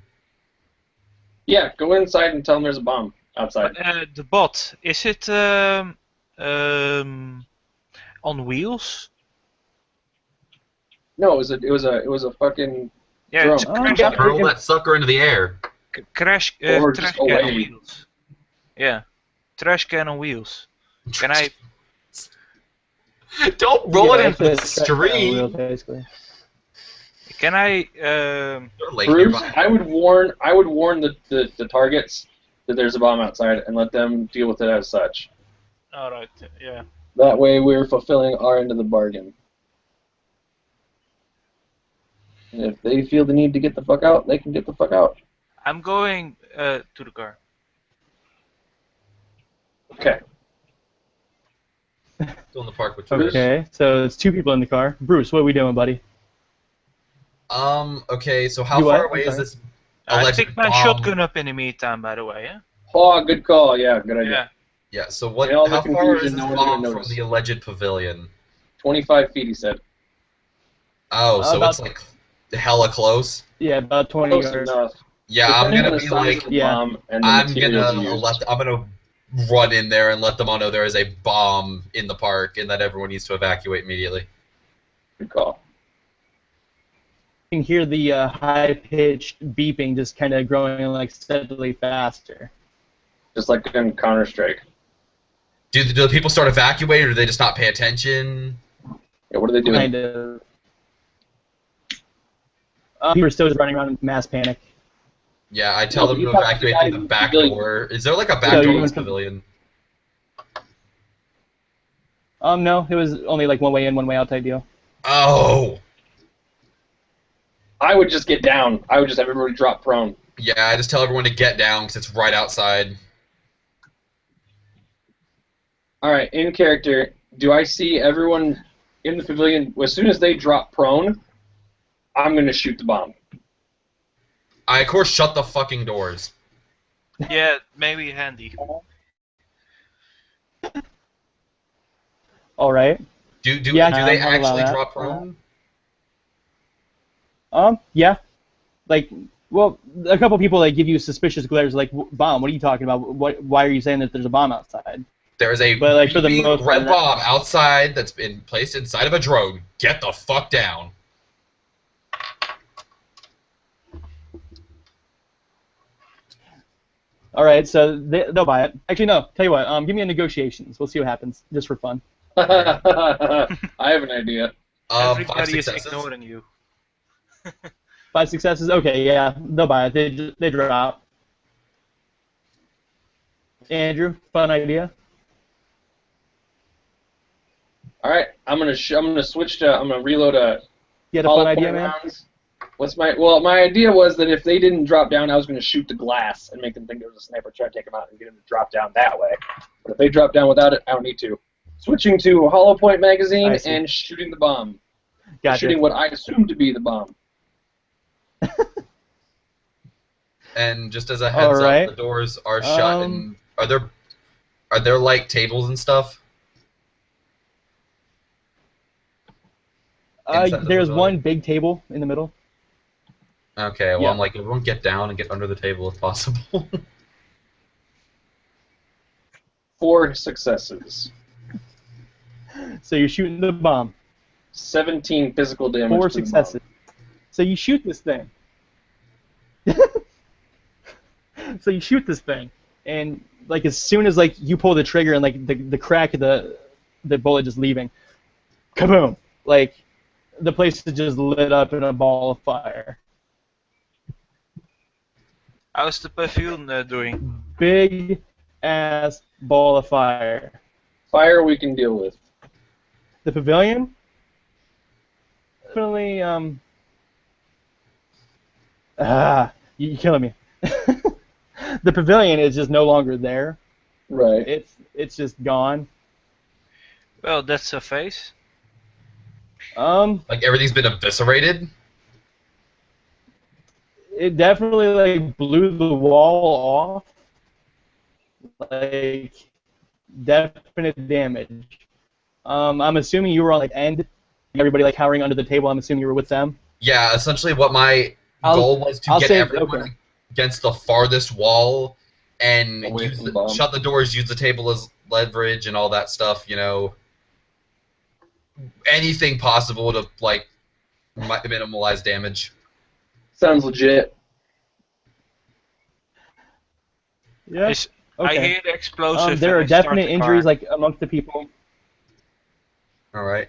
B: Yeah, go inside and tell them there's a bomb outside.
D: The bot, is it on wheels?
B: No, it was a fucking
D: Yeah,
B: Drone.
D: it's a
C: Oh,
D: crash,
C: yeah.
A: Hurl that sucker into the air.
D: trash
B: Or
D: trash
B: just
D: can on
B: away.
D: wheels. Yeah, trash can on wheels. Can I?
A: Don't roll it
C: Yeah,
A: into the
C: it's a wheel,
A: stream.
C: basically.
D: Can I?
A: They're late
B: Bruce,
A: nearby.
B: I would warn the targets that there's a bomb outside and let them deal with it as such.
D: All right. Yeah.
B: That way we're fulfilling our end of the bargain. And if they feel the need to get the fuck out, they can get the fuck out.
D: I'm going to the car.
B: Okay.
A: Still in the park with Trish.
C: Okay, so it's 2 people in the car. Bruce, what are we doing, buddy?
A: Okay, so how
C: You
A: far
C: what?
A: away
C: I'm
A: is
C: sorry.
A: this
D: I
A: alleged
D: picked my
A: bomb?
D: shotgun up in the meantime, by the way. Yeah.
B: Oh, good call. Yeah, good idea.
D: Yeah.
A: Yeah, so what?
B: In all the
A: How far is
B: confusion,
A: this
B: no one's gonna
A: bomb from
B: notice.
A: the alleged pavilion?
B: 25 feet, he said.
A: Oh, so
C: About-
A: it's like hella close.
C: Yeah, about 20
B: Close
C: yards.
B: enough.
A: Yeah, I'm
B: Depending
A: gonna
B: on the
A: be
B: size
A: like,
B: of the
C: Yeah.
B: bomb and the
A: I'm
B: materials
A: gonna
B: used.
A: I'm gonna run in there and let them all know there is a bomb in the park and that everyone needs to evacuate immediately.
B: Good call.
C: You can hear the high-pitched beeping just kind of growing like steadily faster.
B: Just like in Counter-Strike.
A: Do the people start evacuating, or do they just not pay attention?
B: Yeah, what are they doing?
C: Kind of. People are still just running around in mass panic.
A: Yeah, I tell
B: No,
A: them
B: you
A: to
B: talk to the
A: evacuate
B: guy
A: through the
B: who's
A: back
B: really-
A: door. Is there like a back
C: So
A: door
C: you're
A: in this
C: going to-
A: pavilion?
C: No, it was only like one way in, one way out type deal.
A: Oh!
B: I would just get down. I would just have everybody drop prone.
A: Yeah, I just tell everyone to get down because it's right outside.
B: Alright, in character, do I see everyone in the pavilion? As soon as they drop prone, I'm going to shoot the bomb.
A: I, of course, shut the fucking doors.
D: Yeah, maybe handy.
C: All right.
A: Do
C: Yeah,
A: they
C: I'll allow
A: actually
C: that.
A: drop prone?
C: Yeah. Like, well, a couple people like give you suspicious glares, like, "Bomb? What are you talking about? Why are you saying that there's a bomb outside?"
A: There is a
C: But, like, for the
A: beeping
C: most part,
A: red bomb outside that's been placed inside of a drone. Get the fuck down.
C: All right, so they'll buy it. Actually, no. Tell you what. Give me a negotiations. We'll see what happens, just for fun.
B: I have an idea.
A: 5
D: Everybody is
A: successes.
D: ignoring you.
C: 5 successes. Okay, yeah, they'll buy it. They drop. Andrew, fun idea.
B: Alright, I'm gonna switch to, I'm gonna reload a
C: You had a
B: hollow
C: fun idea,
B: point
C: man.
B: rounds. My idea was that if they didn't drop down, I was going to shoot the glass and make them think there was a sniper, try to take them out and get them to drop down that way. But if they drop down without it, I don't need to. Switching to hollow point magazine
C: I see.
B: and shooting the bomb.
C: Gotcha.
B: Shooting what I assume to be the bomb.
A: And just as a heads
C: Alright.
A: up, the doors are shut. And are there like tables and stuff? Inside the
C: There's
A: pavilion?
C: one big table in the middle.
A: Okay, well,
C: Yeah.
A: I'm like, everyone get down and get under the table if possible.
B: 4 successes.
C: So you're shooting the bomb.
B: 17 physical damage.
C: 4
B: to the bomb.
C: successes. So you shoot this thing. So you shoot this thing, and like as soon as like you pull the trigger and like the crack of the bullet just leaving, kaboom! Like the place is just lit up in a ball of fire.
D: How's the pavilion doing?
C: Big ass ball of fire.
B: Fire we can deal with.
C: The pavilion. Definitely you're killing me. The pavilion is just no longer there.
B: Right.
C: It's just gone.
D: Well, that's a face.
A: Like, everything's been eviscerated?
C: It definitely like blew the wall off. Like definite damage. I'm assuming you were on like end. Everybody like cowering under the table. I'm assuming you were with them.
A: Yeah, essentially what my goal was to
C: I'll
A: get
C: say-
A: everyone
C: okay.
A: against the farthest wall and
B: Away from the bomb.
A: shut the doors, use the table as leverage and all that stuff, you know. Anything possible to, like, minimize damage.
B: Sounds legit.
C: Yeah.
D: Is- I
C: Okay.
D: hear the explosive.
C: There
D: and
C: are
D: I start
C: definite
D: the
C: injuries
D: car.
C: like amongst the people.
A: Alright.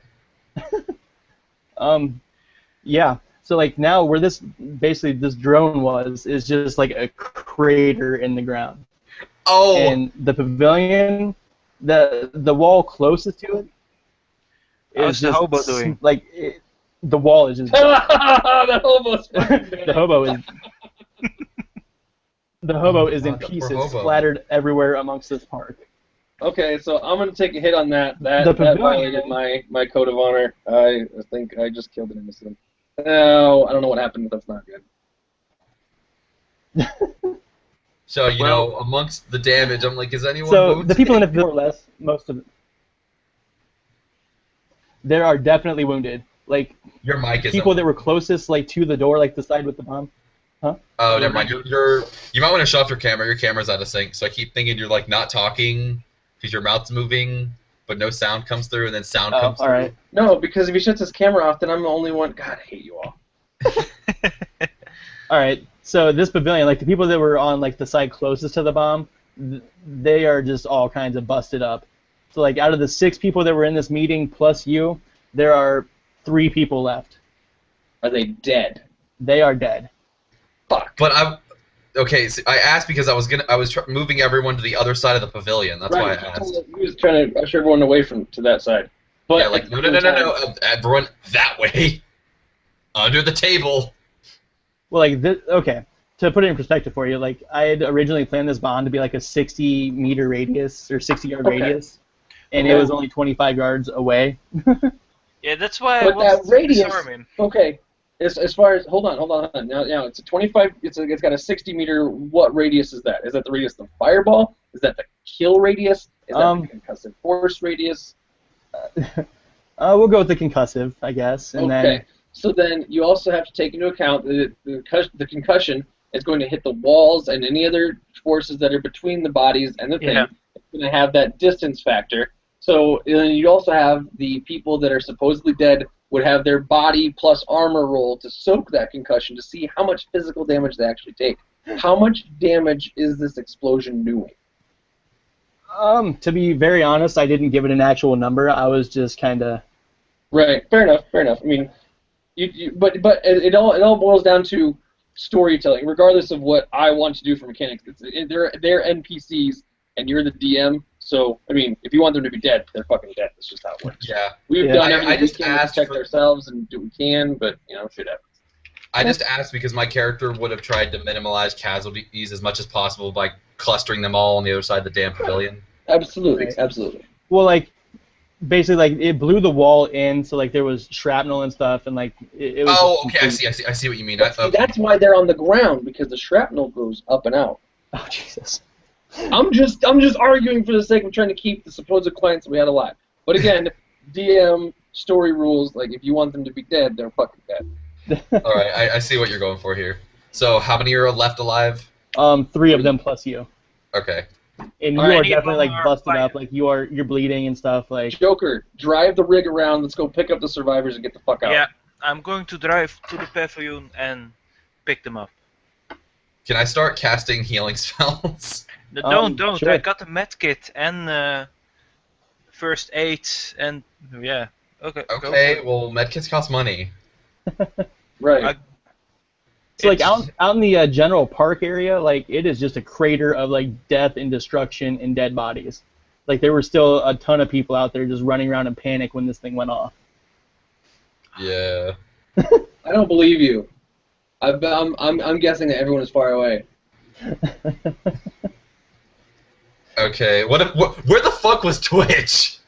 C: Yeah. So like now where this basically this drone was is just like a crater in the ground.
A: Oh!
C: And the pavilion, the wall closest to it
D: How's
C: is
D: the
C: just
D: hobo doing?
C: like the wall is just
B: That hobo's
C: the hobo is the hobo is in
A: God, the poor
C: pieces,
A: hobo.
C: splattered everywhere amongst this park.
B: Okay, so I'm gonna take a hit on that. That
C: The
B: that
C: pavilion.
B: violated my code of honor. I think I just killed an innocent. No, I don't know what happened, but that's not good.
A: So, you know, amongst the damage, I'm like, is anyone
C: So
A: wounded?
C: the people in the more or less, most of them, there are definitely wounded. like
F: Your mic is
C: people that were closest like to the door, like the side with the bomb.
F: Oh, never mind. You might want to shut off your camera. Your camera's out of sync. So I keep thinking you're like not talking because your mouth's moving, but no sound comes through, and then sound
C: Oh,
F: comes
C: all
F: through.
C: right.
B: No, because if he shuts his camera off, then I'm the only one. God, I hate you all.
C: All right. So this pavilion, like the people that were on like the side closest to the bomb, they are just all kinds of busted up. So like out of the 6 people that were in this meeting plus you, there are 3 people left.
B: Are they dead?
C: They are dead.
B: Fuck.
F: But okay. So I asked because I was moving everyone to the other side of the pavilion. That's why I asked.
B: He was trying to usher everyone away to that side. But
F: Yeah, like no. Everyone that way, under the table.
C: Well, like this, okay. To put it in perspective for you, like I had originally planned this bomb to be like a 60-meter radius or 60-yard radius, and it was only 25 yards away.
D: Yeah, that's why I
B: But
D: wanted
B: that
D: to
B: radius.
D: disarm him.
B: Okay. As far as hold on. Now it's a 25. It's got a 60-meter. What radius is that? Is that the radius of the fireball? Is that the kill radius? Is that the concussive force radius?
C: We'll go with the concussive, I guess, and then.
B: So then you also have to take into account that the concussion is going to hit the walls and any other forces that are between the bodies and the thing.
D: Yeah.
B: It's going to have that distance factor. So then you also have the people that are supposedly dead would have their body plus armor roll to soak that concussion to see how much physical damage they actually take. How much damage is this explosion doing?
C: To be very honest, I didn't give it an actual number. I was just kind of.
B: Right. Fair enough. I mean, but it all boils down to storytelling, regardless of what I want to do for mechanics. They're NPCs, and you're the DM. So I mean, if you want them to be dead, they're fucking dead. That's just how it works.
F: Yeah.
B: We've done everything
F: I just
B: we can to protect ourselves and do what we can, but shit happens.
F: I just asked because my character would have tried to minimize casualties as much as possible by clustering them all on the other side of the damn pavilion.
B: Absolutely.
C: Well, like, basically, like, it blew the wall in, so, like, there was shrapnel and stuff, and, like, it was...
F: Oh, okay, I see what you mean.
B: See, that's why they're on the ground, because the shrapnel goes up and out.
C: Oh, Jesus.
B: I'm just arguing for the sake of trying to keep the supposed clients that we had alive. But again, DM story rules, like, if you want them to be dead, they're fucking dead.
F: Alright, I see what you're going for here. So, how many are left alive?
C: 3 of them plus you.
F: Okay.
C: And you
B: All right,
C: are
D: any of
C: definitely,
D: them
C: like,
D: are
C: busted
D: fine.
C: up, like, you're bleeding and stuff, like...
B: Joker, drive the rig around, let's go pick up the survivors and get the fuck out.
D: Yeah, I'm going to drive to the pavilion and pick them up.
F: Can I start casting healing spells?
D: No, don't.
C: Sure.
D: I got a med kit and first aid and yeah. Okay. go
F: Okay,
D: for it.
F: well, medkits cost money.
B: Right.
C: So, like,
D: It's-
C: out in the general park area, like, it is just a crater of, like, death and destruction and dead bodies. Like, there were still a ton of people out there just running around in panic when this thing went off.
F: Yeah.
B: I don't believe you. I'm guessing that everyone is far away.
F: Okay, where the fuck was Twitch?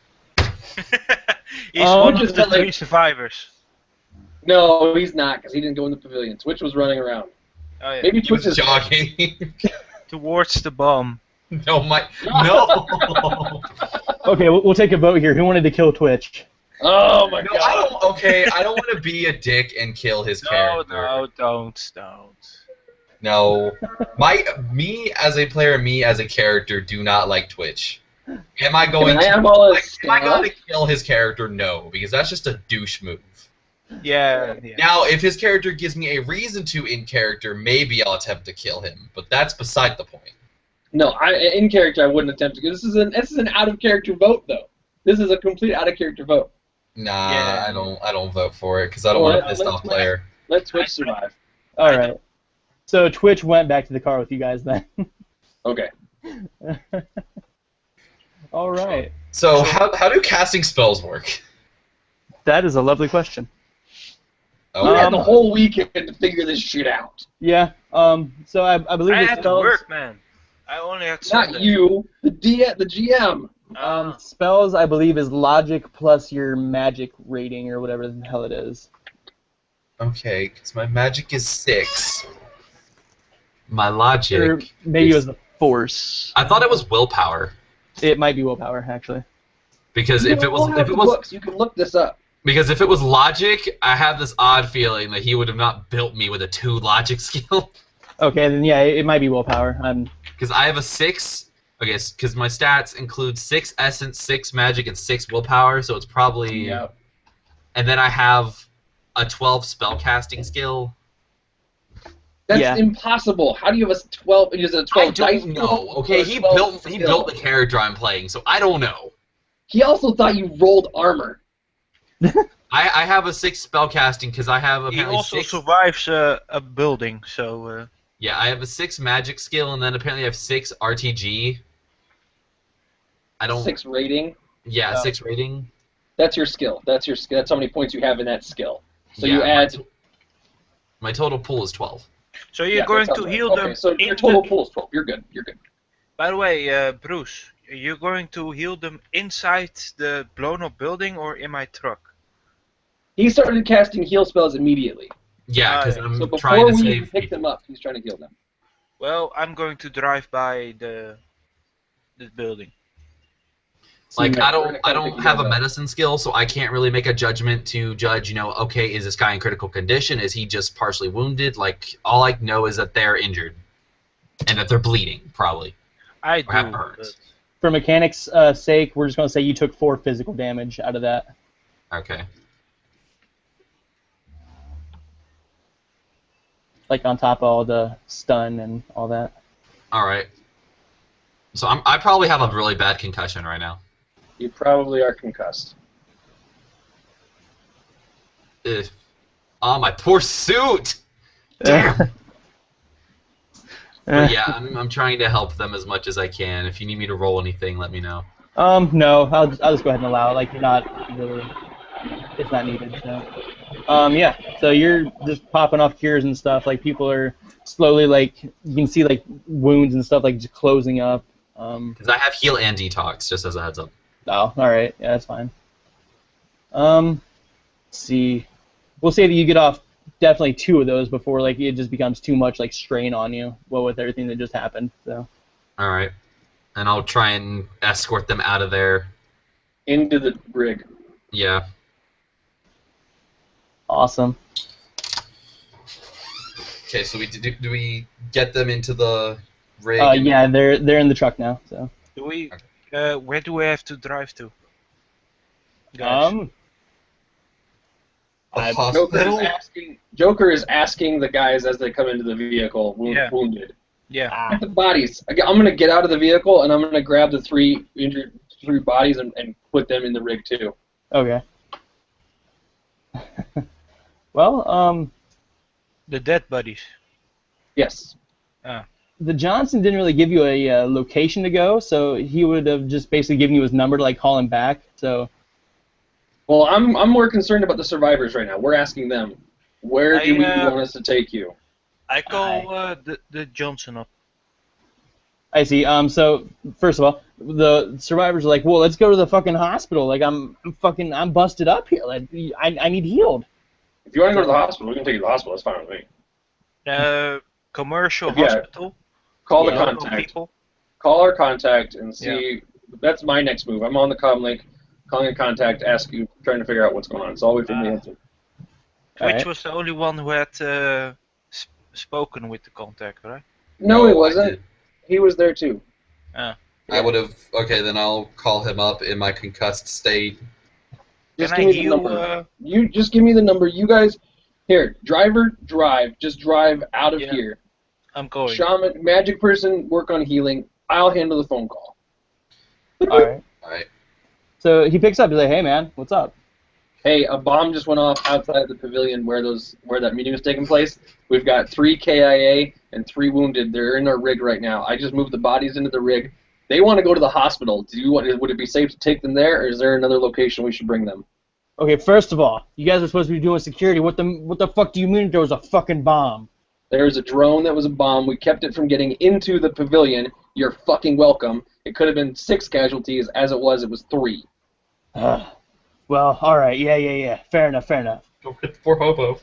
D: He's
C: Oh,
D: one
B: just
D: of the
B: like-
D: 3 survivors.
B: No, he's not, because he didn't go in the pavilion. Twitch was running around.
D: Oh yeah.
B: Maybe
F: He was
B: Twitch is
F: jogging.
D: Towards the bomb.
F: No, no.
C: Okay, we'll take a vote here. Who wanted to kill Twitch?
B: Oh my
F: No,
B: god.
F: I don't. Okay, I don't want to be a dick and kill his character.
D: No, don't.
F: No, me as a player, me as a character, do not like Twitch. Am I going
B: Can I
F: to?
B: have all his
F: Am I going
B: stuff?
F: to kill his character? No, because that's just a douche move.
D: Yeah.
F: Now, if his character gives me a reason to in character, maybe I'll attempt to kill him. But that's beside the point.
B: No, in character I wouldn't attempt to. This is an out of character vote though. This is a complete out of character vote.
F: Nah,
D: Yeah.
F: I don't vote for it because I don't
B: Well,
F: want to piss
B: let's-
F: off player.
B: Let Twitch survive.
C: All right. So Twitch went back to the car with you guys then.
B: Okay.
C: All right.
F: So how do casting spells work?
C: That is a lovely question.
B: We
F: Oh,
B: had the whole weekend to figure this shit out.
C: Yeah. So I believe
D: I
C: the
D: had to
C: spells.
D: work, man. I only had
B: Not
D: Sunday.
B: you, the GM.
C: Spells, I believe, is logic plus your magic rating or whatever the hell it is.
F: okay, because my magic is 6.
A: My
C: Or
A: logic.
C: maybe it
A: is-
C: was a force.
A: I thought it was willpower
C: It might be willpower, actually.
A: because
B: You
A: if it
B: all
A: was
B: have the
A: books,
B: books. You can look this up.
A: Because if it was logic, I have this odd feeling that he would have not built me with a 2 logic skill.
C: Okay, then yeah, it might be willpower.
A: Because I have a 6. Okay, because my stats include 6 essence, 6 magic, and 6 willpower, so it's probably.
B: Yeah.
A: And then I have a 12 spellcasting skill.
B: That's
C: Yeah.
B: impossible. How do you have a 12? Is it a 12
A: I
B: dice?
A: don't know.
B: roll
A: Okay,
B: or a
A: he
B: 12
A: built
B: skill?
A: the character I'm playing, so I don't know.
B: He also thought you rolled armor.
A: I have a 6 spellcasting because I have
D: He
A: apparently
D: also
A: 6.
D: survives a building, so
A: Yeah, I have a 6 magic skill, and then apparently I have 6 RTG. I don't.
B: 6 rating.
A: Yeah,
C: Oh.
A: 6 rating.
B: That's your skill. That's your skill. That's how many points you have in that skill. So
A: Yeah,
B: you add.
A: My total pool is 12.
D: so you're
B: Yeah,
D: going
B: that
D: to
B: sounds right.
D: heal
B: Okay,
D: them.
B: so your total pool is 12. You're good. You're good.
D: By the way, Bruce, you're going to heal them inside the blown up building or in my truck?
B: He started casting heal spells immediately.
A: Yeah, because
D: So
A: I'm
B: So
A: trying
B: before
A: to
B: we
A: save
B: even pick
A: people.
B: them up, he's trying to heal them.
D: Well, I'm going to drive by the building.
A: Like
B: So
A: I
B: we're gonna
A: don't
B: come pick you
A: have
B: guys
A: a
B: up.
A: medicine skill, so I can't really make a judgment to judge. Okay, is this guy in critical condition? Is he just partially wounded? Like all I know is that they're injured, and that they're bleeding, probably.
D: I
A: Or have
D: do.
A: burns.
D: But
C: For mechanics' sake, we're just gonna say you took 4 physical damage out of that.
A: Okay.
C: Like on top of all the stun and all that.
A: All right. So I probably have a really bad concussion right now.
B: You probably are concussed.
A: Ugh. Oh, my poor suit! Damn! But yeah, I'm trying to help them as much as I can. If you need me to roll anything, let me know.
C: No, I'll just go ahead and allow it. Like you're not really, it's not needed. So, yeah. So you're just popping off cures and stuff. Like people are slowly like you can see like wounds and stuff like just closing up.
A: Because I have heal and detox, just as a heads up.
C: Oh, all right. Yeah, that's fine. Let's see. We'll say that you get off definitely 2 of those before like it just becomes too much like strain on you. Well, with everything that just happened. So.
A: All right. And I'll try and escort them out of there.
B: Into the rig.
A: Yeah.
C: Awesome.
F: Okay, so do we get them into the rig?
C: Yeah, they're in the truck now. So.
D: do we? Where do we have to drive to? Guys?
F: A
B: Joker is asking the guys as they come into the vehicle, wounded.
D: Yeah.
B: Get the bodies. I'm gonna get out of the vehicle and I'm gonna grab the 3 injured bodies and put them in the rig too.
C: Okay. Well,
D: The dead bodies.
B: Yes.
C: the Johnson didn't really give you a location to go, so he would have just basically given you his number to like call him back. So.
B: Well, I'm more concerned about the survivors right now. We're asking them, where do we want us to take you?
D: I call the Johnson up.
C: I see. So first of all, the survivors are like, well, let's go to the fucking hospital. Like I'm busted up here. Like I need healed.
B: If you want to go to the hospital, we can take you to the hospital. That's fine with me.
D: Commercial
B: Yeah.
D: hospital.
B: Call the
D: Local
B: contact.
D: people.
B: Call our contact and see. That's my next move. I'm on the comm link, calling a contact, trying to figure out what's going on. It's all wait for me to answer.
D: Twitch
C: Alright.
D: was the only one who had spoken with the contact, right?
B: No, he
F: I
B: wasn't.
F: did.
B: He was there too.
F: I would have. Okay, then I'll call him up in my concussed state.
B: Just
D: Can
B: give
D: I
B: me the
D: heal?
B: number. You just give me the number. You guys, here, driver, drive. Just drive out of
D: Yeah.
B: here.
D: I'm going.
B: Shaman, magic person, work on healing. I'll handle the phone call.
C: All right.
F: All right.
C: So he picks up. He's like, hey man, what's up?
B: Hey, a bomb just went off outside the pavilion where that meeting was taking place. We've got 3 KIA and 3 wounded. They're in our rig right now. I just moved the bodies into the rig. They want to go to the hospital. Would it be safe to take them there, or is there another location we should bring them?
C: Okay, first of all, you guys are supposed to be doing security. What the fuck do you mean there was a fucking bomb?
B: There was a drone that was a bomb. We kept it from getting into the pavilion. You're fucking welcome. It could have been 6 casualties. As it was 3.
C: Well, all right, yeah. Fair enough.
F: Don't hit the poor hobo.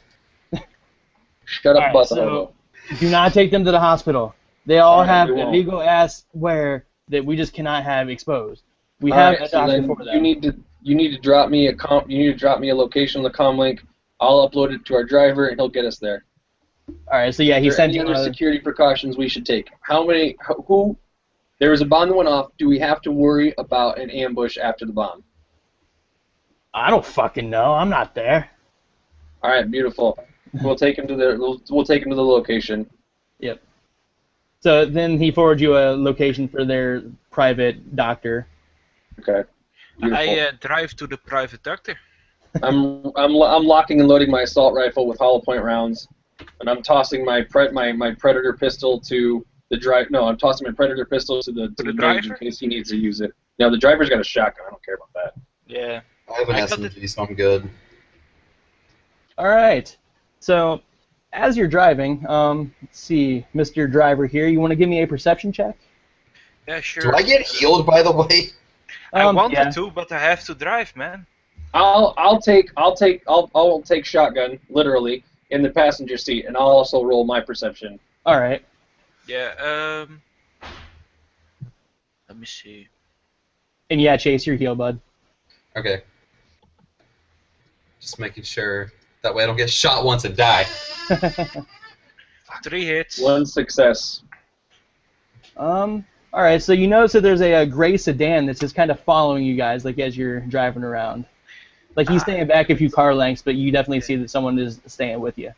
B: Shut up,
C: Alright,
B: Butt
C: so-
B: Hobo.
C: Do not take them to the hospital. They all
B: Alright,
C: have
B: we won't.
C: illegal ass wear that we just cannot have exposed. We
B: All
C: have
B: right,
C: a
B: so
C: doctor
B: then
C: for them.
B: you need to drop me a location on the comm link. I'll upload it to our driver, and he'll get us there.
C: All right, so yeah, he
B: Are there
C: sent
B: any
C: you
B: other
C: a,
B: security precautions we should take? Who? There was a bomb that went off. Do we have to worry about an ambush after the bomb?
C: I don't fucking know. I'm not there.
B: All right, beautiful. We'll take him to the location.
C: Yep. So then he forwards you a location for their private doctor.
B: Okay. Beautiful.
D: I drive to the private doctor.
B: I'm locking and loading my assault rifle with hollow point rounds, and I'm tossing my predator pistol to the drive. No, I'm tossing my predator pistol to the mage in
D: driver?
B: case he needs to use it. Now the driver's got a shotgun. I don't care about that.
D: Yeah.
F: I have an
D: I got
F: SMG, so I'm good.
C: All right. So as you're driving, let's see, Mr. Driver here, you want to give me a perception check?
D: Yeah, sure.
F: Do I get healed, by the way?
D: I wanted
C: yeah.
D: to, but I have to drive, man.
B: I'll take shotgun literally in the passenger seat, and I'll also roll my perception.
C: All right.
D: Yeah. Let me see.
C: And yeah, Chase, your heal, bud.
F: Okay. Just making sure that way I don't get shot once and die.
D: 3 hits.
B: One success.
C: All right. So you notice that there's a gray sedan that's just kind of following you guys, like as you're driving around. Like he's staying back a few car lengths, but you definitely see that someone is staying with you.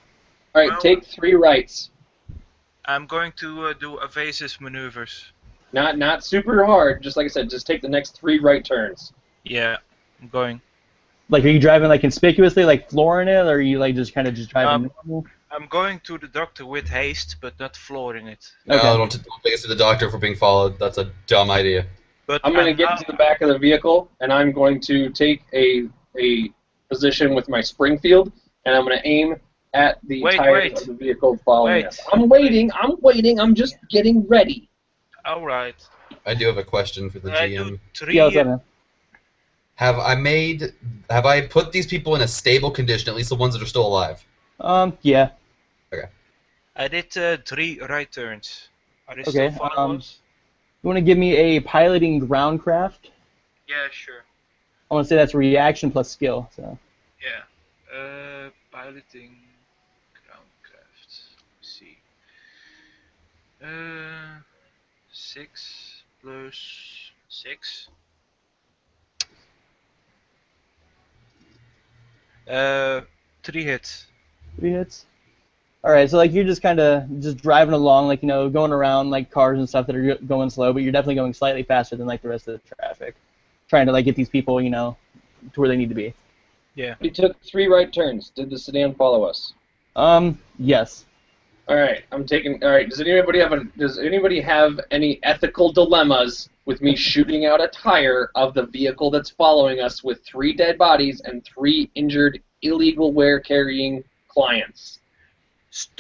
B: All right,
D: Well-
B: take 3 rights.
D: I'm going to do evasive maneuvers.
B: Not super hard. Just like I said, just take the next 3 right turns.
D: Yeah, I'm going.
C: Like, are you driving like conspicuously, like flooring it, or are you like just kind of just driving normal?
D: I'm going to the doctor with haste, but not flooring it.
F: No,
C: Okay.
F: don't take us to the doctor for being followed. That's a dumb idea.
D: But
B: I'm going to
D: I'm
B: get
D: not-
B: to the back of the vehicle, and I'm going to take a position with my Springfield, and I'm going to aim at the
D: Wait,
B: tires
D: wait.
B: of the vehicle following
D: Wait.
B: us. I'm waiting. I'm just getting ready.
D: All right.
F: I do have a question for the
D: I
F: GM.
D: do 3.
C: Yeah, what's up, man?
F: Have I put these people in a stable condition, at least the ones that are still alive?
C: Yeah.
D: I did 3 right turns. Are they
C: Okay,
D: still followers?
C: You want to give me a piloting groundcraft?
D: Yeah, sure.
C: I want to say that's reaction plus skill. So.
D: Yeah. Piloting groundcraft. Let's see. 6 plus 6. 3 hits.
C: 3 hits. All right, so like you're just kind of just driving along, like going around like cars and stuff that are going slow, but you're definitely going slightly faster than like the rest of the traffic, trying to like get these people, to where they need to be.
D: Yeah.
B: We took 3 right turns. Did the sedan follow us?
C: Yes.
B: All right, I'm taking. All right, does anybody have any ethical dilemmas with me shooting out a tire of the vehicle that's following us with 3 dead bodies and 3 injured illegal ware carrying clients?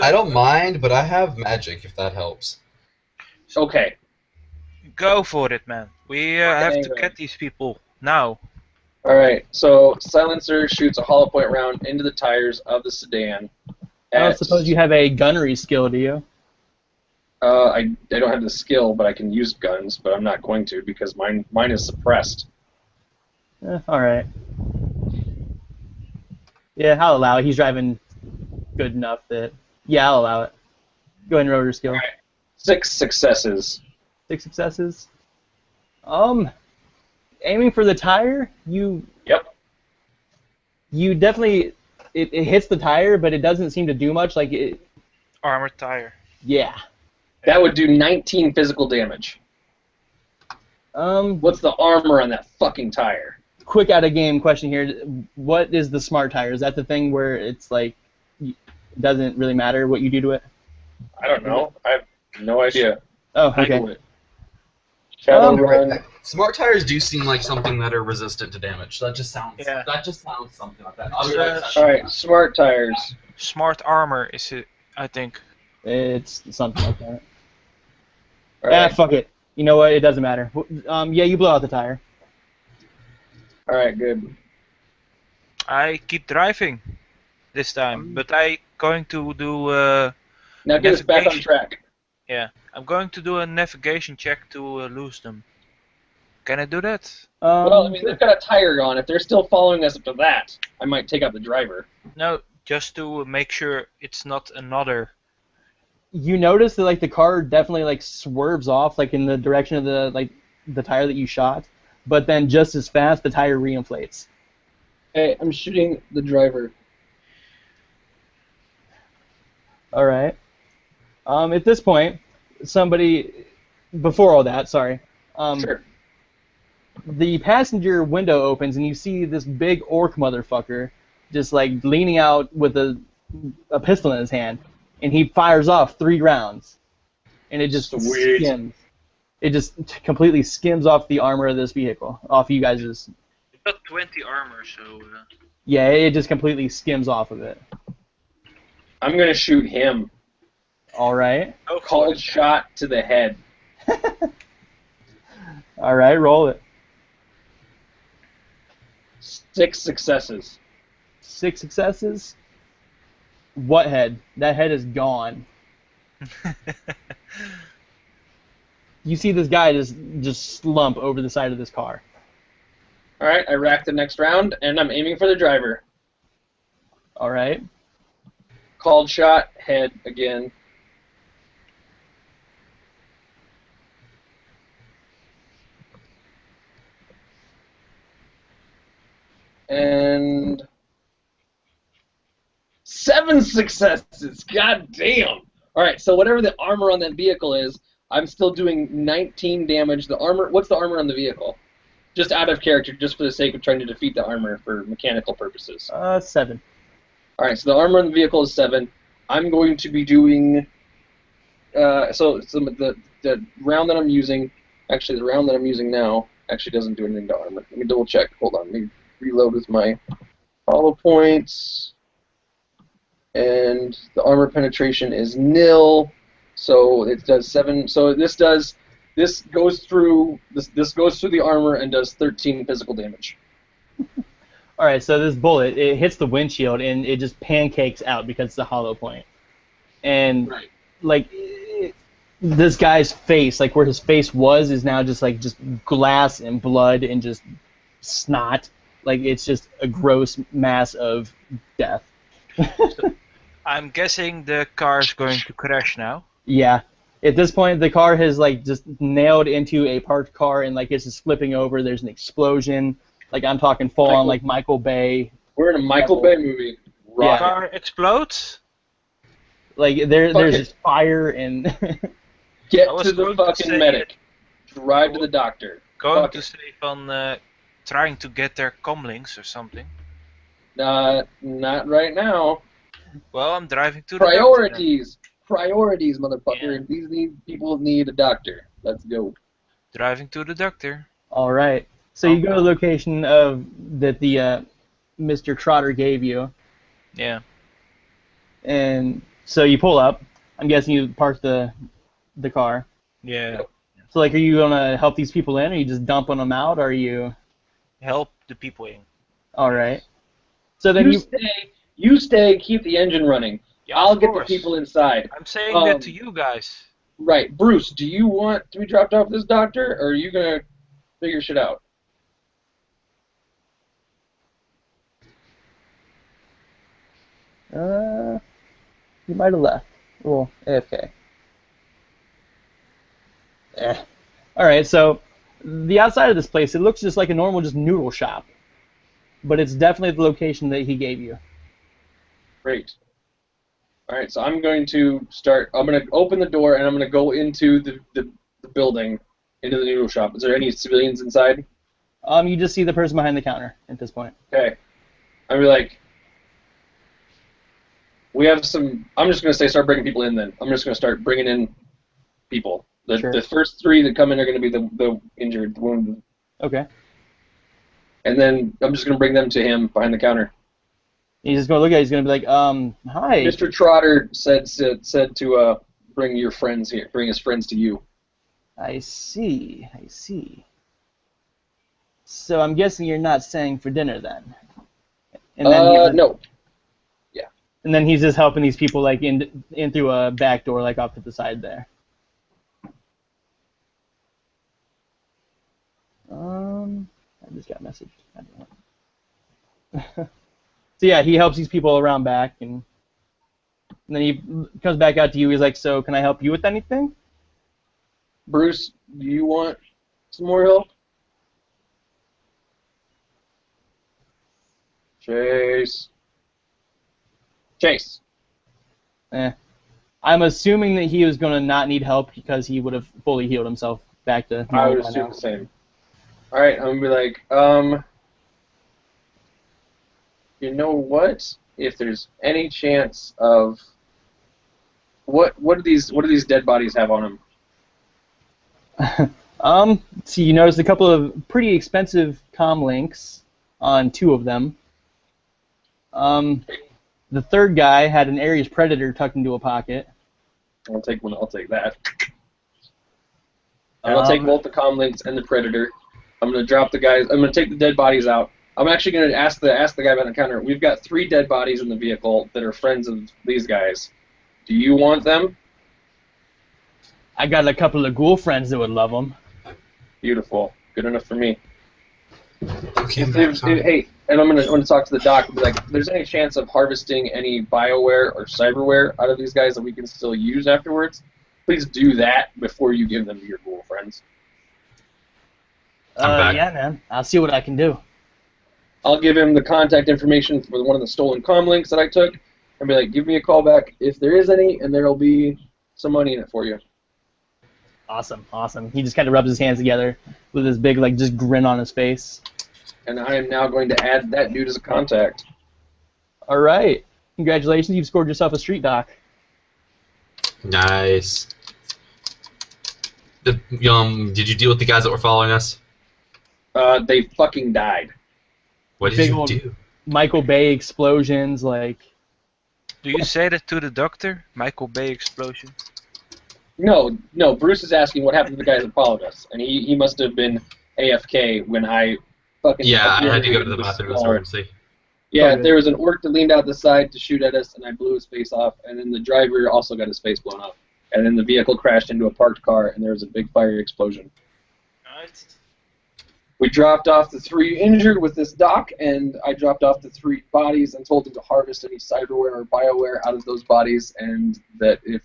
F: I don't mind, but I have magic if that helps.
B: Okay.
D: Go for it, man. We have to
B: Anyway.
D: get these people now.
B: All right. So silencer shoots a hollow point round into the tires of the sedan.
C: I don't suppose you have a gunnery skill, do you?
B: I don't have the skill, but I can use guns, but I'm not going to because mine is suppressed.
C: All right. Yeah, I'll allow it. He's driving good enough that. Yeah, I'll allow it. Go ahead and roll your skill.
B: All right. 6 successes.
C: 6 successes. Aiming for the tire, you definitely it hits the tire, but it doesn't seem to do much. Like it.
D: Armored tire.
C: Yeah.
B: That would do 19 physical damage. What's the armor on that fucking tire?
C: Quick out of game question here. What is the smart tire? Is that the thing where it's like it doesn't really matter what you do to it?
B: I don't know. I have no idea.
C: Oh, okay.
B: Shadowrun.
F: Smart tires do seem like something that are resistant to damage. That just sounds.
D: Yeah.
F: That just sounds something like that.
B: All right, smart tires.
D: Smart armor is it? I think.
C: It's something like that.
B: All right.
C: Fuck it. You know what? It doesn't matter. Yeah, you blow out the tire.
B: All right, good.
D: I keep driving this time, but I going to do
B: Now get us back on
D: Navigation.
B: track.
D: I'm going to do a navigation check to lose them. Can I do that?
B: Well, I mean,
C: Sure.
B: they've got a tire on. If they're still following us after that, I might take out the driver.
D: No, just to make sure it's not another.
C: You notice that like the car definitely like swerves off like in the direction of the tire that you shot, but then just as fast the tire reinflates.
B: Hey, I'm shooting the driver.
C: All right. At this point, somebody before all that, sorry.
B: Sure.
C: The passenger window opens and you see this big orc motherfucker just like leaning out with a pistol in his hand, and he fires off 3 rounds, and it just
B: Sweet.
C: skims. It just completely skims off the armor of this vehicle, off you guys'.
D: It's got 20 armor, so.
C: Yeah, it just completely skims off of it.
B: I'm gonna shoot him.
C: All right.
D: Go for
B: Cold
D: it.
B: shot to the head.
C: All right, roll it.
B: 6 successes.
C: 6 successes. What head? That head is gone. You see this guy just slump over the side of this car.
B: All right, I rack the next round, and I'm aiming for the driver.
C: All right.
B: Called shot, head again. And 7 successes. God damn. All right, so whatever the armor on that vehicle is, I'm still doing 19 damage. The armor. What's the armor on the vehicle? Just out of character, just for the sake of trying to defeat the armor for mechanical purposes.
C: 7.
B: All right, so the armor on the vehicle is 7. I'm going to be doing. So the round that I'm using, actually the round that I'm using now, actually doesn't do anything to armor. Let me double check. Hold on. Let me reload with my hollow points. And the armor penetration is nil, so it does 7. So this goes through the armor and does 13 physical damage.
C: All right, so this bullet, it hits the windshield and it just pancakes out because it's a hollow point. And
B: Right.
C: like this guy's face, like where his face was, is now just glass and blood and just snot. Like it's just a gross mass of death.
D: I'm guessing the car's going to crash now.
C: Yeah. At this point, the car has like just nailed into a parked car and like it's just flipping over. There's an explosion. Like I'm talking full on like Michael Bay.
B: We're in a Michael Bay movie.
D: The
B: Rocket.
D: car explodes.
C: Like there's just fire and
B: Get
D: I was
B: to the
D: going to
B: fucking
D: say
B: medic. Drive to the doctor.
D: Going
B: Fuck
D: to
B: it.
D: say on trying to get their comlinks or something.
B: Not right now.
D: Well, I'm driving to the doctor.
B: Priorities, motherfucker.
D: Yeah.
B: People need a doctor. Let's go.
D: Driving to the doctor.
C: all right. So you go to the location that the Mr. Trotter gave you,
D: Yeah.
C: and so you pull up. I'm guessing you park the car.
D: Yeah.
C: So like, are you gonna help these people in, or are you just dumping them out? Or are you?
D: Help the people in.
C: All right. So then
B: You stay. Keep the engine running.
D: Yeah,
B: I'll
D: of
B: get
D: course.
B: the people inside.
D: I'm saying that to you guys.
B: Right, Bruce. Do you want to be dropped off with this doctor, or are you gonna figure shit out?
C: You might have left. Well, AFK. All right. So the outside of this place, it looks just like a normal just noodle shop, but it's definitely the location that he gave you.
B: Great. All right, so I'm going to start. I'm going to open the door and I'm going to go into the building, into the noodle shop. Is there any civilians inside?
C: You just see the person behind the counter at this point.
B: Okay. I'll be like, we have some. I'm just going to say start bringing people in then. I'm just going to start bringing in people.
C: Sure.
B: The first 3 that come in are going to be the injured, the wounded.
C: Okay.
B: And then I'm just going to bring them to him behind the counter.
C: He's just gonna look at it. He's gonna be like, hi.
B: Mr. Trotter said to bring your friends here. Bring his friends to you.
C: I see. I see. So I'm guessing you're not staying for dinner then. And then
B: no.
C: And then he's just helping these people like in through a back door, like off to the side there. I just got messaged. I don't know. So yeah, he helps these people around back, and then he comes back out to you. He's like, "So, can I help you with anything?"
B: Bruce, do you want some more help? Chase. Chase.
C: I'm assuming that he was going to not need help because he would have fully healed himself back to
B: I
C: normal
B: would
C: by
B: assume
C: now.
B: the same. Alright, I'm going to be like, you know what? If there's any chance of... What do these dead bodies have on them?
C: So you noticed a couple of pretty expensive comm links on 2 of them. The third guy had an Ares Predator tucked into a pocket.
B: I'll take that. And I'll take both the comm links and the Predator. I'm going to drop the guys. I'm going to take the dead bodies out. I'm actually going to ask the guy about the counter. We've got 3 dead bodies in the vehicle that are friends of these guys. Do you want them?
C: I got a couple of ghoul friends that would love them.
B: Beautiful. Good enough for me.
A: Okay,
B: Hey, and I'm gonna talk to the doc and be like, if there's any chance of harvesting any bioware or cyberware out of these guys that we can still use afterwards, please do that before you give them to your ghoul friends.
A: I'm back.
C: Yeah, man. I'll see what I can do.
B: I'll give him the contact information for one of the stolen comm links that I took, and be like, give me a call back if there is any, and there'll be some money in it for you.
C: Awesome, awesome. He just kind of rubs his hands together with his big, like, just grin on his face.
B: And I am now going to add that dude as a contact.
C: All right. Congratulations, you've scored yourself a street doc.
A: Nice. Did you deal with the guys that were following us?
B: They fucking died.
A: What did
C: Big
A: you
C: old
A: do?
C: Michael Bay explosions, like...
D: Do you say that to the doctor? Michael Bay explosion?
B: No, Bruce is asking what happened to the guys that followed us, and he must have been AFK when I fucking...
A: Yeah, I had to go to the bathroom. It was an emergency.
B: Yeah,
C: Okay.
B: there was an orc that leaned out the side to shoot at us, and I blew his face off, and then the driver also got his face blown off. And then the vehicle crashed into a parked car, and there was a big fire explosion.
D: Alright.
B: We dropped off the 3 injured with this doc, and I dropped off the 3 bodies and told them to harvest any cyberware or bioware out of those bodies, and that if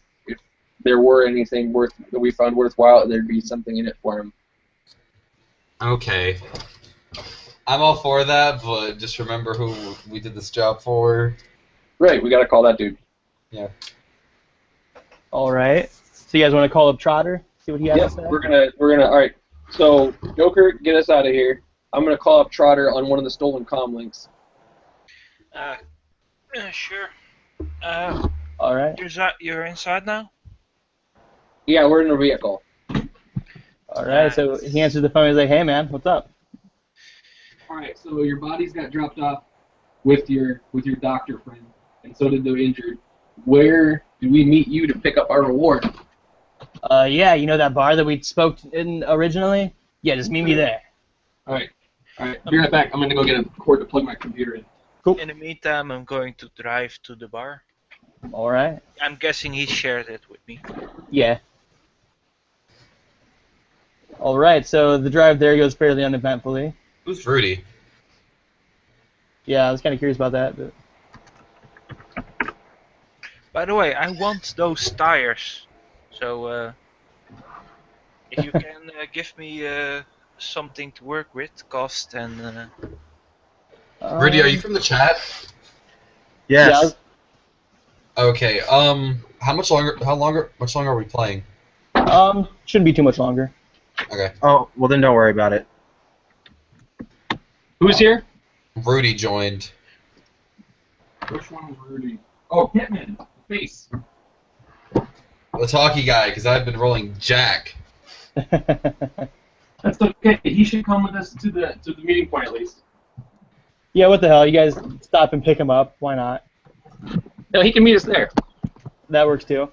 B: there were anything that we found worthwhile, there'd be something in it for him.
A: Okay. I'm all for that, but just remember who we did this job for.
B: Right, we gotta call that dude.
A: Yeah.
C: All right. So you guys want to call up Trotter? See what he has
B: Yep,
C: to say?
B: we're gonna. All right. So Joker, get us out of here. I'm gonna call up Trotter on one of the stolen comm links.
D: Sure.
C: All right.
D: You're inside now?
B: Yeah, we're in a vehicle.
C: All right. So he answers the phone. He's like, "Hey, man, what's up?"
B: All right. So your bodies got dropped off with your doctor friend, and so did the injured. Where do we meet you to pick up our reward?
C: Yeah, you know that bar that we spoke in originally? Yeah, just meet me there.
B: All right. Be right back. I'm gonna go get a cord to plug my computer in.
C: Cool.
D: In the meantime, I'm going to drive to the bar.
C: All right.
D: I'm guessing he shared it with me.
C: Yeah. All right. So the drive there goes fairly uneventfully.
A: Who's Rudy?
C: Yeah, I was kind of curious about that. But...
D: By the way, I want those tires. So, if you can give me something to work with, cost and...
A: Rudy, are you from the chat?
G: Yes.
A: Okay. How much longer are we playing?
C: Shouldn't be too much longer.
A: Okay.
G: Oh, well then don't worry about it.
B: Who's here?
A: Rudy joined.
B: Which one was Rudy? Oh, Hitman. Face.
A: The talkie guy, because I've been rolling Jack.
B: That's okay. He should come with us to the meeting point at least.
C: Yeah, what the hell? You guys stop and pick him up. Why not?
B: No, he can meet us there.
C: That works too.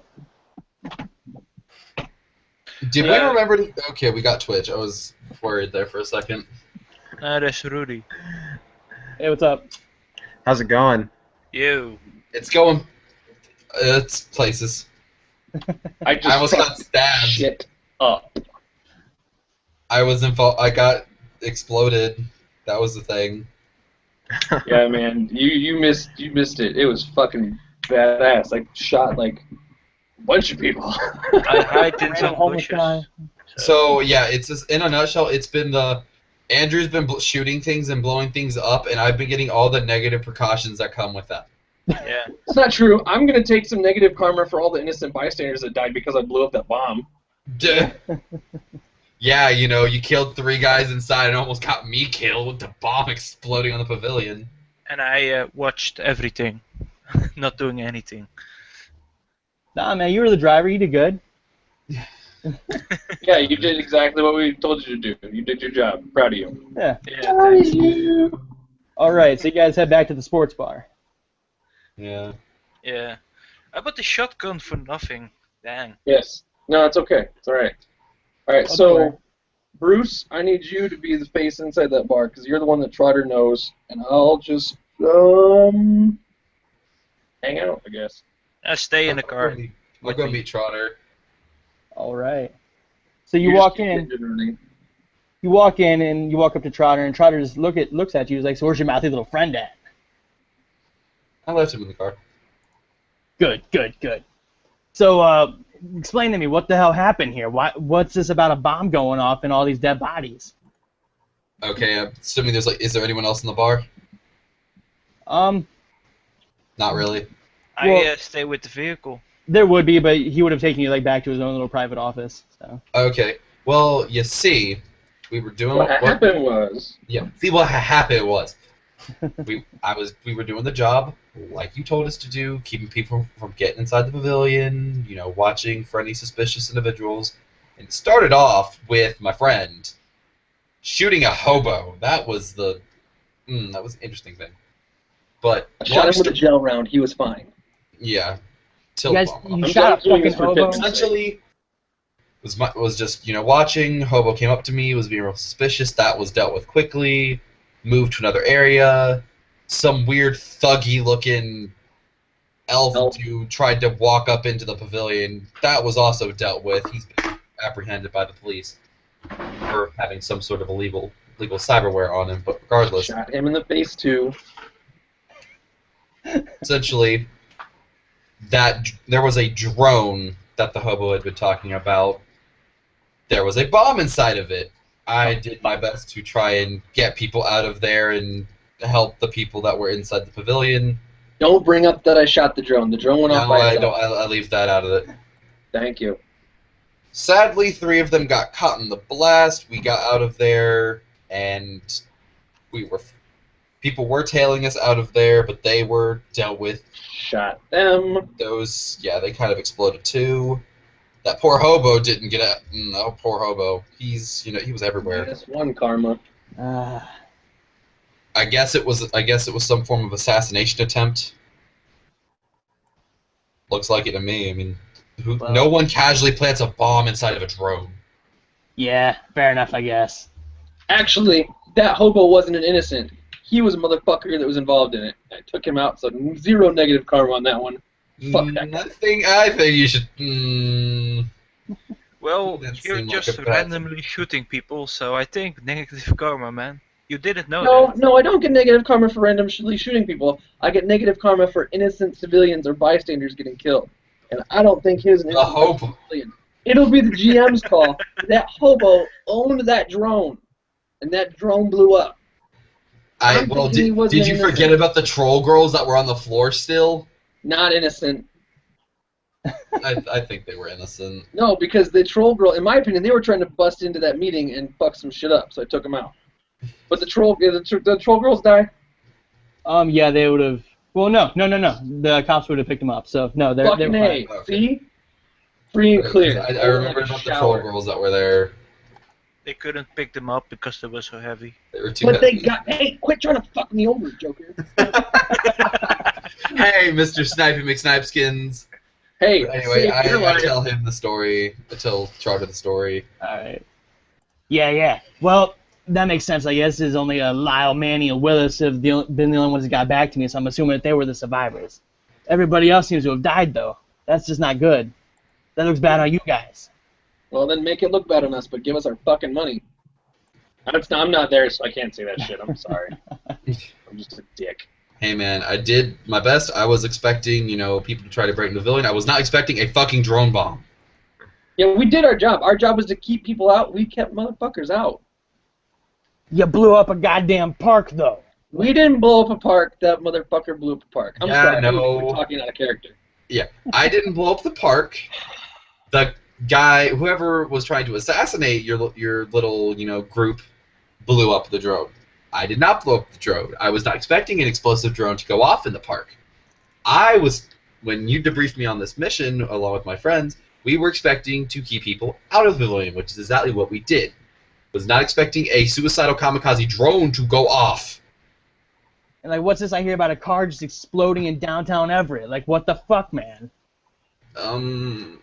A: Did we remember to... Okay, we got Twitch. I was worried there for a second.
D: That's Rudy.
C: Hey, what's up?
G: How's it going?
D: You.
A: It's going... It's places.
B: I
A: almost got stabbed.
B: Shit up.
A: I was I got exploded. That was the thing.
B: Yeah, man, you missed it. It was fucking badass. I shot like a bunch of people.
D: I hide in
C: Random
D: some
C: homeless
D: bushes.
C: guy.
A: So yeah, it's just, in a nutshell, it's been Andrew's been shooting things and blowing things up, and I've been getting all the negative precautions that come with that.
D: Yeah.
B: It's not true. I'm gonna take some negative karma for all the innocent bystanders that died because I blew up that bomb.
A: Duh. Yeah, you killed 3 guys inside and almost got me killed with the bomb exploding on the pavilion.
D: And I watched everything, not doing anything.
C: Nah, man, you were the driver. You did good.
B: Yeah, you did exactly what we told you to do. You did your job. Proud of you.
C: Yeah.
D: Yeah, thanks.
C: All right, so you guys head back to the sports bar.
A: Yeah.
D: Yeah. I bought the shotgun for nothing. Dang.
B: Yes. No, it's okay. It's all right. All right.
C: Don't
B: So,
C: worry.
B: Bruce, I need you to be the face inside that bar because you're the one that Trotter knows, and I'll just hang out, I guess.
D: I stay in the car.
A: I'll go meet Trotter.
C: All right. So you
B: just
C: walk
B: keep
C: in.
B: running.
C: You walk in and you walk up to Trotter, and Trotter just looks at you. He's like, "So where's your mouthy little friend at?"
A: I left him in the car.
C: Good, good, good. So, explain to me what the hell happened here. What's this about a bomb going off and all these dead bodies?
A: Okay, I'm assuming is there anyone else in the bar? Not really.
D: I stay with the vehicle.
C: There would be, but he would have taken you back to his own little private office. So.
A: Okay. Well, you see, we were doing
B: What happened was.
A: Yeah. See, what happened was, we were doing the job like you told us to do, keeping people from getting inside the pavilion, watching for any suspicious individuals. And it started off with my friend shooting a hobo. That was that was an interesting thing. But
B: I shot him with a gel round. He was fine.
A: yeah.
C: You guys,
A: Till
C: you
B: I'm
C: shot a
B: doing
C: fucking
B: this for
C: hobo.
B: tips.
A: essentially was just watching. Hobo came up to me, was being real suspicious. That was dealt with quickly. Moved to another area. Some weird thuggy looking elf dude tried to walk up into the pavilion. That was also dealt with. He's been apprehended by the police for having some sort of illegal cyberware on him. But regardless,
B: Shot him in the face too.
A: essentially, there was a drone that the hobo had been talking about. There was a bomb inside of it. I did my best to try and get people out of there and help the people that were inside the pavilion.
B: Don't bring up that I shot the drone. The drone went off
A: No,
B: by
A: I
B: itself.
A: don't. I leave that out of it.
B: Thank you.
A: Sadly, 3 of them got caught in the blast. We got out of there, and people were tailing us out of there, but they were dealt with.
B: Shot them.
A: Those, they kind of exploded too. That poor hobo didn't get out. Oh, poor hobo. He was everywhere.
B: Minus 1 karma.
A: I guess it was some form of assassination attempt. Looks like it to me. I mean, no one casually plants a bomb inside of a drone.
C: Yeah, fair enough, I guess.
B: Actually, that hobo wasn't an innocent. He was a motherfucker that was involved in it. I took him out, so 0 negative karma on that one. Fuck that guy.
A: I think you should.
D: Well,
A: That
D: you're
A: seemed like
D: just
A: a bad
D: randomly shooting people, so I think negative karma, man. You didn't know that.
B: No, I don't get negative karma for randomly shooting people. I get negative karma for innocent civilians or bystanders getting killed. And I don't think he was an
A: The
B: innocent
A: hobo.
B: civilian. It'll be the GM's call. That hobo owned that drone, and that drone blew up. I'm thinking he wasn't
A: Did you
B: innocent.
A: forget about the troll girls that were on the floor still?
B: Not innocent.
A: I think they were innocent.
B: No, because the troll girl, in my opinion, they were trying to bust into that meeting and fuck some shit up, so I took them out. But the troll girls die.
C: Yeah, they would have. Well, no. The cops would have picked them up. So no, they're
B: Fucking
C: fine.
B: A.
A: Okay.
B: See? Free and clear.
A: I remember about the troll girls that were there.
D: They couldn't pick them up because they were so heavy.
A: They were too
B: But they
A: heavy.
B: got. Hey, quit trying to fuck me over, Joker.
A: Hey, Mr. Snipey McSnipeskins.
B: Hey,
A: But anyway,
B: save your
A: I
B: life.
A: tell him the story. I tell Charter the story.
C: All right. Yeah. Well, that makes sense. I guess is only Lyle, Manny, and Willis have been the only ones that got back to me, so I'm assuming that they were the survivors. Everybody else seems to have died, though. That's just not good. That looks bad on you guys.
B: Well, then make it look bad on us, but give us our fucking money. I'm not there, so I can't say that shit. I'm sorry. I'm just a dick.
A: Hey man, I did my best. I was expecting, people to try to break into the pavilion. I was not expecting a fucking drone bomb.
B: Yeah, we did our job. Our job was to keep people out. We kept motherfuckers out.
C: You blew up a goddamn park, though.
B: We didn't blow up a park. That motherfucker blew up a park. I'm
A: Yeah,
B: sorry.
A: no.
B: We're talking out of character.
A: Yeah, I didn't blow up the park. The guy, whoever was trying to assassinate your little, group, blew up the drone. I did not blow up the drone. I was not expecting an explosive drone to go off in the park. When you debriefed me on this mission, along with my friends, we were expecting to keep people out of the pavilion, which is exactly what we did. Was not expecting a suicidal kamikaze drone to go off.
C: And like, what's this I hear about a car just exploding in downtown Everett? Like, what the fuck, man?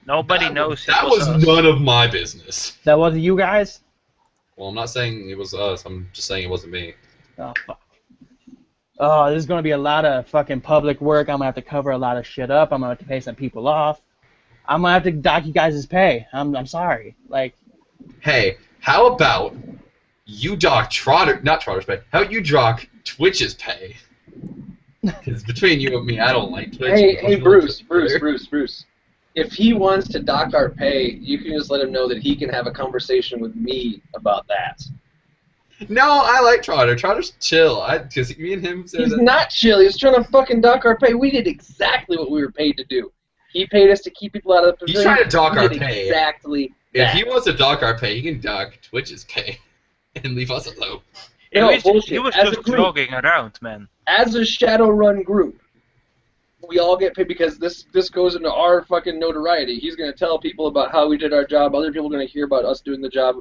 D: Nobody knows.
A: That
D: it
A: was
D: us.
A: none of my business.
C: That wasn't you guys?
A: Well, I'm not saying it was us. I'm just saying it wasn't me.
C: Oh, fuck. Oh, there's going to be a lot of fucking public work. I'm going to have to cover a lot of shit up. I'm going to have to pay some people off. I'm going to have to dock you guys' pay. I'm sorry. Like,
A: Hey, how about you dock not Trotter's pay, how about you dock Twitch's pay? Because between you and me, I don't like Twitch.
B: Hey, Bruce. If he wants to dock our pay, you can just let him know that he can have a conversation with me about that.
A: No, I like Trotter. Trotter's chill. Because me and him said
B: He's
A: that.
B: not chill. He's trying to fucking dock our pay. We did exactly what we were paid to do. He paid us to keep people out of the
A: He's
B: pavilion.
A: trying to dock
B: We
A: our
B: did
A: pay.
B: Exactly
A: If
B: that.
A: he wants to dock our pay, he can dock Twitch's pay and leave us alone.
B: No,
D: he
B: bullshit.
D: was
B: As a
D: just
B: group,
D: jogging around, man.
B: as a Shadowrun group, we all get paid because this goes into our fucking notoriety. He's going to tell people about how we did our job. Other people are going to hear about us doing the job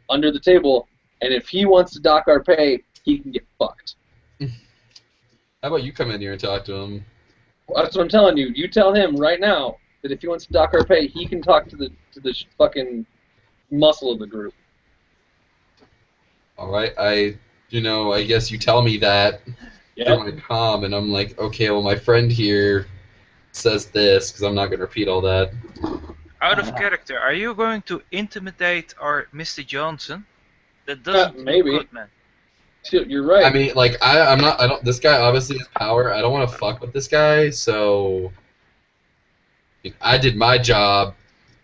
B: under the table. And if he wants to dock our pay, he can get fucked.
A: How about you come in here and talk to him?
B: That's what I'm telling you. You tell him right now that if he wants to dock our pay, he can talk to the fucking muscle of the group.
A: All right, I guess you tell me that through my comm, and I'm like, okay, well, my friend here says this, because I'm not going to repeat all that.
D: Out of character, are you going to intimidate our Mr. Johnson? That doesn't
B: maybe.
D: look good, man.
B: You're right.
A: I mean, like, this guy obviously has power. I don't want to fuck with this guy, so I did my job.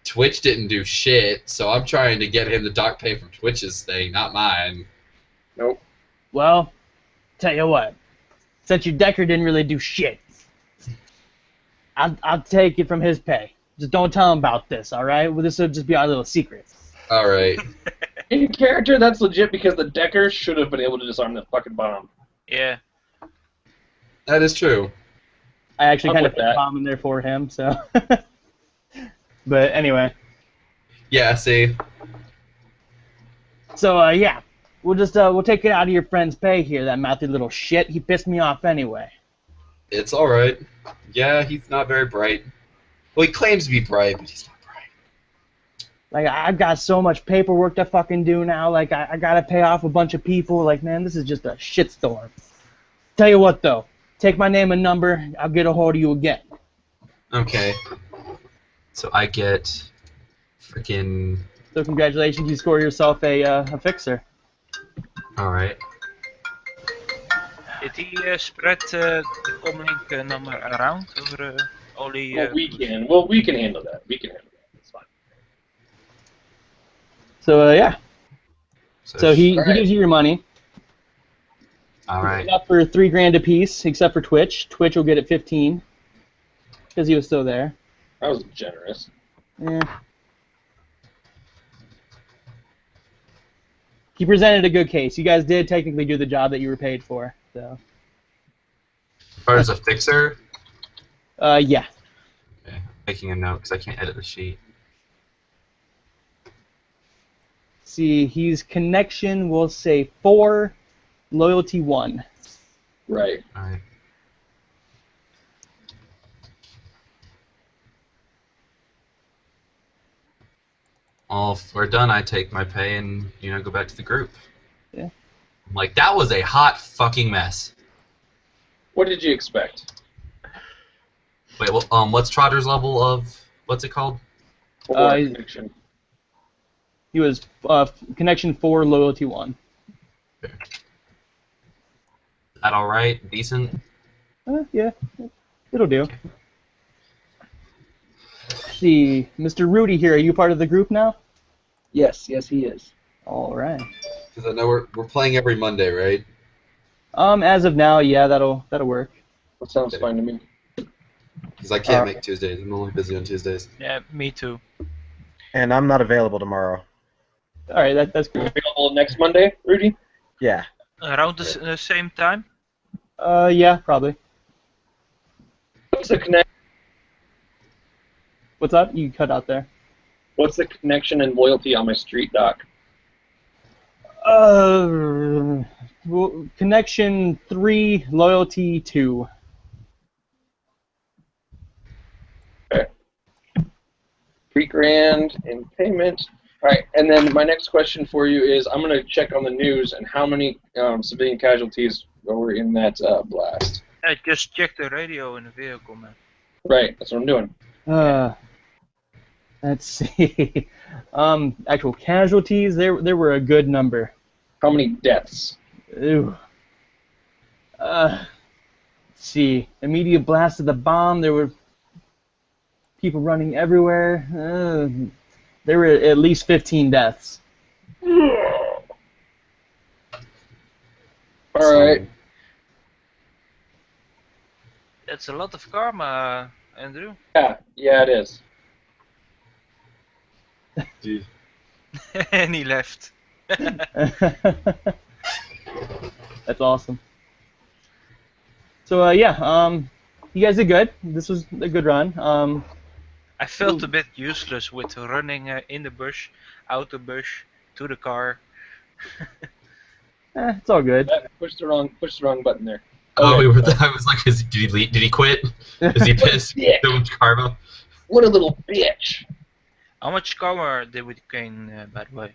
A: Twitch didn't do shit, so I'm trying to get him the dock pay from Twitch's thing, not mine.
B: Nope.
C: well, tell you what. Since your Decker didn't really do shit, I'll take it from his pay. Just don't tell him about this, all right? Well, this will just be our little secret.
A: All right.
B: In character, that's legit because the Decker should have been able to disarm that fucking bomb.
D: Yeah.
A: That is true.
C: I actually
B: I'm
C: kind of
B: with
C: put a
B: that.
C: bomb in there for him, so. But anyway.
A: Yeah, see.
C: So, yeah. We'll take it out of your friend's pay here, that mouthy little shit. He pissed me off anyway.
A: It's all right. Yeah, he's not very bright. Well, he claims to be bright, but he's not bright.
C: Like, I've got so much paperwork to fucking do now. Like, I gotta pay off a bunch of people. Like, man, this is just a shitstorm. Tell you what, though. Take my name and number. I'll get a hold of you again.
A: Okay. So I get freaking.
C: So congratulations, you score yourself a fixer.
A: All right.
D: Did he spread the comlink number around, or only?
B: Well, we can. Well, we can handle that. We can handle that. It's fine.
C: So, yeah. So he
B: Alright.
C: gives you your money.
A: All right.
C: Up for $3,000 apiece, except for Twitch. Twitch will get it 15 because he was still there.
B: That was generous.
C: Yeah. He presented a good case. You guys did technically do the job that you were paid for. So.
A: As far as a fixer,
C: Yeah.
A: okay, I'm making a note because I can't edit the sheet.
C: See, he's connection. We'll say 4, loyalty 1.
B: Right.
A: All right. Well, if we're done, I take my pay and go back to the group.
C: Yeah.
A: I'm like, that was a hot fucking mess.
B: What did you expect?
A: Wait, well, what's Trotter's level of what's it called?
B: Or
C: He-
B: connection.
C: He was connection 4, loyalty 1.
A: That all right? Decent?
C: Yeah, it'll do. Let's see, Mr. Rudy here, are you part of the group now?
B: Yes, he is.
C: All right.
F: Because I know we're playing every Monday, right?
C: As of now, yeah, that'll work.
B: That sounds fine to me.
F: Because I can't make Tuesdays. I'm only busy on Tuesdays.
D: Yeah, me too.
G: And I'm not available tomorrow.
C: All right, that's cool.
B: Available next Monday, Rudy?
G: Yeah.
D: Around the same time?
C: Yeah, probably.
B: What's the connection?
C: What's up? You cut out there.
B: What's the connection and loyalty on my street dock?
C: Connection 3, loyalty 2.
B: Okay. $3,000 in payment. All right, and then my next question for you is, I'm going to check on the news and how many civilian casualties were in that blast.
D: I just checked the radio in the vehicle, man.
B: Right, that's what I'm doing.
C: Let's see. Actual casualties, there were a good number.
B: How many deaths?
C: Ooh. Let's see. Immediate blast of the bomb. There were people running everywhere. There were at least 15 deaths.
B: All right.
D: That's a lot of karma, Andrew.
B: Yeah, it is.
F: Dude.
D: And he left.
C: That's awesome. So yeah, you guys did good. This was a good run.
D: I felt a bit useless with running in the bush, out the bush, to the car.
C: It's all good.
B: Push the wrong button there.
A: Oh,
B: Okay.
A: I was like, did he leave? Did he quit? Is he pissed?
B: Yeah.
A: So much karma.
B: What a little bitch.
D: How much karma did we gain, by the way?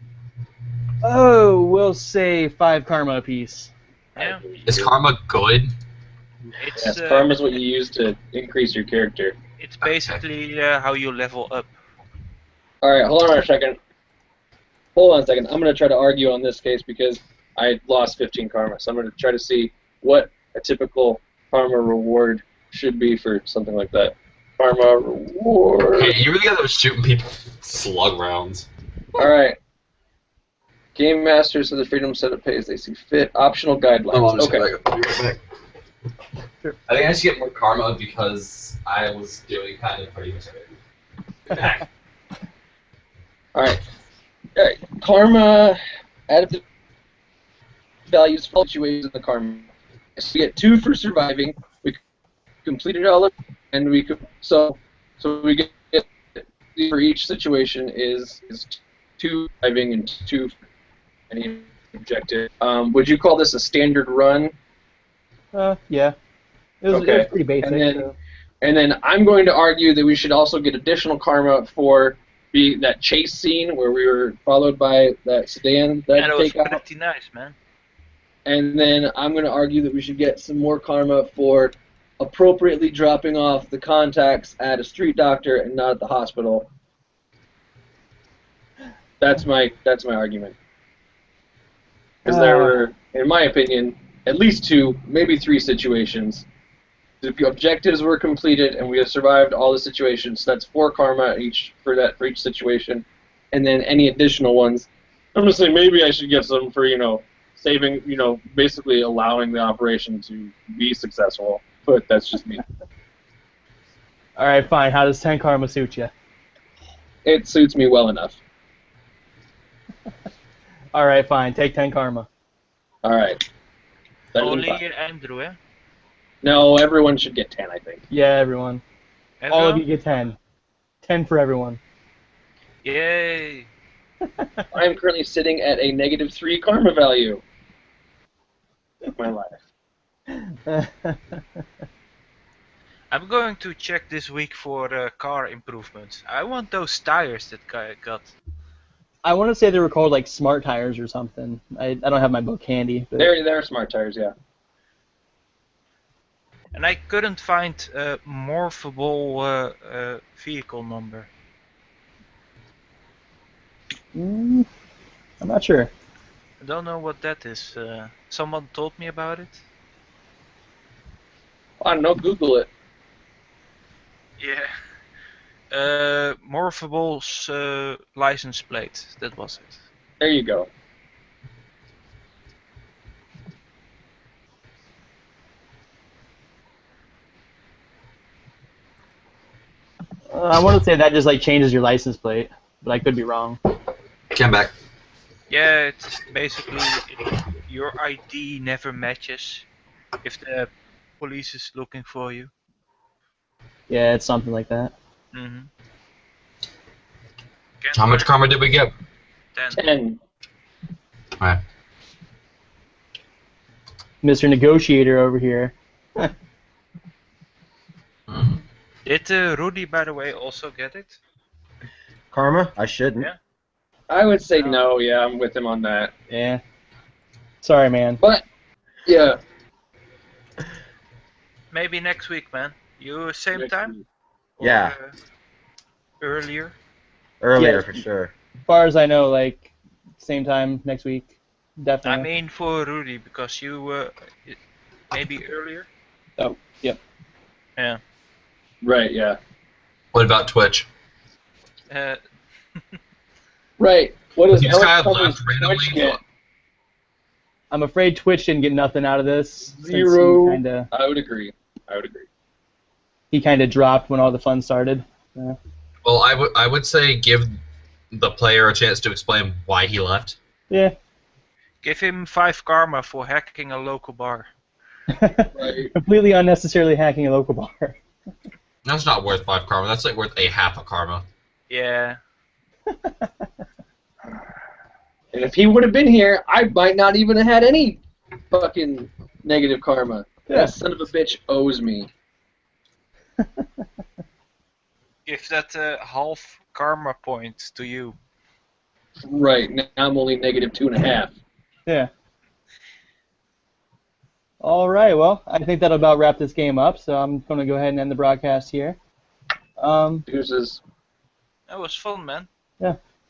C: Oh, we'll say 5 karma apiece.
D: Yeah.
A: Is karma good?
D: It's
B: Yes, karma's what you use to increase your character.
D: it's basically how you level up.
B: All right, hold on a second. Hold on a second. I'm going to try to argue on this case because I lost 15 karma. So I'm going to try to see what a typical karma reward should be for something like that. Karma reward.
A: Hey, you really got those shooting people slug rounds.
B: All right. Game masters have the freedom to set up pay as they see fit. Optional guidelines.
A: Oh, I'm just
B: Okay.
A: I'll be right back.
C: Sure.
A: I think I should get more karma because I was doing kind of pretty much everything.
B: All right. Karma additive values fluctuates in the karma. So we get 2 for surviving. We completed all of, and we could so we get for each situation is 2 surviving and 2 for any objective. Would you call this a standard run?
C: Yeah. It was
B: Okay.
C: pretty basic.
B: And then I'm going to argue that we should also get additional karma for that chase scene where we were followed by that sedan
D: That was
B: take out.
D: pretty nice, man.
B: And then I'm going to argue that we should get some more karma for appropriately dropping off the contacts at a street doctor and not at the hospital. That's my argument. Because there were, in my opinion, at least 2, maybe 3 situations. The objectives were completed, and we have survived all the situations. That's 4 karma each for each situation, and then any additional ones. I'm gonna say maybe I should get some for saving, basically allowing the operation to be successful. But that's just me.
C: All right, fine. How does 10 karma suit you?
B: It suits me well enough.
C: All right, fine. Take 10 karma.
B: All right. Better than
D: Only
B: 5.
D: Andrew, eh?
B: No, everyone should get 10, I think.
C: Yeah, everyone. All of
D: Everyone?
C: you get 10. 10 for everyone.
D: Yay!
B: I am currently sitting at a -3 karma value. My life.
D: I'm going to check this week for car improvements. I want those tires that guy got.
C: I want to say they were called like smart tires or something. I don't have my book handy. But
B: They're smart tires, yeah.
D: And I couldn't find a morphable vehicle number.
C: I'm not sure.
D: I don't know what that is. Someone told me about it.
B: I don't know. Google it.
D: Yeah. Morphable's license plate. That was it.
B: There you go.
C: I want to say that just like changes your license plate, but I could be wrong.
A: Come back.
D: Yeah, it's basically your ID never matches if the police is looking for you.
C: Yeah, it's something like that.
D: Mm-hmm.
A: How much karma did we get?
D: 10.
B: 10.
A: Alright.
C: Mr. Negotiator over here.
D: Did Rudy, by the way, also get it?
G: Karma? I shouldn't.
D: Yeah.
B: I would say no. Yeah, I'm with him on that.
C: Yeah. Sorry, man.
B: But yeah.
D: Maybe next week, man. You same
B: Next
D: time?
B: week.
D: Or,
G: Yeah.
D: Earlier?
G: Earlier
C: Yeah.
G: for sure.
C: As far as I know, like same time next week,
D: I
C: definitely.
D: mean for Rudy, because you maybe earlier?
C: Oh, yep.
D: Yeah.
B: Right. Yeah.
A: What about Twitch?
B: Right. What is
A: You just
B: how
A: kind
B: much
A: of
B: fun
A: left
B: does
A: randomly.
B: Twitch get?
C: I'm afraid Twitch didn't get nothing out of this.
B: Zero.
C: Since
B: I would agree.
C: he kind of dropped when all the fun started.
A: Well, I would say give the player a chance to explain why he left.
C: Yeah.
D: Give him 5 karma for hacking a local bar.
B: Right.
C: Completely unnecessarily hacking a local bar.
A: That's not worth 5 karma. That's like worth a half a karma.
D: Yeah.
B: And if he would have been here, I might not even have had any fucking negative karma.
C: Yeah.
B: That son of a bitch owes me.
D: Give that half karma point to you.
B: Right. Now I'm only negative 2.5.
C: Yeah. All right. Well, I think that'll about wrap this game up. So I'm going to go ahead and end the broadcast here.
B: Deuces.
D: That was fun, man.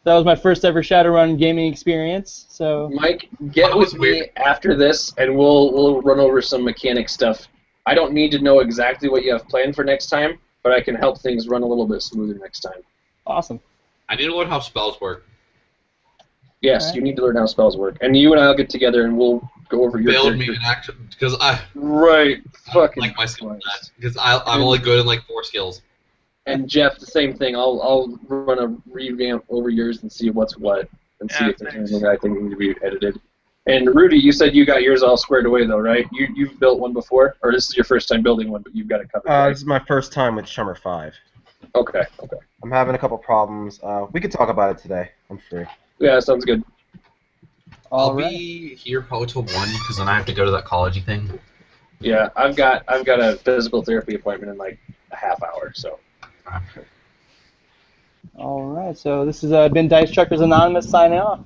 C: That was my first ever Shadowrun gaming experience. So
B: Mike, get
A: That
B: with
A: was
B: me
A: weird.
B: after this, and we'll run over some mechanic stuff. I don't need to know exactly what you have planned for next time, but I can help things run a little bit smoother next time.
C: awesome.
A: I need to learn how spells work.
B: Yes,
C: Alright.
B: you need to learn how spells work, and you and I'll get together and we'll go over your
A: Build me
B: character.
A: an action because I
B: Right,
A: don't
B: fucking
A: like my skill
B: Christ.
A: set because I'm only good in like 4 skills.
B: And Jeff, the same thing. I'll run a revamp over yours and see what's what, and see
D: Yeah,
B: if there's
D: thanks.
B: anything I think need to be edited. And Rudy, you said you got yours all squared away though, right? You've built one before, or this is your first time building one, but you've got it covered. Right?
G: This is my first time with Shummer 5.
B: Okay.
G: I'm having a couple problems. We could talk about it today. I'm free.
B: Yeah, sounds good.
C: All
A: I'll
C: right.
A: be here probably till 1 because then I have to go to that collegey thing.
B: Yeah, I've got a physical therapy appointment in like a half hour, so.
C: All right. So this has been Dice Truckers Anonymous signing off.